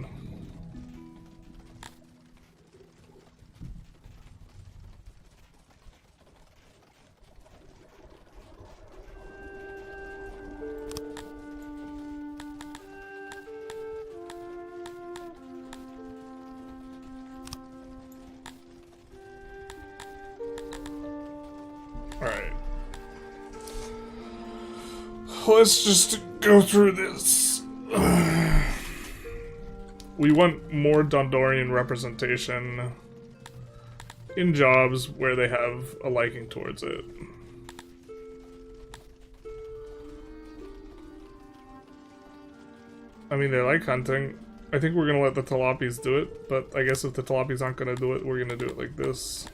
Alright. Let's just go through this. We want more Dondorian representation in jobs where they have a liking towards it. I mean, they like hunting. I think we're gonna let the Talapis do it, but I guess if the Talapis aren't gonna do it, we're gonna do it like this.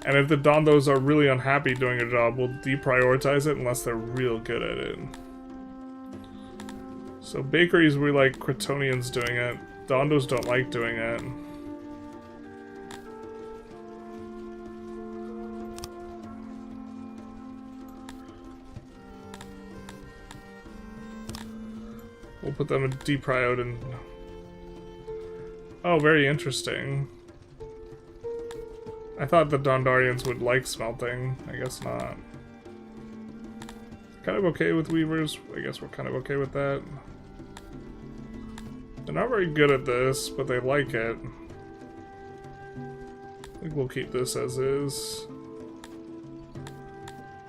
And if the Dondos are really unhappy doing a job, we'll deprioritize it unless they're real good at it. So bakeries, we like Quitonians doing it. Dondos don't like doing it. We'll put them in deprioed and... Oh, very interesting. I thought the Dondarians would like smelting. I guess not. Kind of okay with weavers. I guess we're kind of okay with that. They're not very good at this, but they like it. I think we'll keep this as is.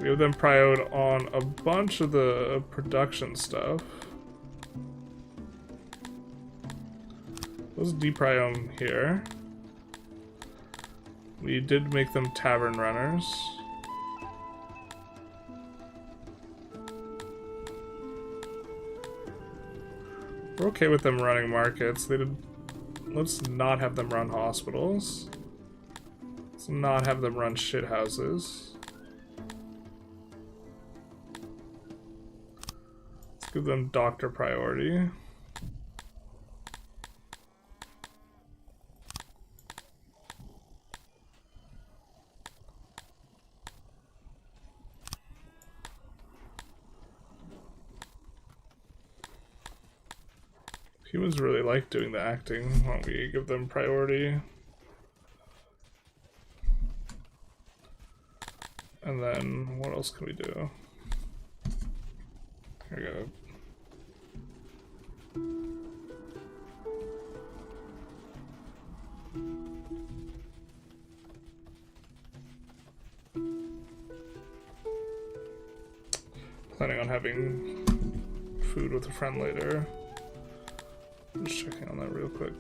We have them prioed on a bunch of the production stuff. Let's deprio them here. We did make them tavern runners. We're okay with them running markets. They did. Let's not have them run hospitals. Let's not have them run shit houses. Let's give them doctor priority. Humans really like doing the acting. Why don't we give them priority? And then, what else can we do? Here we go. Planning on having food with a friend later. Just checking on that real quick.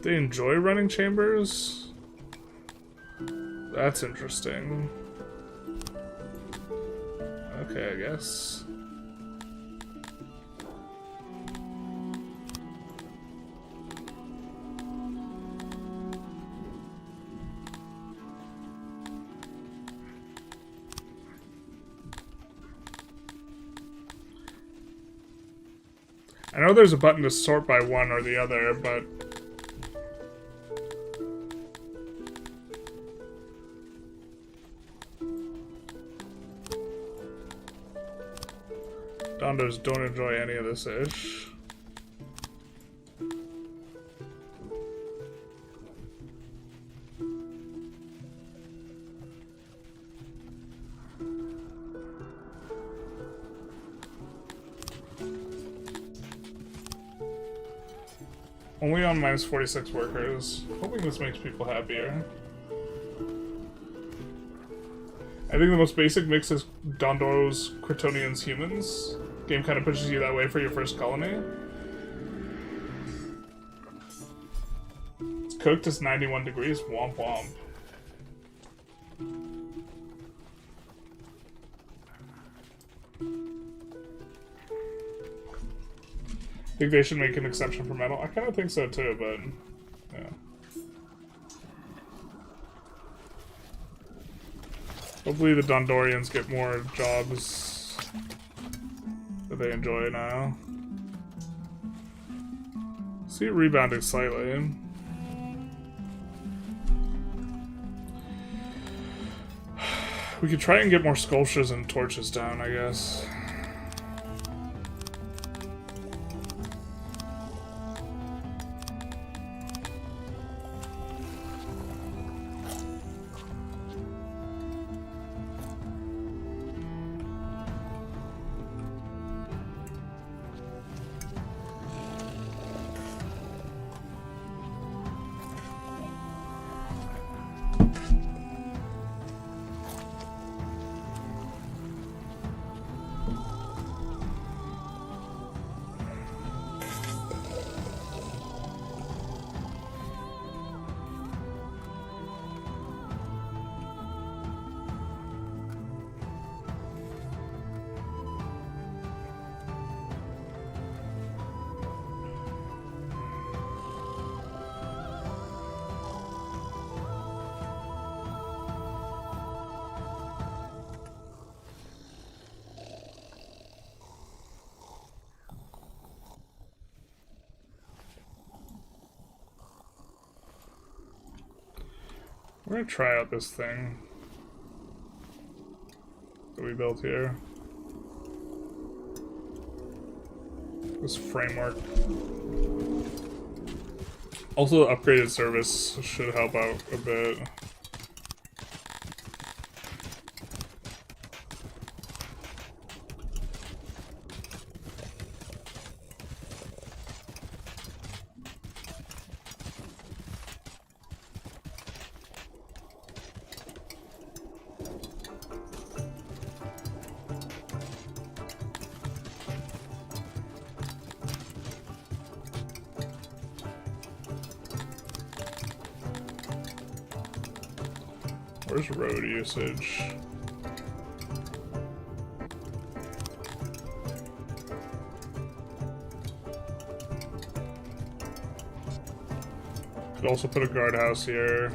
They enjoy running chambers? That's interesting. Okay, I guess. I know there's a button to sort by one or the other, but... Dondos don't enjoy any of this ish. Only on minus 46 workers. Hoping this makes people happier. I think the most basic mix is Dondoros, Quitonians, humans. Game kind of pushes you that way for your first colony. It's cooked, it's 91 degrees. Womp womp. Think they should make an exception for metal? I kind of think so too, but yeah. Hopefully the Dondorians get more jobs that they enjoy now. See it rebounding slightly. We could try and get more sculptures and torches down, I guess. We're gonna try out this thing that we built here. This framework. Also, upgraded service should help out a bit. Where's road usage? Could also put a guardhouse here.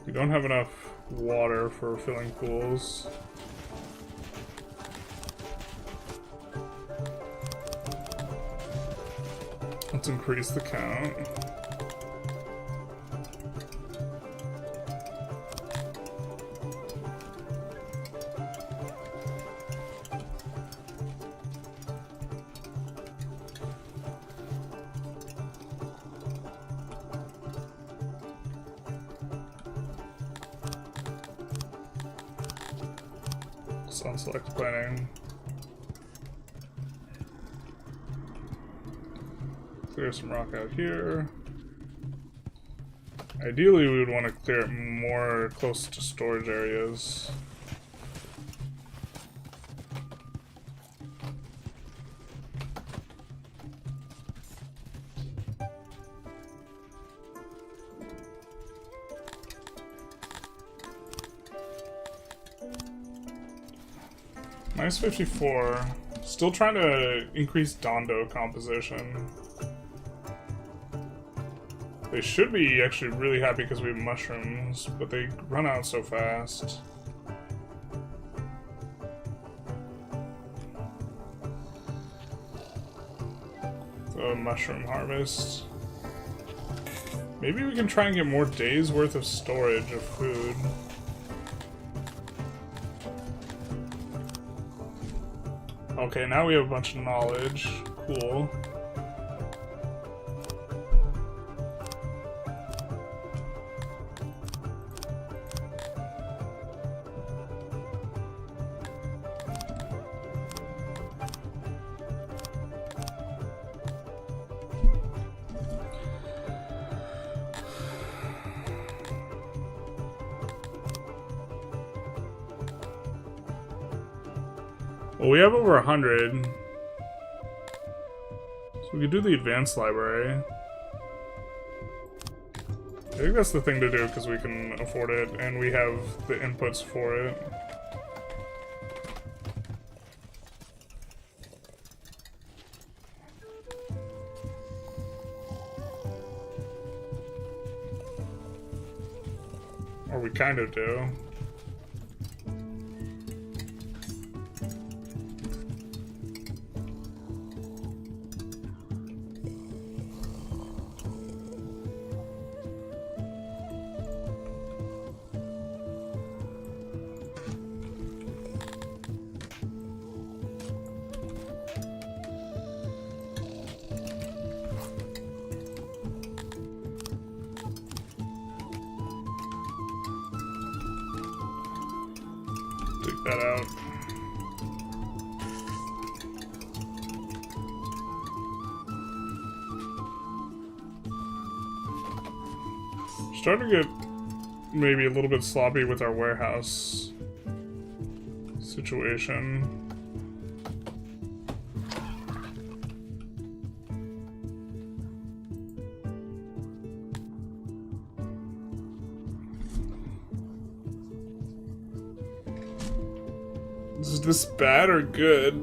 We don't have enough water for filling pools. Let's increase the count. Unselect planning. Clear some rock out here. Ideally, we would want to clear it more close to storage areas. Minus 54. Still trying to increase Dondo composition. They should be actually really happy because we have mushrooms, but they run out so fast. So, mushroom harvest. Maybe we can try and get more days worth of storage of food. Okay, now we have a bunch of knowledge. Cool. Well, we have over 100. So we could do the advanced library. think that's the thing to do because we can afford it and we have the inputs for it. Or we kind of do. Take that out. Starting to get maybe a little bit sloppy with our warehouse situation. Is this bad or good?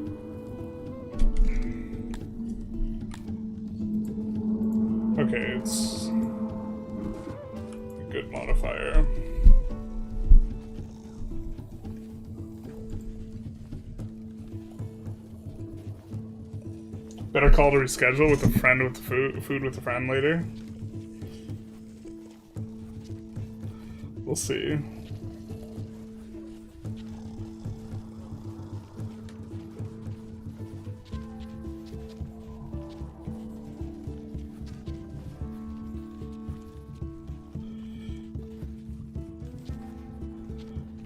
Okay, it's a good modifier. Better call to reschedule with a friend with the food with a friend later. We'll see.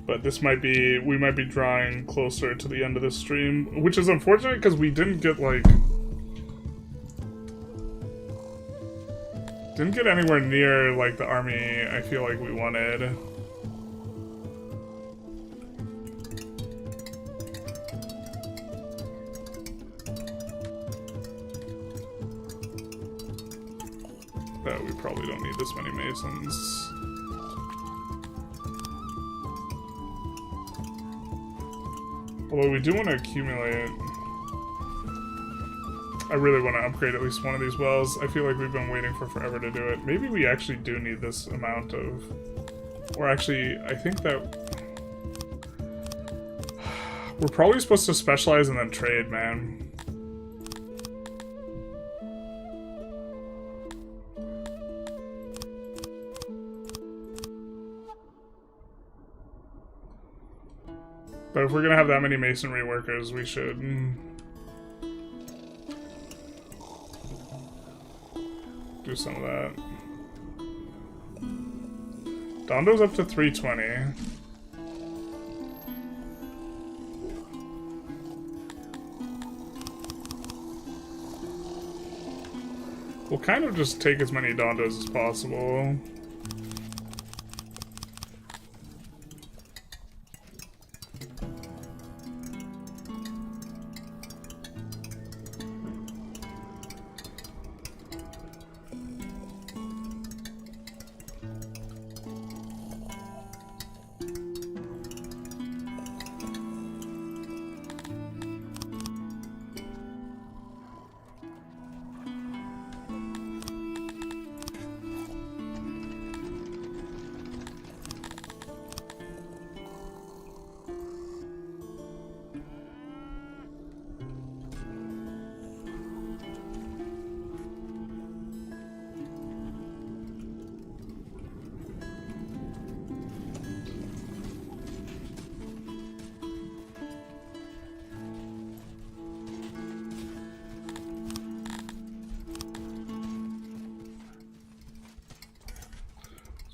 But this might be, we might be drawing closer to the end of the stream, which is unfortunate because we didn't get like, didn't get anywhere near like the army I feel like we wanted. But we probably don't need this many masons. Although we do want to accumulate. I really want to upgrade at least one of these wells. I feel like we've been waiting for forever to do it. Maybe we actually do need this amount of... Or actually, I think that... We're probably supposed to specialize and then trade, man. But if we're gonna have that many masonry workers, we should do some of that. Dondo's up to 320. We'll kind of just take as many Dondos as possible.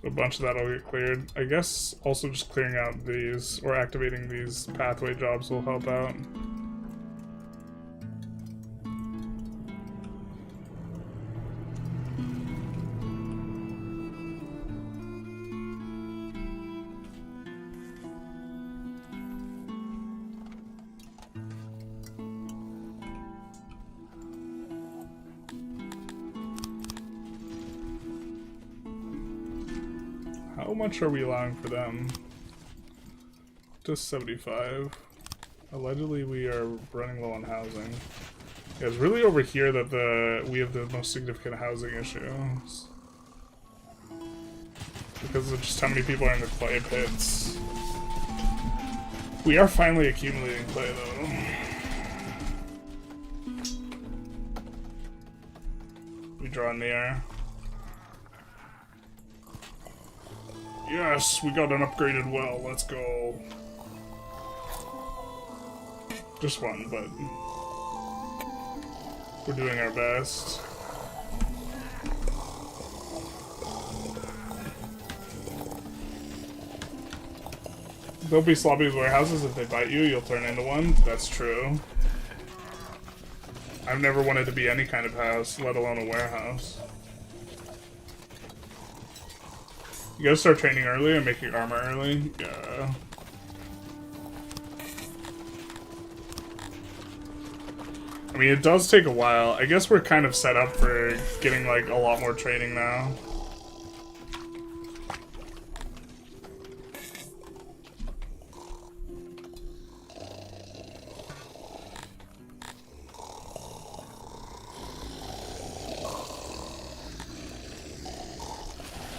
So a bunch of that will get cleared. I guess also just clearing out these, or activating these pathway jobs will help out. How much are we allowing for them? Just 75. Allegedly, we are running low on housing. Yeah, it's really over here that we have the most significant housing issues. Because of just how many people are in the clay pits. We are finally accumulating clay, though. We draw near. Yes, we got an upgraded well. Let's go. Just one, but we're doing our best. Don't be sloppy with warehouses. If they bite you, you'll turn into one. That's true. I've never wanted to be any kind of house, let alone a warehouse. You gotta start training early and making armor early. Yeah. I mean, it does take a while. I guess we're kind of set up for getting, like, a lot more training now.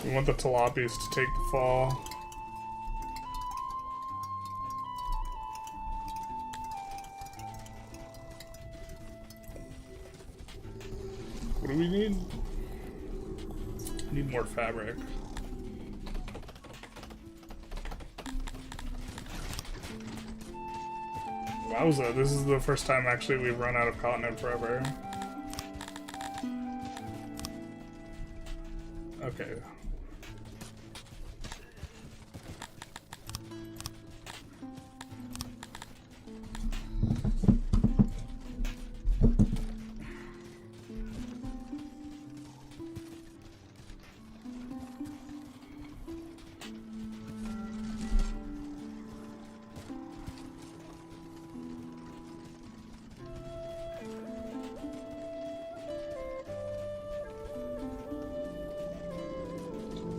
We want the tilapias to take the fall. What do we need? We need more fabric. Wowza, this is the first time actually we've run out of cotton in forever. Okay.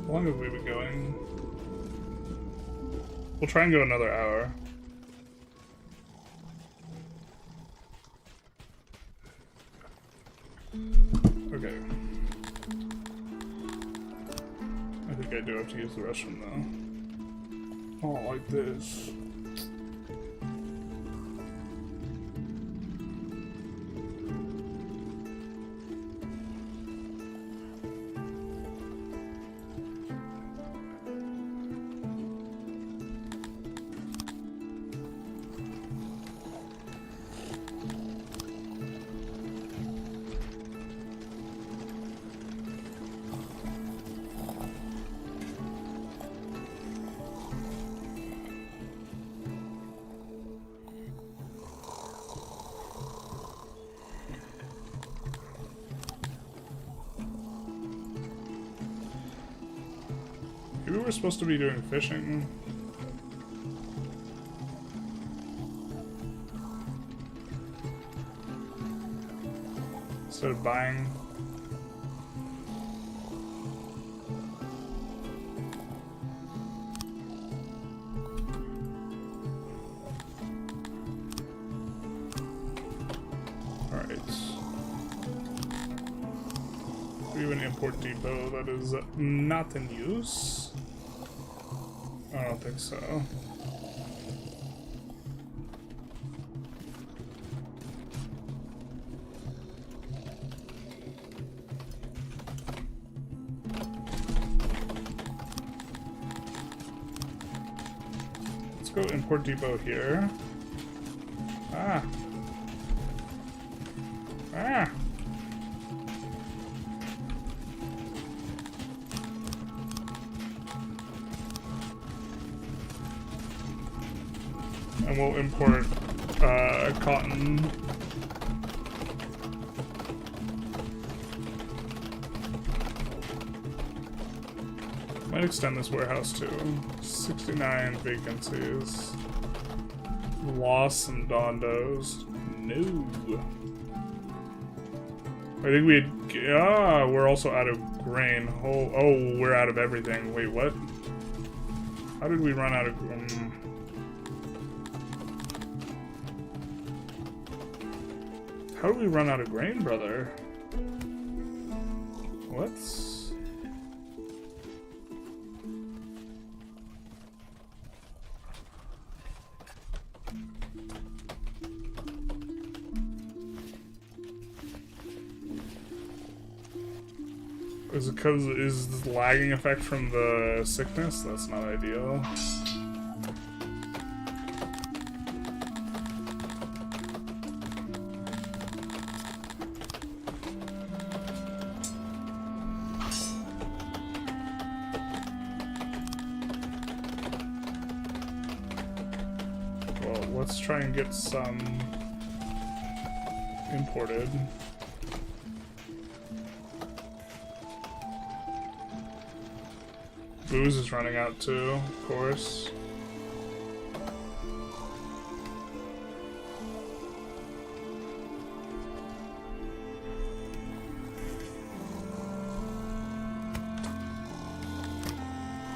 How long have we been going? We'll try and go another hour. Okay. I think I do have to use the restroom though. Oh, like this. Maybe we're supposed to be doing fishing. Instead of buying. Alright. We have an import depot that is not in use. I don't think so. Let's go import depot here. Ah. Ah. And we'll import cotton. Might extend this warehouse to 69 vacancies. Loss and Dondos. No. I think we're also out of grain. Oh, we're out of everything. Wait, what? How did we run out of... How did we run out of grain, brother? What? Is it because is this lagging effect from the sickness? That's not ideal. Well, let's try and get some imported. Booze is running out too, of course.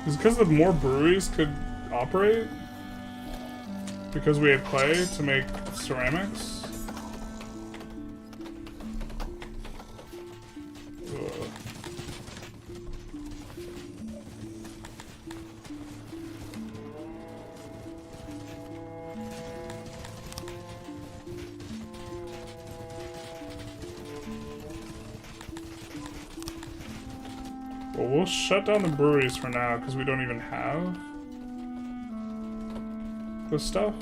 Is it because the more breweries could operate? Because we had clay to make ceramics? Well, we'll shut down the breweries for now because we don't even have this stuff.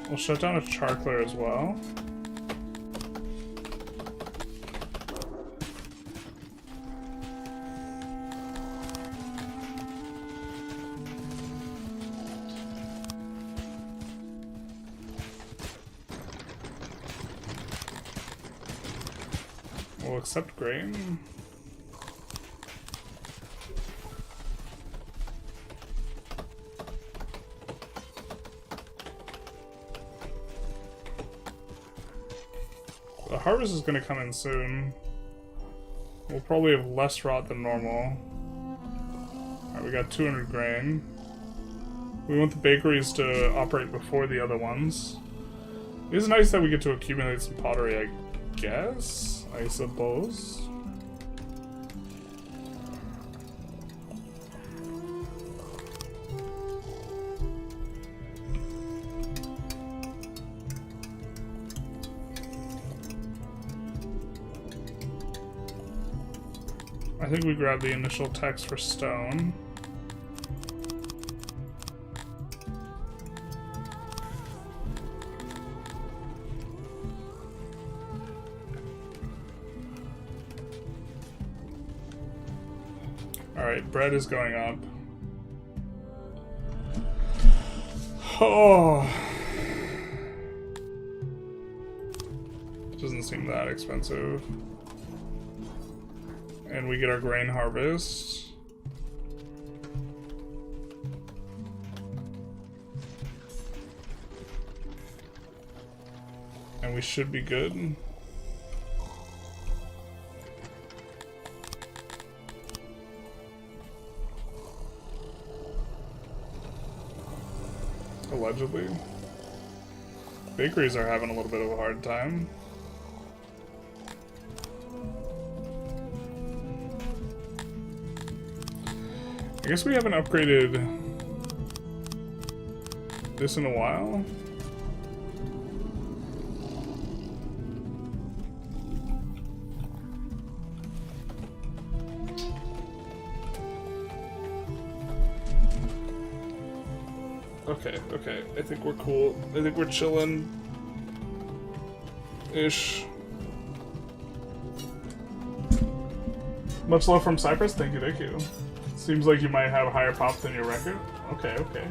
We'll shut down a charcoaler as well. We'll accept grain. The harvest is going to come in soon. We'll probably have less rot than normal. Alright, we got 200 grain. We want the bakeries to operate before the other ones. It is nice that we get to accumulate some pottery, I guess? I suppose. I think we grabbed the initial text for stone. Alright, bread is going up. Oh. Doesn't seem that expensive. And we get our grain harvest. And we should be good. Allegedly. Bakeries are having a little bit of a hard time. I guess we haven't upgraded this in a while. Okay, I think we're cool. I think we're chillin'. Ish. Much love from Cyprus, thank you, thank you. Seems like you might have a higher pop than your record. Okay, okay.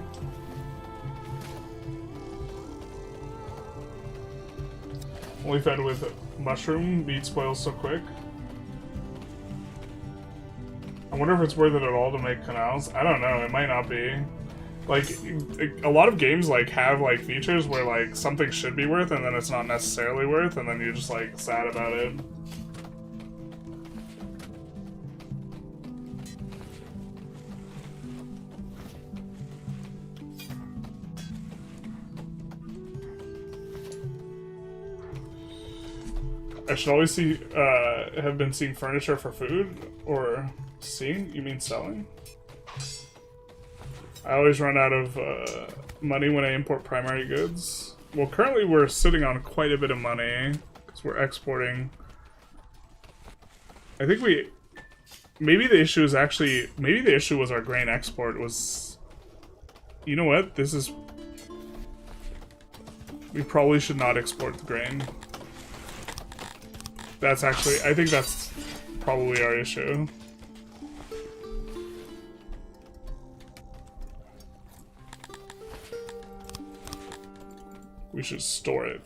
Only fed with mushroom, meat spoils so quick. I wonder if it's worth it at all to make canals. I don't know, it might not be. Like, a lot of games, like, have, like, features where, like, something should be worth and then it's not necessarily worth, and then you're just, like, sad about it. I should always see, have been seeing furniture for food, or seeing? You mean selling? I always run out of money when I import primary goods. Well, currently we're sitting on quite a bit of money because we're exporting. I think maybe the issue is actually, maybe the issue was our grain export was, you know what, we probably should not export the grain. That's actually, I think that's probably our issue. We should store it.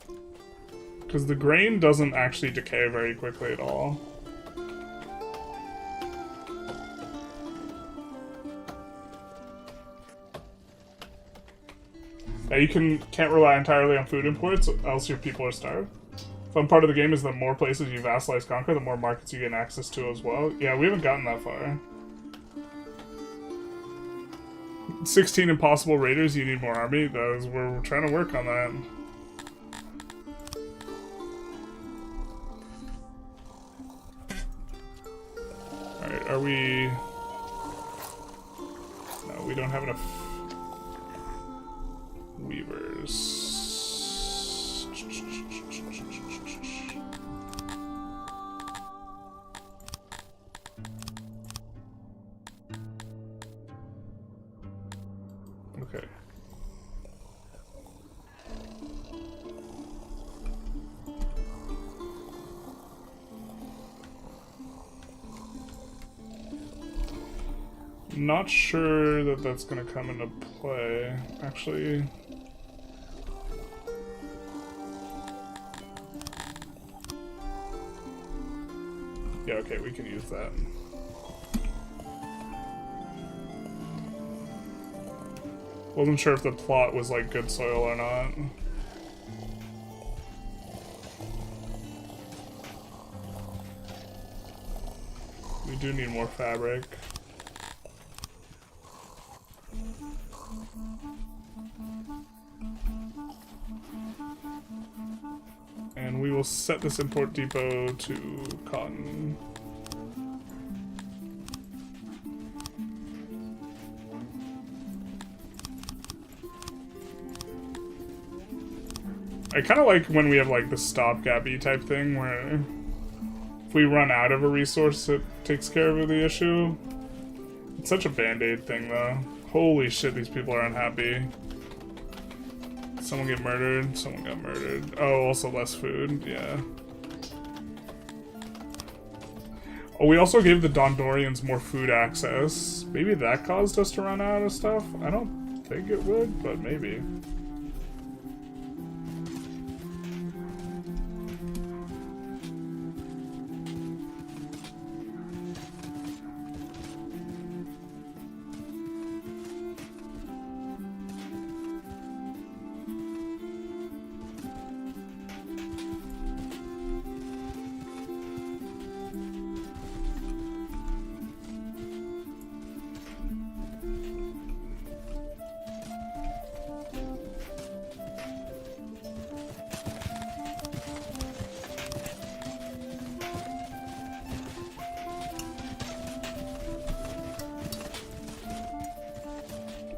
Because the grain doesn't actually decay very quickly at all. Yeah, you can't rely entirely on food imports, else your people are starved. Fun part of the game is the more places you vassalize conquer, the more markets you gain access to as well. Yeah, we haven't gotten that far. 16 impossible raiders, you need more army. We're trying to work on that. Alright, are we... No, we don't have enough weavers. Okay. Not sure that that's gonna come into play, actually. Yeah, okay, we can use that. Wasn't sure if the plot was like good soil or not. We do need more fabric. And we will set this import depot to cotton. I kind of like when we have like the stopgap-y type thing where if we run out of a resource it takes care of the issue. It's such a band-aid thing though. Holy shit, these people are unhappy. Someone get murdered, someone got murdered. Oh, also less food, yeah. Oh, we also gave the Dondorians more food access. Maybe that caused us to run out of stuff? I don't think it would, but maybe.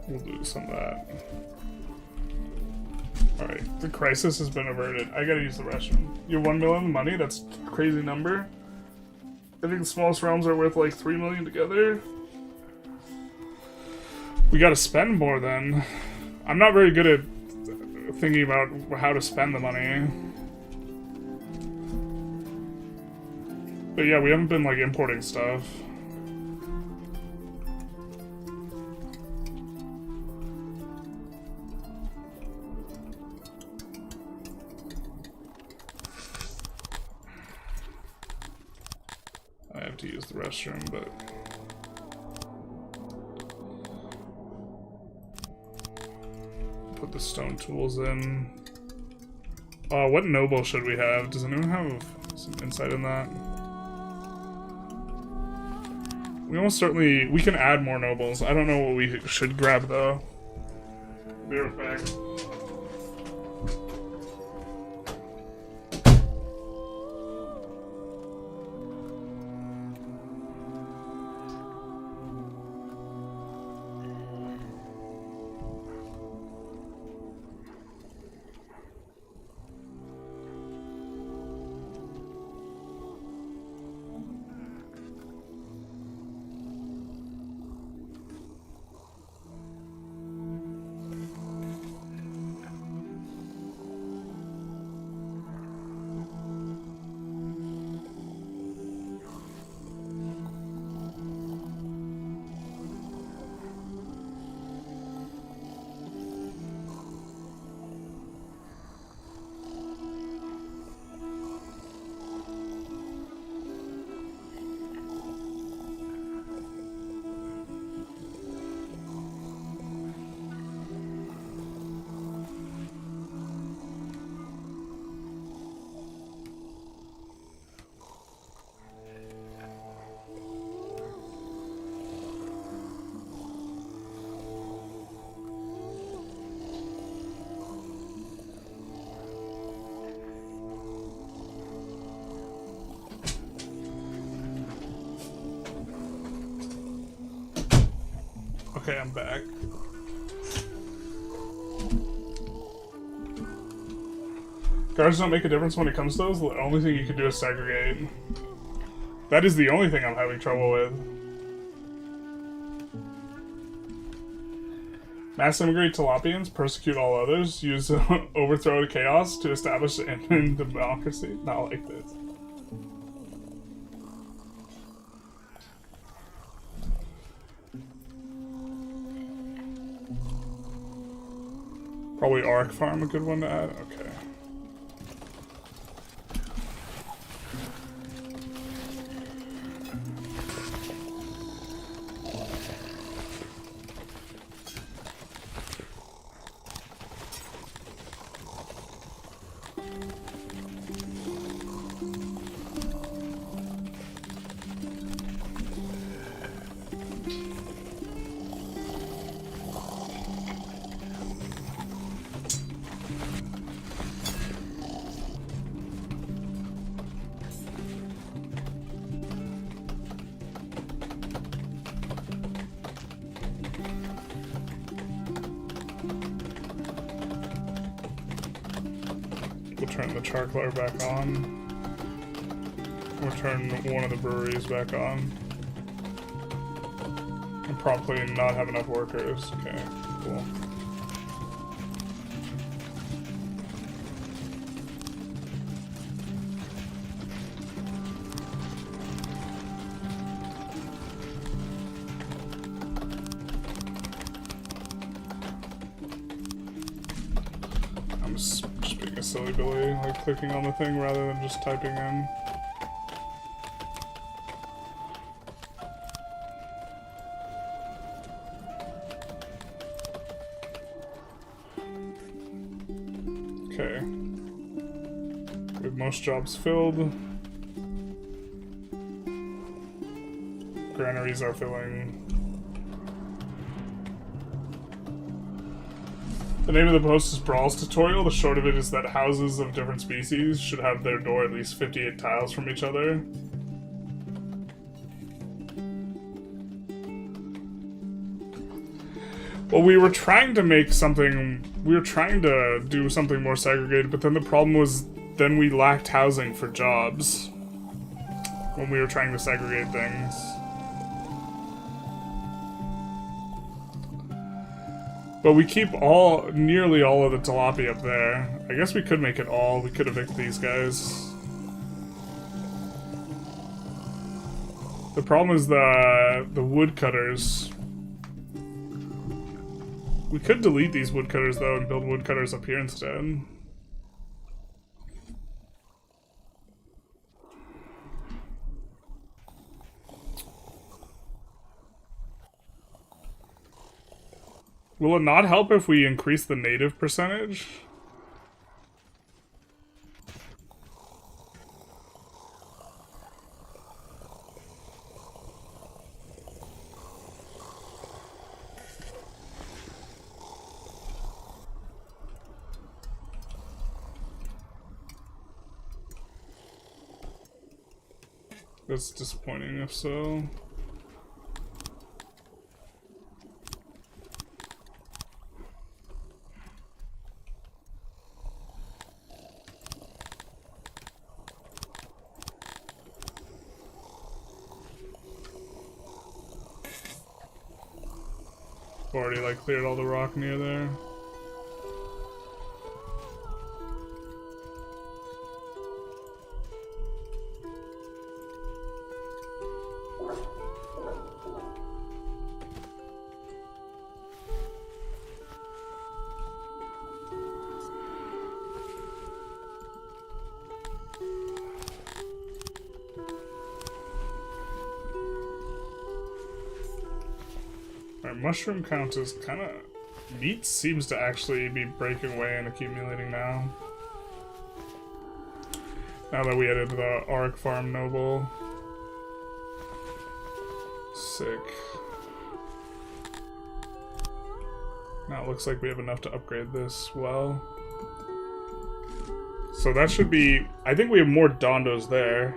We'll do some of that. Alright, the crisis has been averted. I gotta use the restroom. You're 1 million money? That's a crazy number. I think the smallest realms are worth like 3 million together. We gotta spend more then. I'm not very good at thinking about how to spend the money. But yeah, we haven't been like importing stuff. I have to use the restroom, but... Put the stone tools in. What noble should we have? Does anyone have some insight in that? We almost certainly... We can add more nobles. I don't know what we should grab, though. Be right back. Okay, I'm back. Guards don't make a difference when it comes to those. The only thing you can do is segregate. That is the only thing I'm having trouble with. Mass immigrate Talapians, persecute all others, use overthrow to chaos to establish an democracy. Not like this. Probably Arc Farm, a good one to add? Okay. We'll turn the charcoaler back on. We'll turn one of the breweries back on. And probably not have enough workers. Okay, cool. Silly Billy, like clicking on the thing rather than just typing in. Okay. With most jobs filled. Granaries are filling. The name of the post is Brawl's Tutorial. The short of it is that houses of different species should have their door at least 58 tiles from each other. Well, we were trying to make something... We were trying to do something more segregated, but then the problem was then we lacked housing for jobs when we were trying to segregate things. But we keep nearly all of the tilapia up there. I guess we could make it all. We could evict these guys. The problem is the woodcutters. We could delete these woodcutters though and build woodcutters up here instead. Will it not help if we increase the native percentage? That's disappointing if so. Already like cleared all the rock near there. Mushroom count is kind of... Meat seems to actually be breaking away and accumulating now. Now that we added the Arc Farm Noble. Sick. Now it looks like we have enough to upgrade this well. So that should be... I think we have more Dondos there.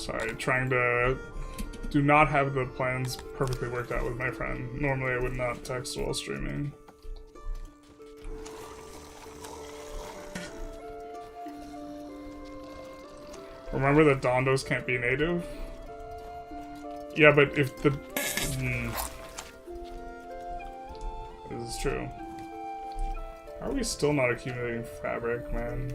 Sorry, trying to do not have the plans perfectly worked out with my friend. Normally I would not text while streaming. Remember that Dondos can't be native? Yeah, but if the... This is true. How are we still not accumulating fabric, man?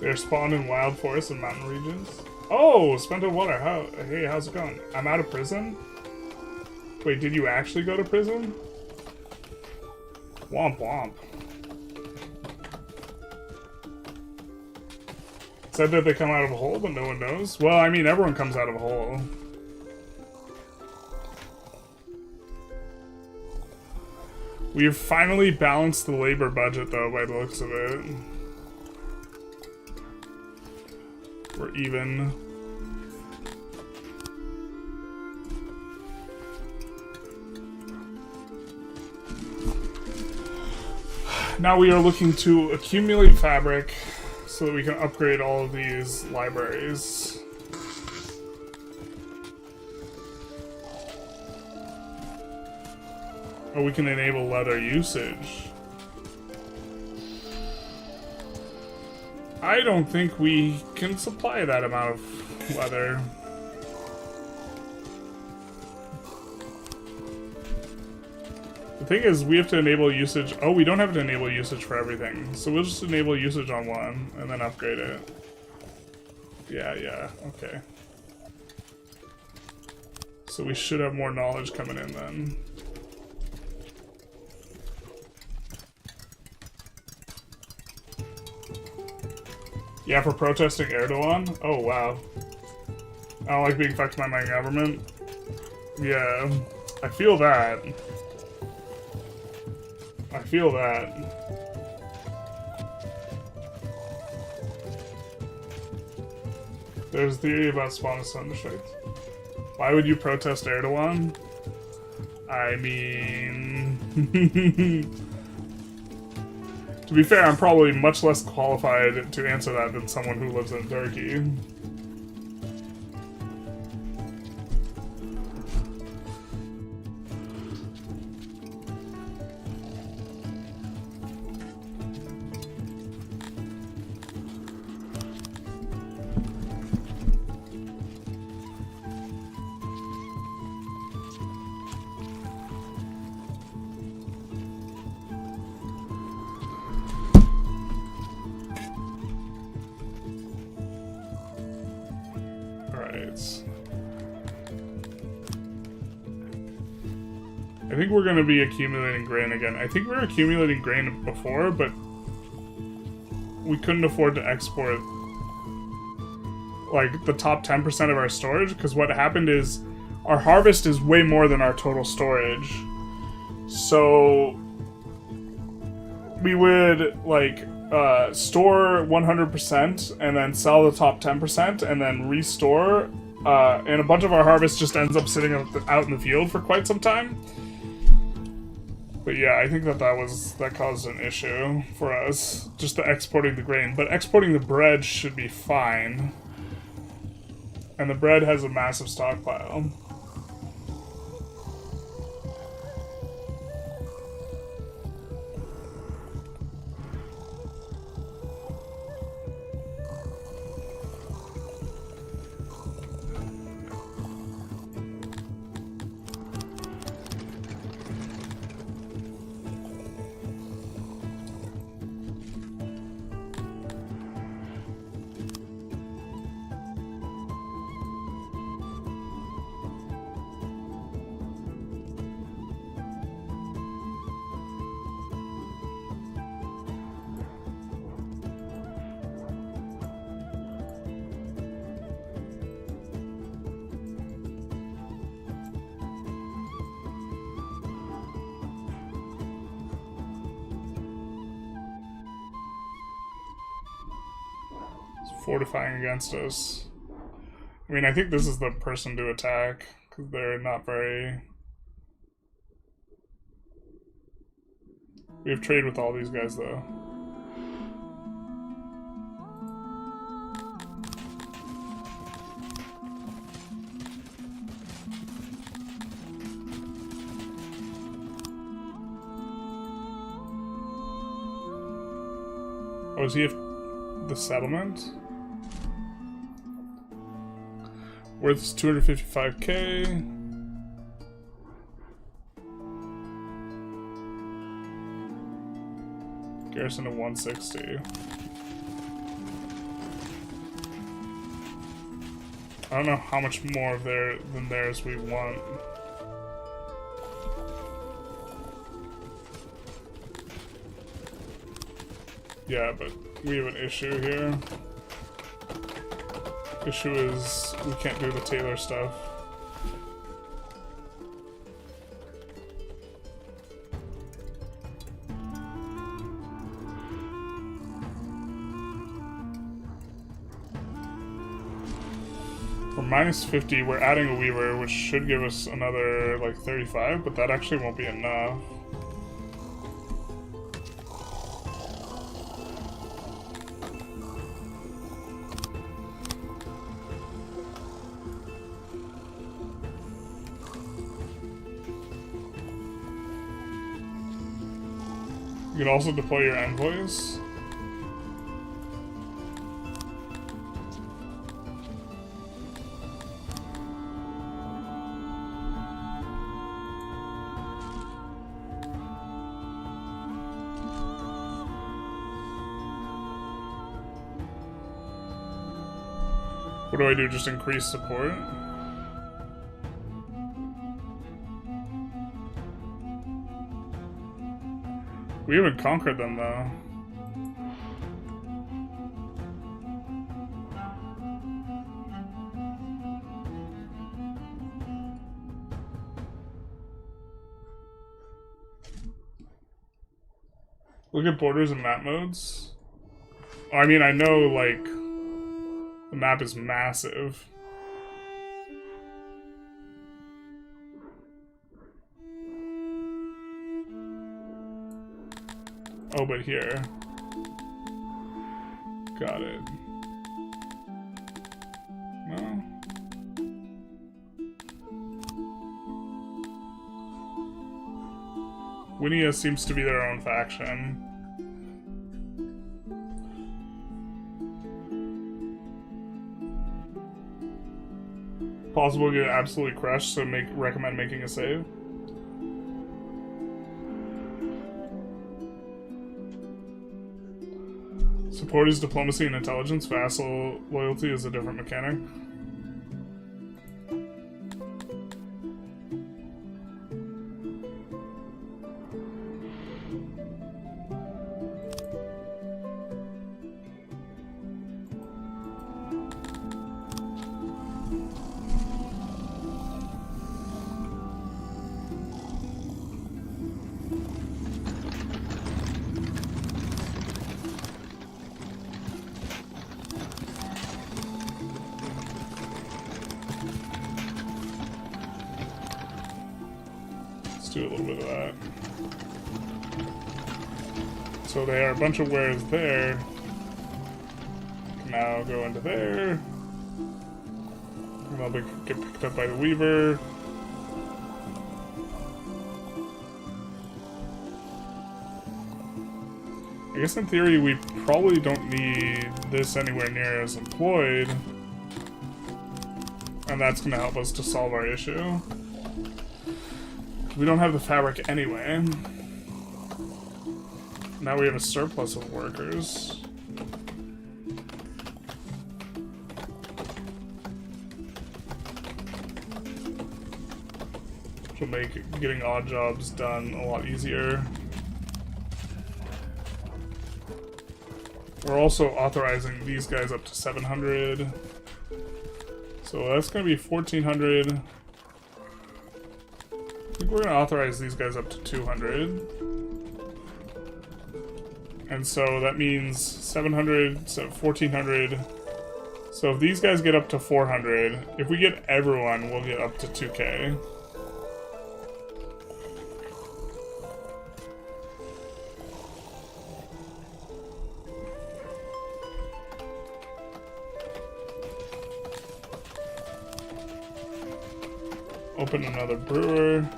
They're spawned in wild forests and mountain regions. Oh, spent in water. Hey, how's it going? I'm out of prison? Wait, did you actually go to prison? Womp womp. It said that they come out of a hole, but no one knows. Well, I mean, everyone comes out of a hole. We've finally balanced the labor budget, though, by the looks of it. We're even. Now we are looking to accumulate fabric so that we can upgrade all of these libraries. Or we can enable leather usage. I don't think we can supply that amount of leather. The thing is, we have to enable usage. Oh, we don't have to enable usage for everything. So we'll just enable usage on one and then upgrade it. Yeah, okay. So we should have more knowledge coming in then. Yeah, for protesting Erdogan? Oh, wow. I don't like being fucked by my government. Yeah, I feel that. I feel that. There's a theory about spawn sun strikes. Why would you protest Erdogan? I mean... To be fair, I'm probably much less qualified to answer that than someone who lives in Turkey. I think we're going to be accumulating grain again. I think we were accumulating grain before, but we couldn't afford to export like the top 10% of our storage, because what happened is our harvest is way more than our total storage. So we would like store 100% and then sell the top 10% and then restore, and a bunch of our harvest just ends up sitting out in the field for quite some time. But yeah, I think that caused an issue for us, just the exporting the grain. But exporting the bread should be fine. And the bread has a massive stockpile. fortifying against us. I mean, I think this is the person to attack, because they're not very... We have trade with all these guys, though. Oh, does he have the settlement? Worth is 255k. Garrison of 160. I don't know how much more of than theirs we want. Yeah, but we have an issue here. Issue is we can't do the Taylor stuff. We're minus 50, we're adding a weaver, which should give us another like 35, but that actually won't be enough. You can also deploy your envoys. What do I do? Just increase support? We haven't conquered them, though. Look at borders and map modes. I mean, I know, like, the map is massive. Oh, but here. Got it. No. Winia seems to be their own faction. Possible to get absolutely crushed, so recommend making a save. Support is diplomacy and intelligence. Vassal loyalty is a different mechanic. Do a little bit of that. So they are a bunch of wares there. Now go into there. And they'll get picked up by the weaver. I guess in theory we probably don't need this anywhere near as employed. And that's going to help us to solve our issue. We don't have the fabric anyway. Now we have a surplus of workers. Which will make getting odd jobs done a lot easier. We're also authorizing these guys up to 700. So that's going to be 1,400. We're going to authorize these guys up to 200. And so that means 700, so 1,400, So if these guys get up to 400, if we get everyone, we'll get up to 2K. Open another brewer.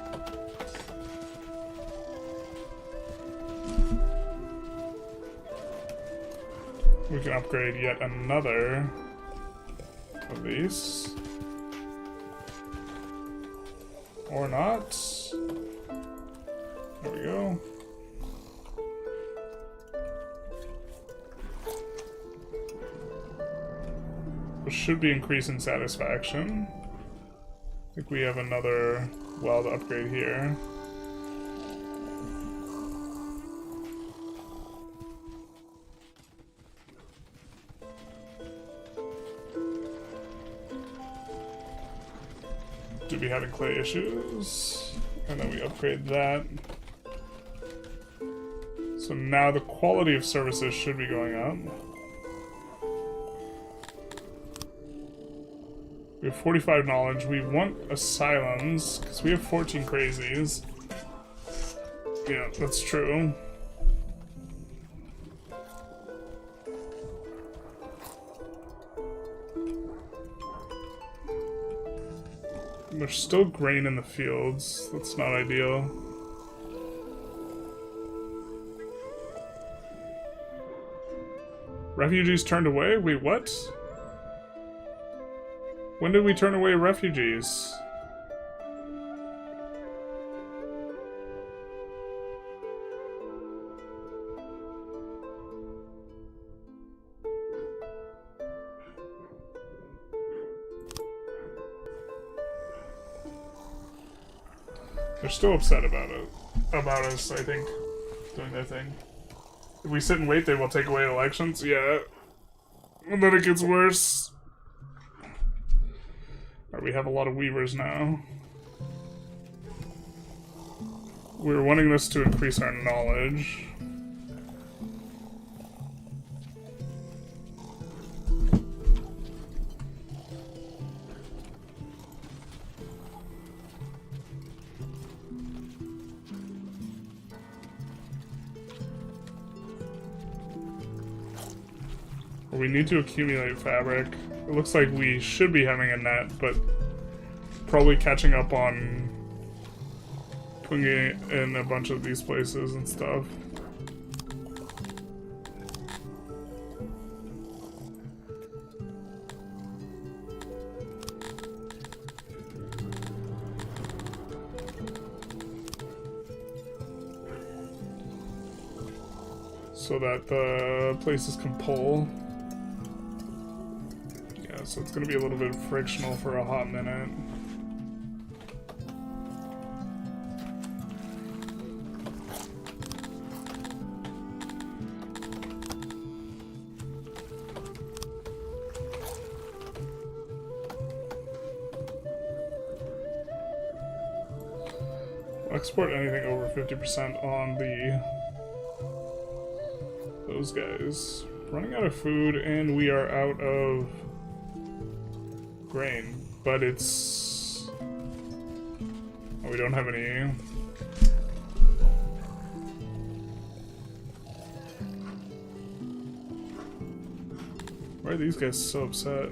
We can upgrade yet another of these. Or not. There we go. Which should be increasing satisfaction. I think we have another well to upgrade here. Do be having clay issues, and then we upgrade that. So now the quality of services should be going up. We have 45 knowledge. We want asylums, because we have 14 crazies. Yeah, that's true. There's still grain in the fields. That's not ideal. Refugees turned away? Wait, what? When did we turn away refugees? They're still upset about it. About us, I think. Doing their thing. If we sit and wait, they will take away elections? Yeah. And then it gets worse. Alright, we have a lot of weavers now. We're wanting this to increase our knowledge. We need to accumulate fabric. It looks like we should be having a net, but probably catching up on putting it in a bunch of these places and stuff. So that the places can pull. So it's going to be a little bit frictional for a hot minute. I'll export anything over 50% on those guys. Running out of food, and we are out of grain, but it's... Oh, we don't have any. Why are these guys so upset?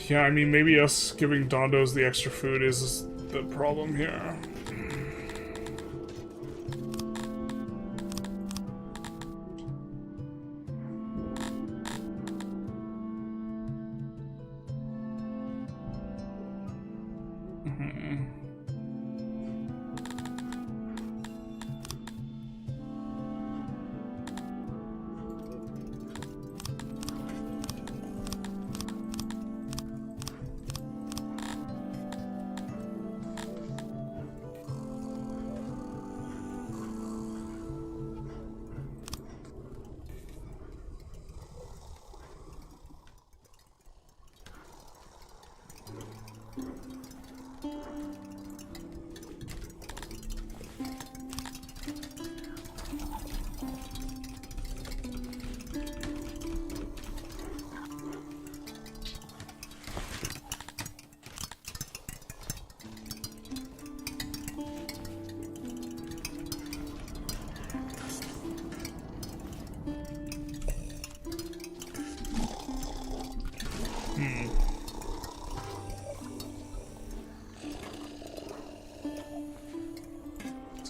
Yeah, I mean, maybe us giving Dondos the extra food is the problem here.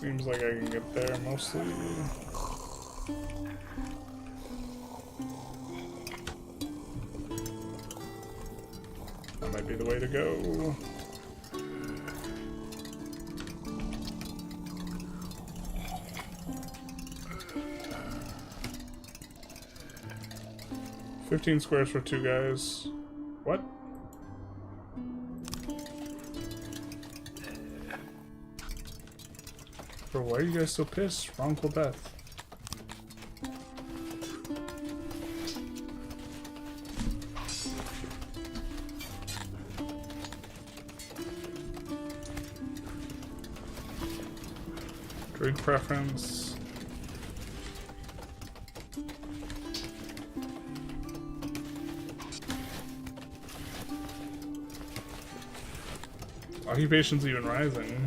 Seems like I can get there mostly. That might be the way to go. $15 squares for 2 guys. What? Bro, why are you guys so pissed? Wrongful death. Trade preference. Occupation's even rising.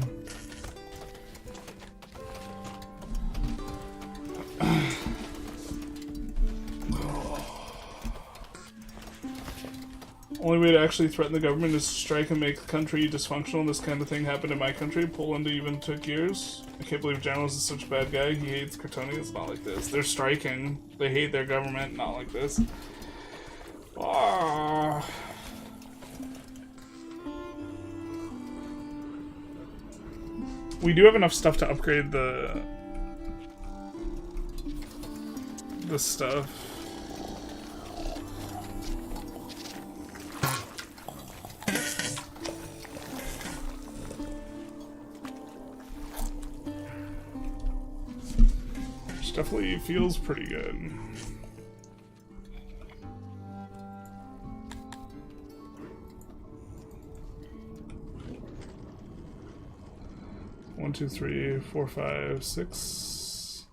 Only way to actually threaten the government is to strike and make the country dysfunctional. This kind of thing happened in my country. Poland even took years. I can't believe Janos is such a bad guy. He hates Cartonians. Not like this. They're striking. They hate their government. Not like this. Ah. We do have enough stuff to upgrade the stuff. Which definitely feels pretty good. One, two, three, four, five, six.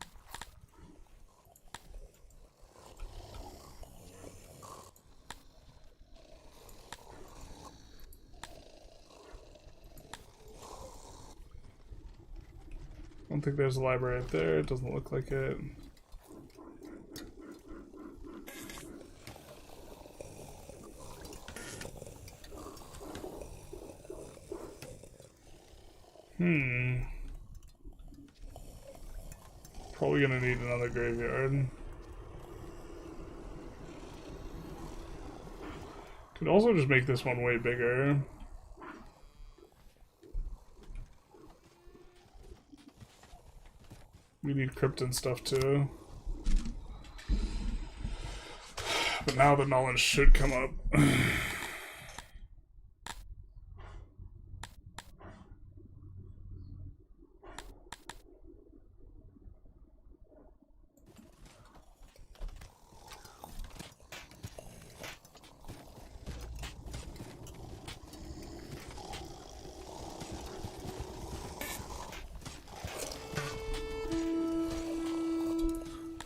I don't think there's a library up there. It doesn't look like it. Probably gonna need another graveyard. Could also just make this one way bigger. We need crypt and stuff too. But now the knowledge should come up.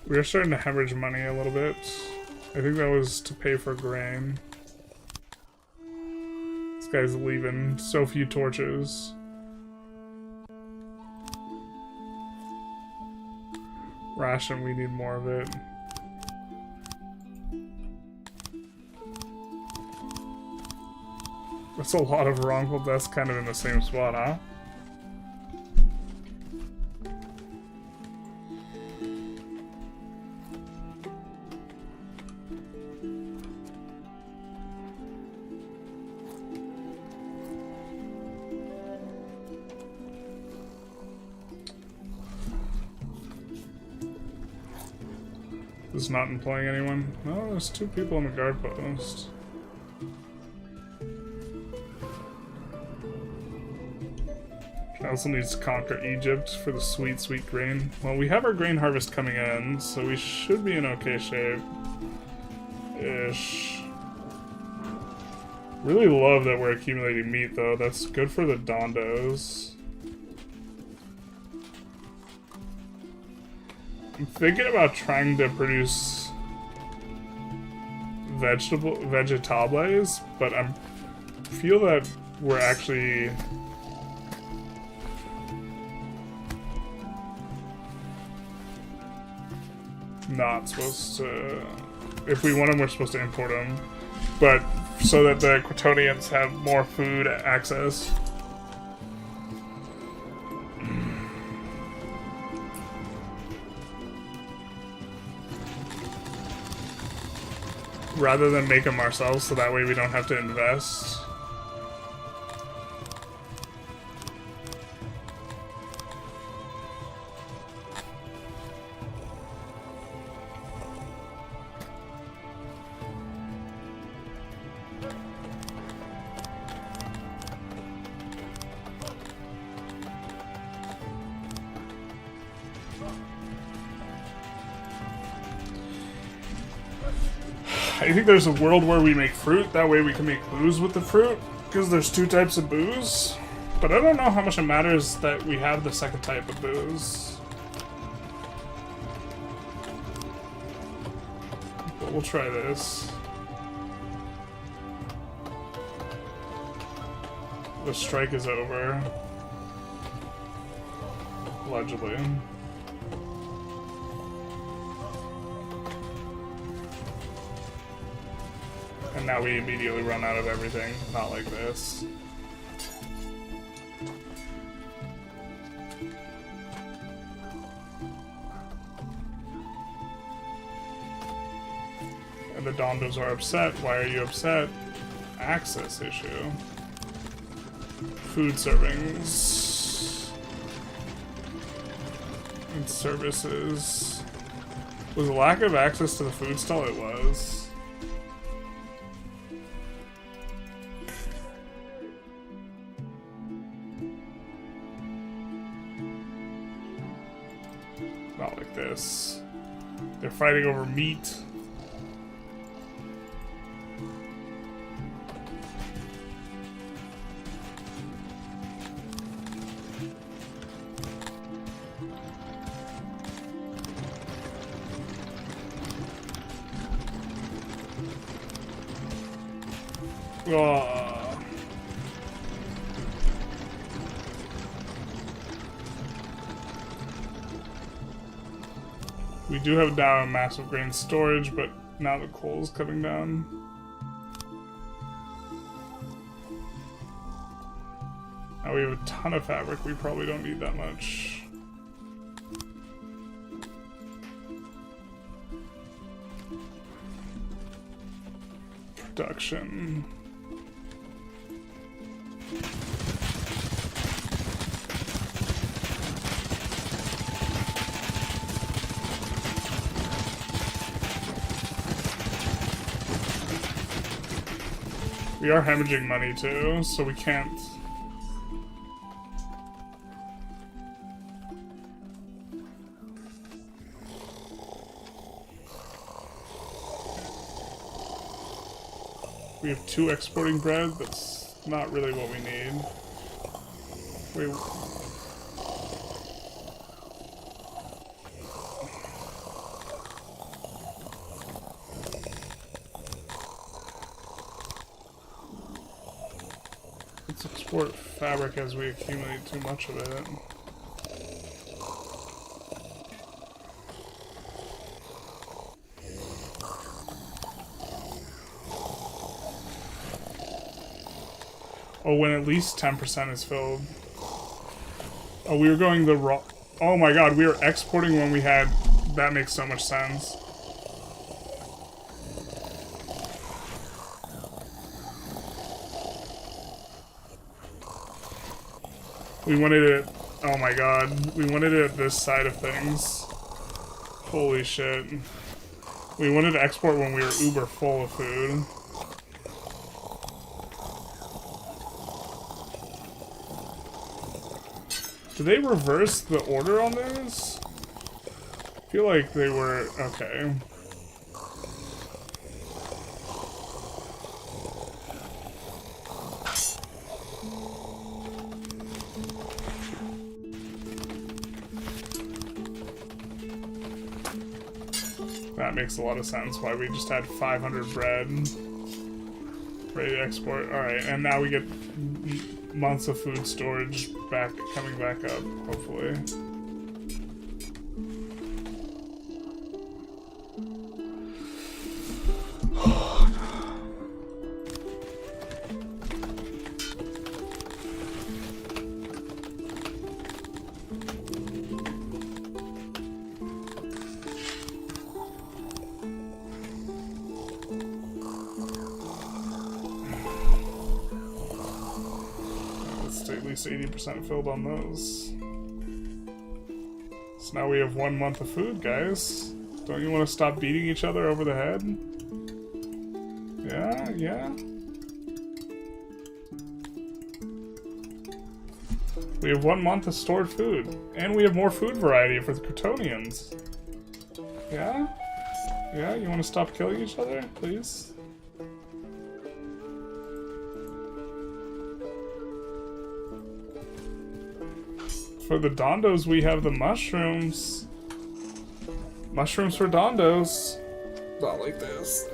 We are starting to hemorrhage money a little bit. I think that was to pay for grain. This guy's leaving. So few torches. Ration, we need more of it. That's a lot of wrongful deaths kind of in the same spot, huh? This is not employing anyone. No, there's 2 people on the guard post. Also needs to conquer Egypt for the sweet, sweet grain. Well, we have our grain harvest coming in, so we should be in okay shape. Ish. Really love that we're accumulating meat, though. That's good for the Dondos. I'm thinking about trying to produce vegetables, but I feel that we're actually not supposed to. If we want them, we're supposed to import them, but so that the Quitonians have more food access. rather than make them ourselves, so that way we don't have to invest. I think there's a world where we make fruit, that way we can make booze with the fruit, because there's 2 types of booze. But I don't know how much it matters that we have the second type of booze. But we'll try this. The strike is over. Allegedly. And now we immediately run out of everything. Not like this. And the Dondos are upset. Why are you upset? Access issue. Food servings. And services. Was the lack of access to the food stall? It was. Not like this. They're fighting over meat. Oh. We do have down massive grain storage, but now the coal's coming down. Now we have a ton of fabric, we probably don't need that much. Production. We are hemorrhaging money too, so we can't. We have 2 exporting bread. That's not really what we need. Wait. Let's export fabric as we accumulate too much of it. Oh, when at least 10% is filled. Oh, we were going the wrong... Oh my god, we were exporting when we had... That makes so much sense. We wanted it... Oh my god. We wanted it at this side of things. Holy shit. We wanted to export when we were uber full of food. Did they reverse the order on this? I feel like they were... Okay. That makes a lot of sense why we just had 500 bread ready to export. Alright, and now we get months of food storage coming back up, hopefully. least 80% filled on those. So now we have 1 month of food, guys. Don't you want to stop beating each other over the head? Yeah, yeah. We have 1 month of stored food. And we have more food variety for the Crotonians. Yeah? Yeah, you want to stop killing each other, please? For the Dondos, we have the mushrooms. Mushrooms for Dondos. Not like this.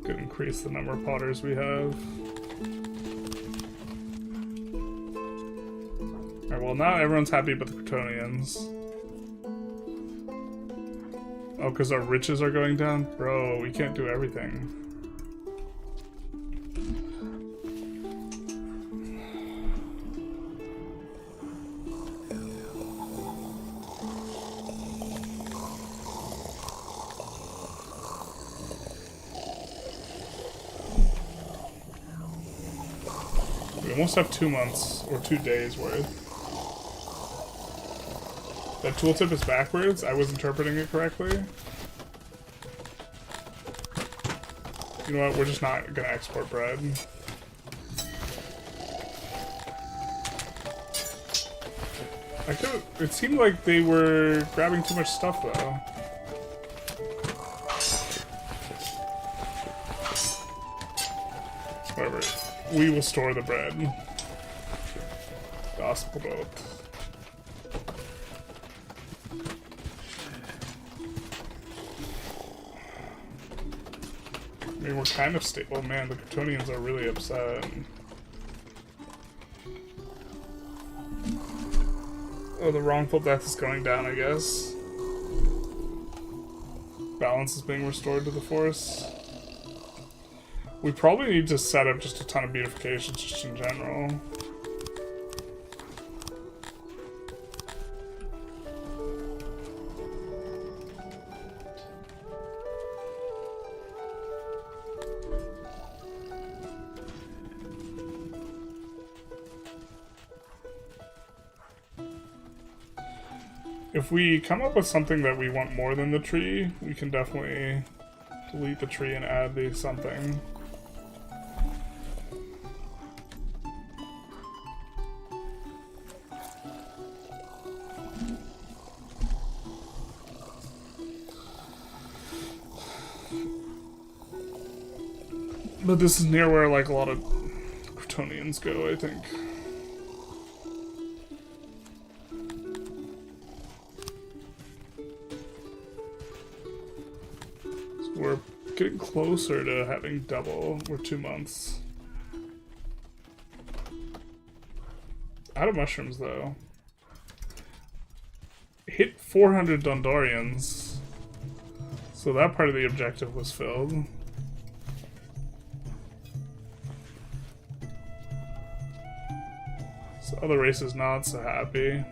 Could increase the number of potters we have. Alright, well now everyone's happy but the Crotonians. Oh, because our riches are going down? Bro, we can't do everything. We almost have 2 months, or 2 days worth. That tooltip is backwards? I was interpreting it correctly. You know what, we're just not gonna export bread. It seemed like they were grabbing too much stuff though. Whatever. We will store the bread. Gospel boat. I mean, we're kind of stable. Man, the Crotonians are really upset. Oh, the wrongful death is going down, I guess. Balance is being restored to the force. We probably need to set up just a ton of beautifications just in general. If we come up with something that we want more than the tree, we can definitely delete the tree and add the something. But this is near where like a lot of Crotonians go, I think. We're getting closer to having double. We're 2 months. Out of mushrooms, though. Hit 400 Dondorians. So that part of the objective was filled. So other races not so happy.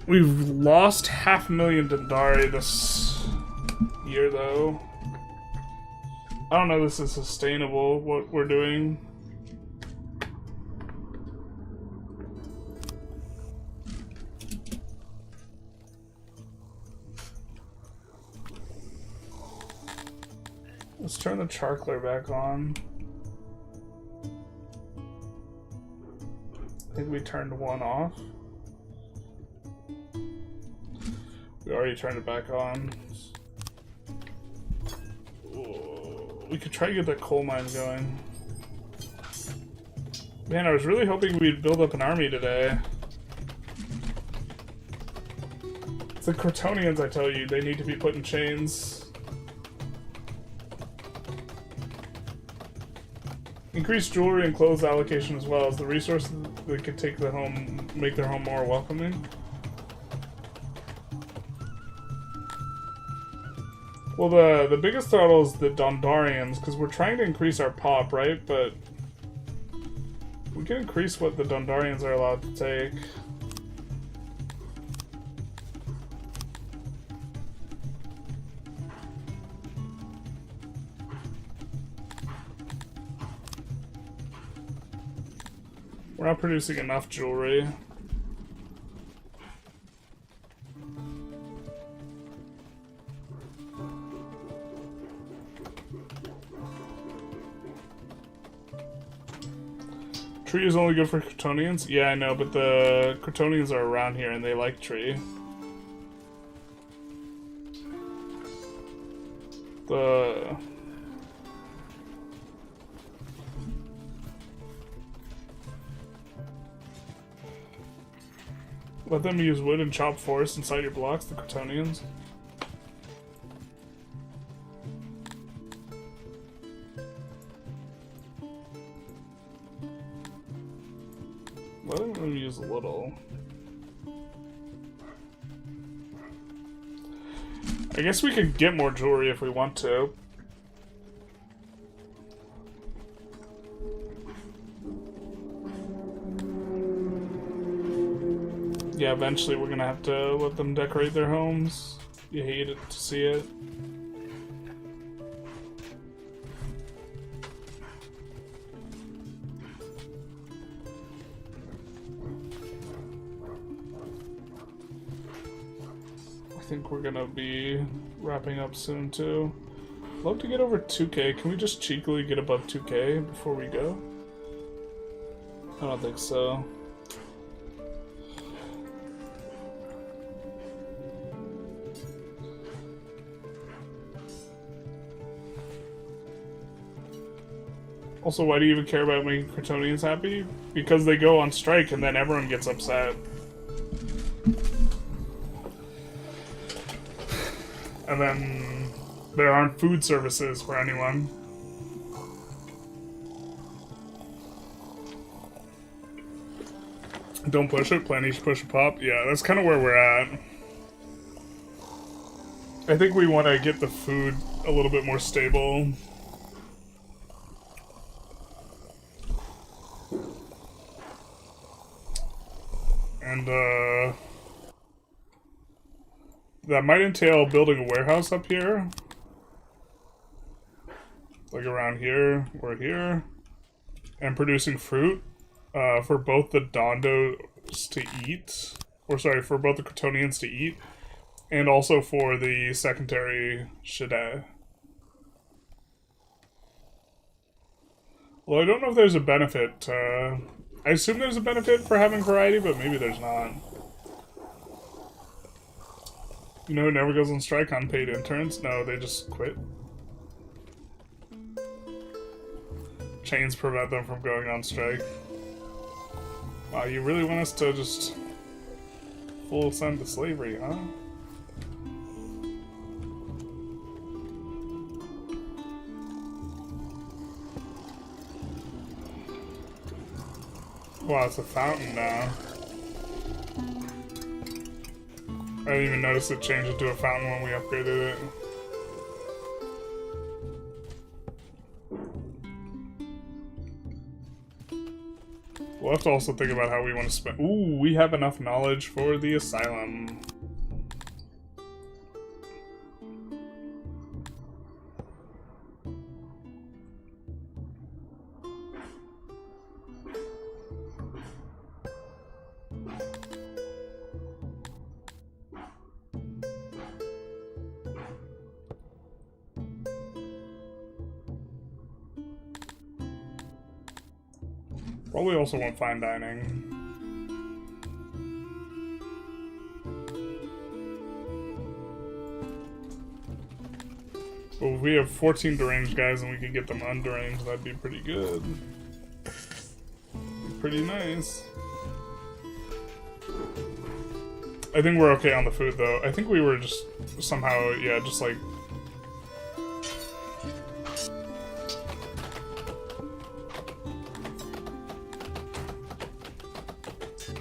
We've lost 500,000 Dendari this year, though. I don't know if this is sustainable, what we're doing. Let's turn the charcoaler back on. I think we turned one off. We already turned it back on. Ooh, we could try to get that coal mine going. Man, I was really hoping we'd build up an army today. It's the Crotonians, I tell you, they need to be put in chains. Increase jewelry and clothes allocation as well as the resources that could take the home, make their home more welcoming. Well, the biggest throttle is the Dondarians, because we're trying to increase our pop, right? But we can increase what the Dondarians are allowed to take. We're not producing enough jewelry. Tree is only good for Crotonians? Yeah, I know, but the Crotonians are around here and they like tree. Let them use wood and chop forest inside your blocks, the Crotonians. Let them use a little. I guess we could get more jewelry if we want to. Yeah, eventually we're gonna have to let them decorate their homes. You hate it to see it. I think we're gonna be wrapping up soon too. Love to get over 2K. Can we just cheekily get above 2K before we go? I don't think so. Also, why do you even care about making Crotonians happy? Because they go on strike and then everyone gets upset. And then there aren't food services for anyone. Don't push it, plan each push a pop. Yeah, that's kind of where we're at. I think we want to get the food a little bit more stable. And, that might entail building a warehouse up here. Like around here, or here. And producing fruit, for both the Dondos to eat. Or sorry, for both the Crotonians to eat. And also for the secondary Shida. Well, I don't know if there's a benefit, I assume there's a benefit for having variety, but maybe there's not. You know who never goes on strike? Unpaid interns? No, they just quit. Chains prevent them from going on strike. Wow, you really want us to just full send to slavery, huh? Wow, it's a fountain now. I didn't even notice it changed it to a fountain when we upgraded it. We'll have to also think about how we want to spend. Ooh, we have enough knowledge for the asylum. Probably also want fine dining. Well, if we have 14 deranged guys and we can get them underanged, that'd be pretty good. Pretty nice. I think we're okay on the food, though. I think we were just somehow, yeah, just like...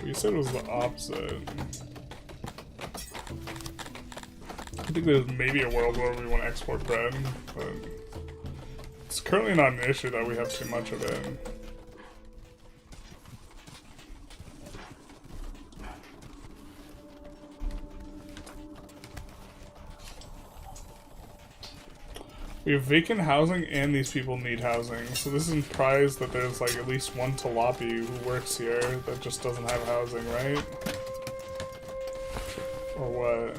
You said it was the opposite. I think there's maybe a world where we want to export bread, but it's currently not an issue that we have too much of it. We have vacant housing and these people need housing. So this implies that there's like at least one Talapi who works here that just doesn't have housing, right? Or what?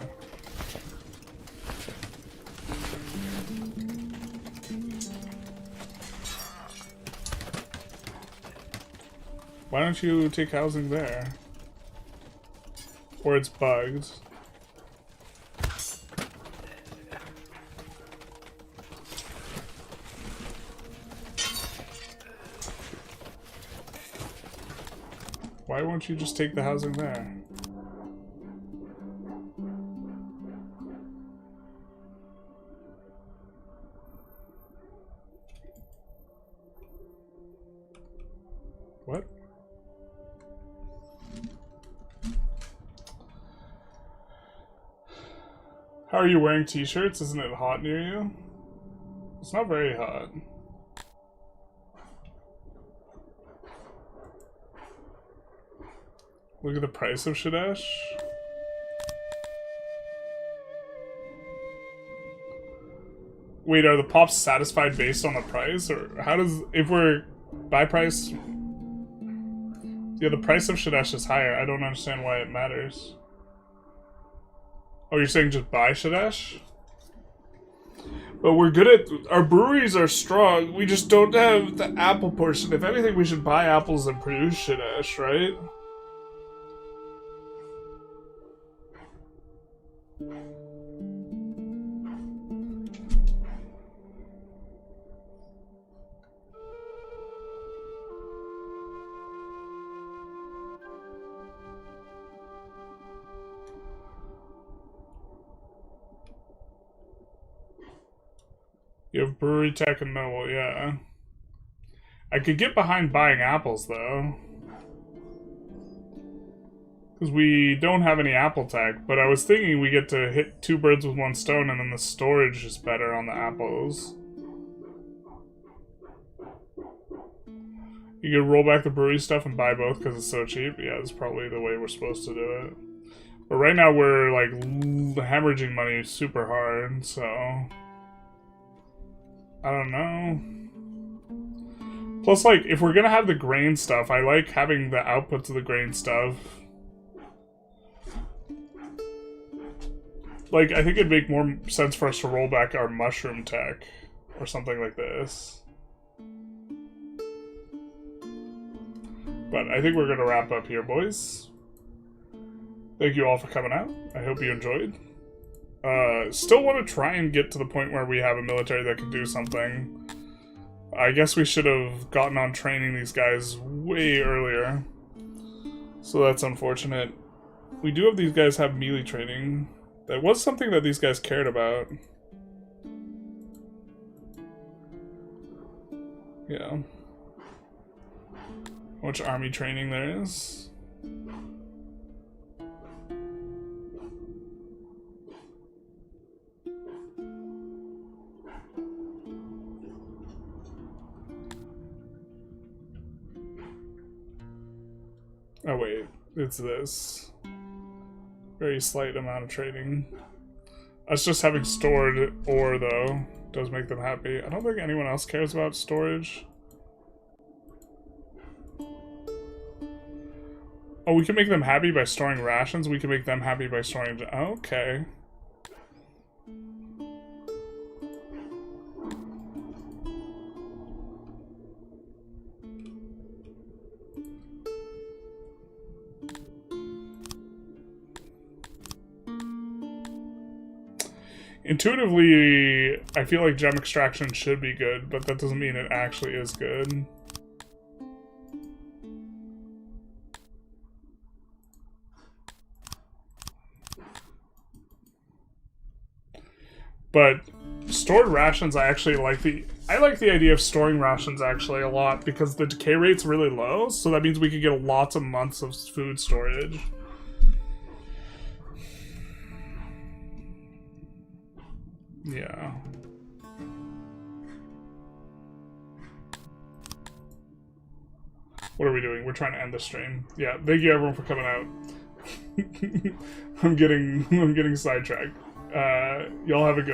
Why don't you take housing there? Or it's bugged. Why won't you just take the housing there? What? How are you wearing t-shirts? Isn't it hot near you? It's not very hot. Look at the price of Shadesh. Wait, are the pops satisfied based on the price? Or how does, if we're buy price? Yeah, the price of Shadesh is higher. I don't understand why it matters. Oh, you're saying just buy Shadesh? But we're good at, our breweries are strong. We just don't have the apple portion. If anything, we should buy apples and produce Shadesh, right? You have brewery tech and noble, yeah. I could get behind buying apples though. Because we don't have any apple tech, but I was thinking we get to hit 2 birds with 1 stone and then the storage is better on the apples. You could roll back the brewery stuff and buy both because it's so cheap. Yeah, that's probably the way we're supposed to do it. But right now we're like hemorrhaging money super hard, so I don't know. Plus, like, if we're gonna have the grain stuff, I like having the outputs of the grain stuff. Like, I think it'd make more sense for us to roll back our mushroom tech or something like this. But I think we're gonna wrap up here, boys. Thank you all for coming out. I hope you enjoyed. Still want to try and get to the point where we have a military that can do something. I guess we should have gotten on training these guys way earlier. So that's unfortunate. We do have these guys have melee training. That was something that these guys cared about. Yeah. How much army training there is. Oh wait, it's this. Very slight amount of trading. Us just having stored ore, though, does make them happy. I don't think anyone else cares about storage. Oh, we can make them happy by storing rations? We can make them happy by storing... Okay. Intuitively, I feel like gem extraction should be good, but that doesn't mean it actually is good. But Stored rations, I actually like I like the idea of storing rations actually a lot because the decay rate's really low, so that means we could get lots of months of food storage. Yeah. What are we doing? We're trying to end the stream. Yeah, thank you everyone for coming out. I'm getting sidetracked. Y'all have a good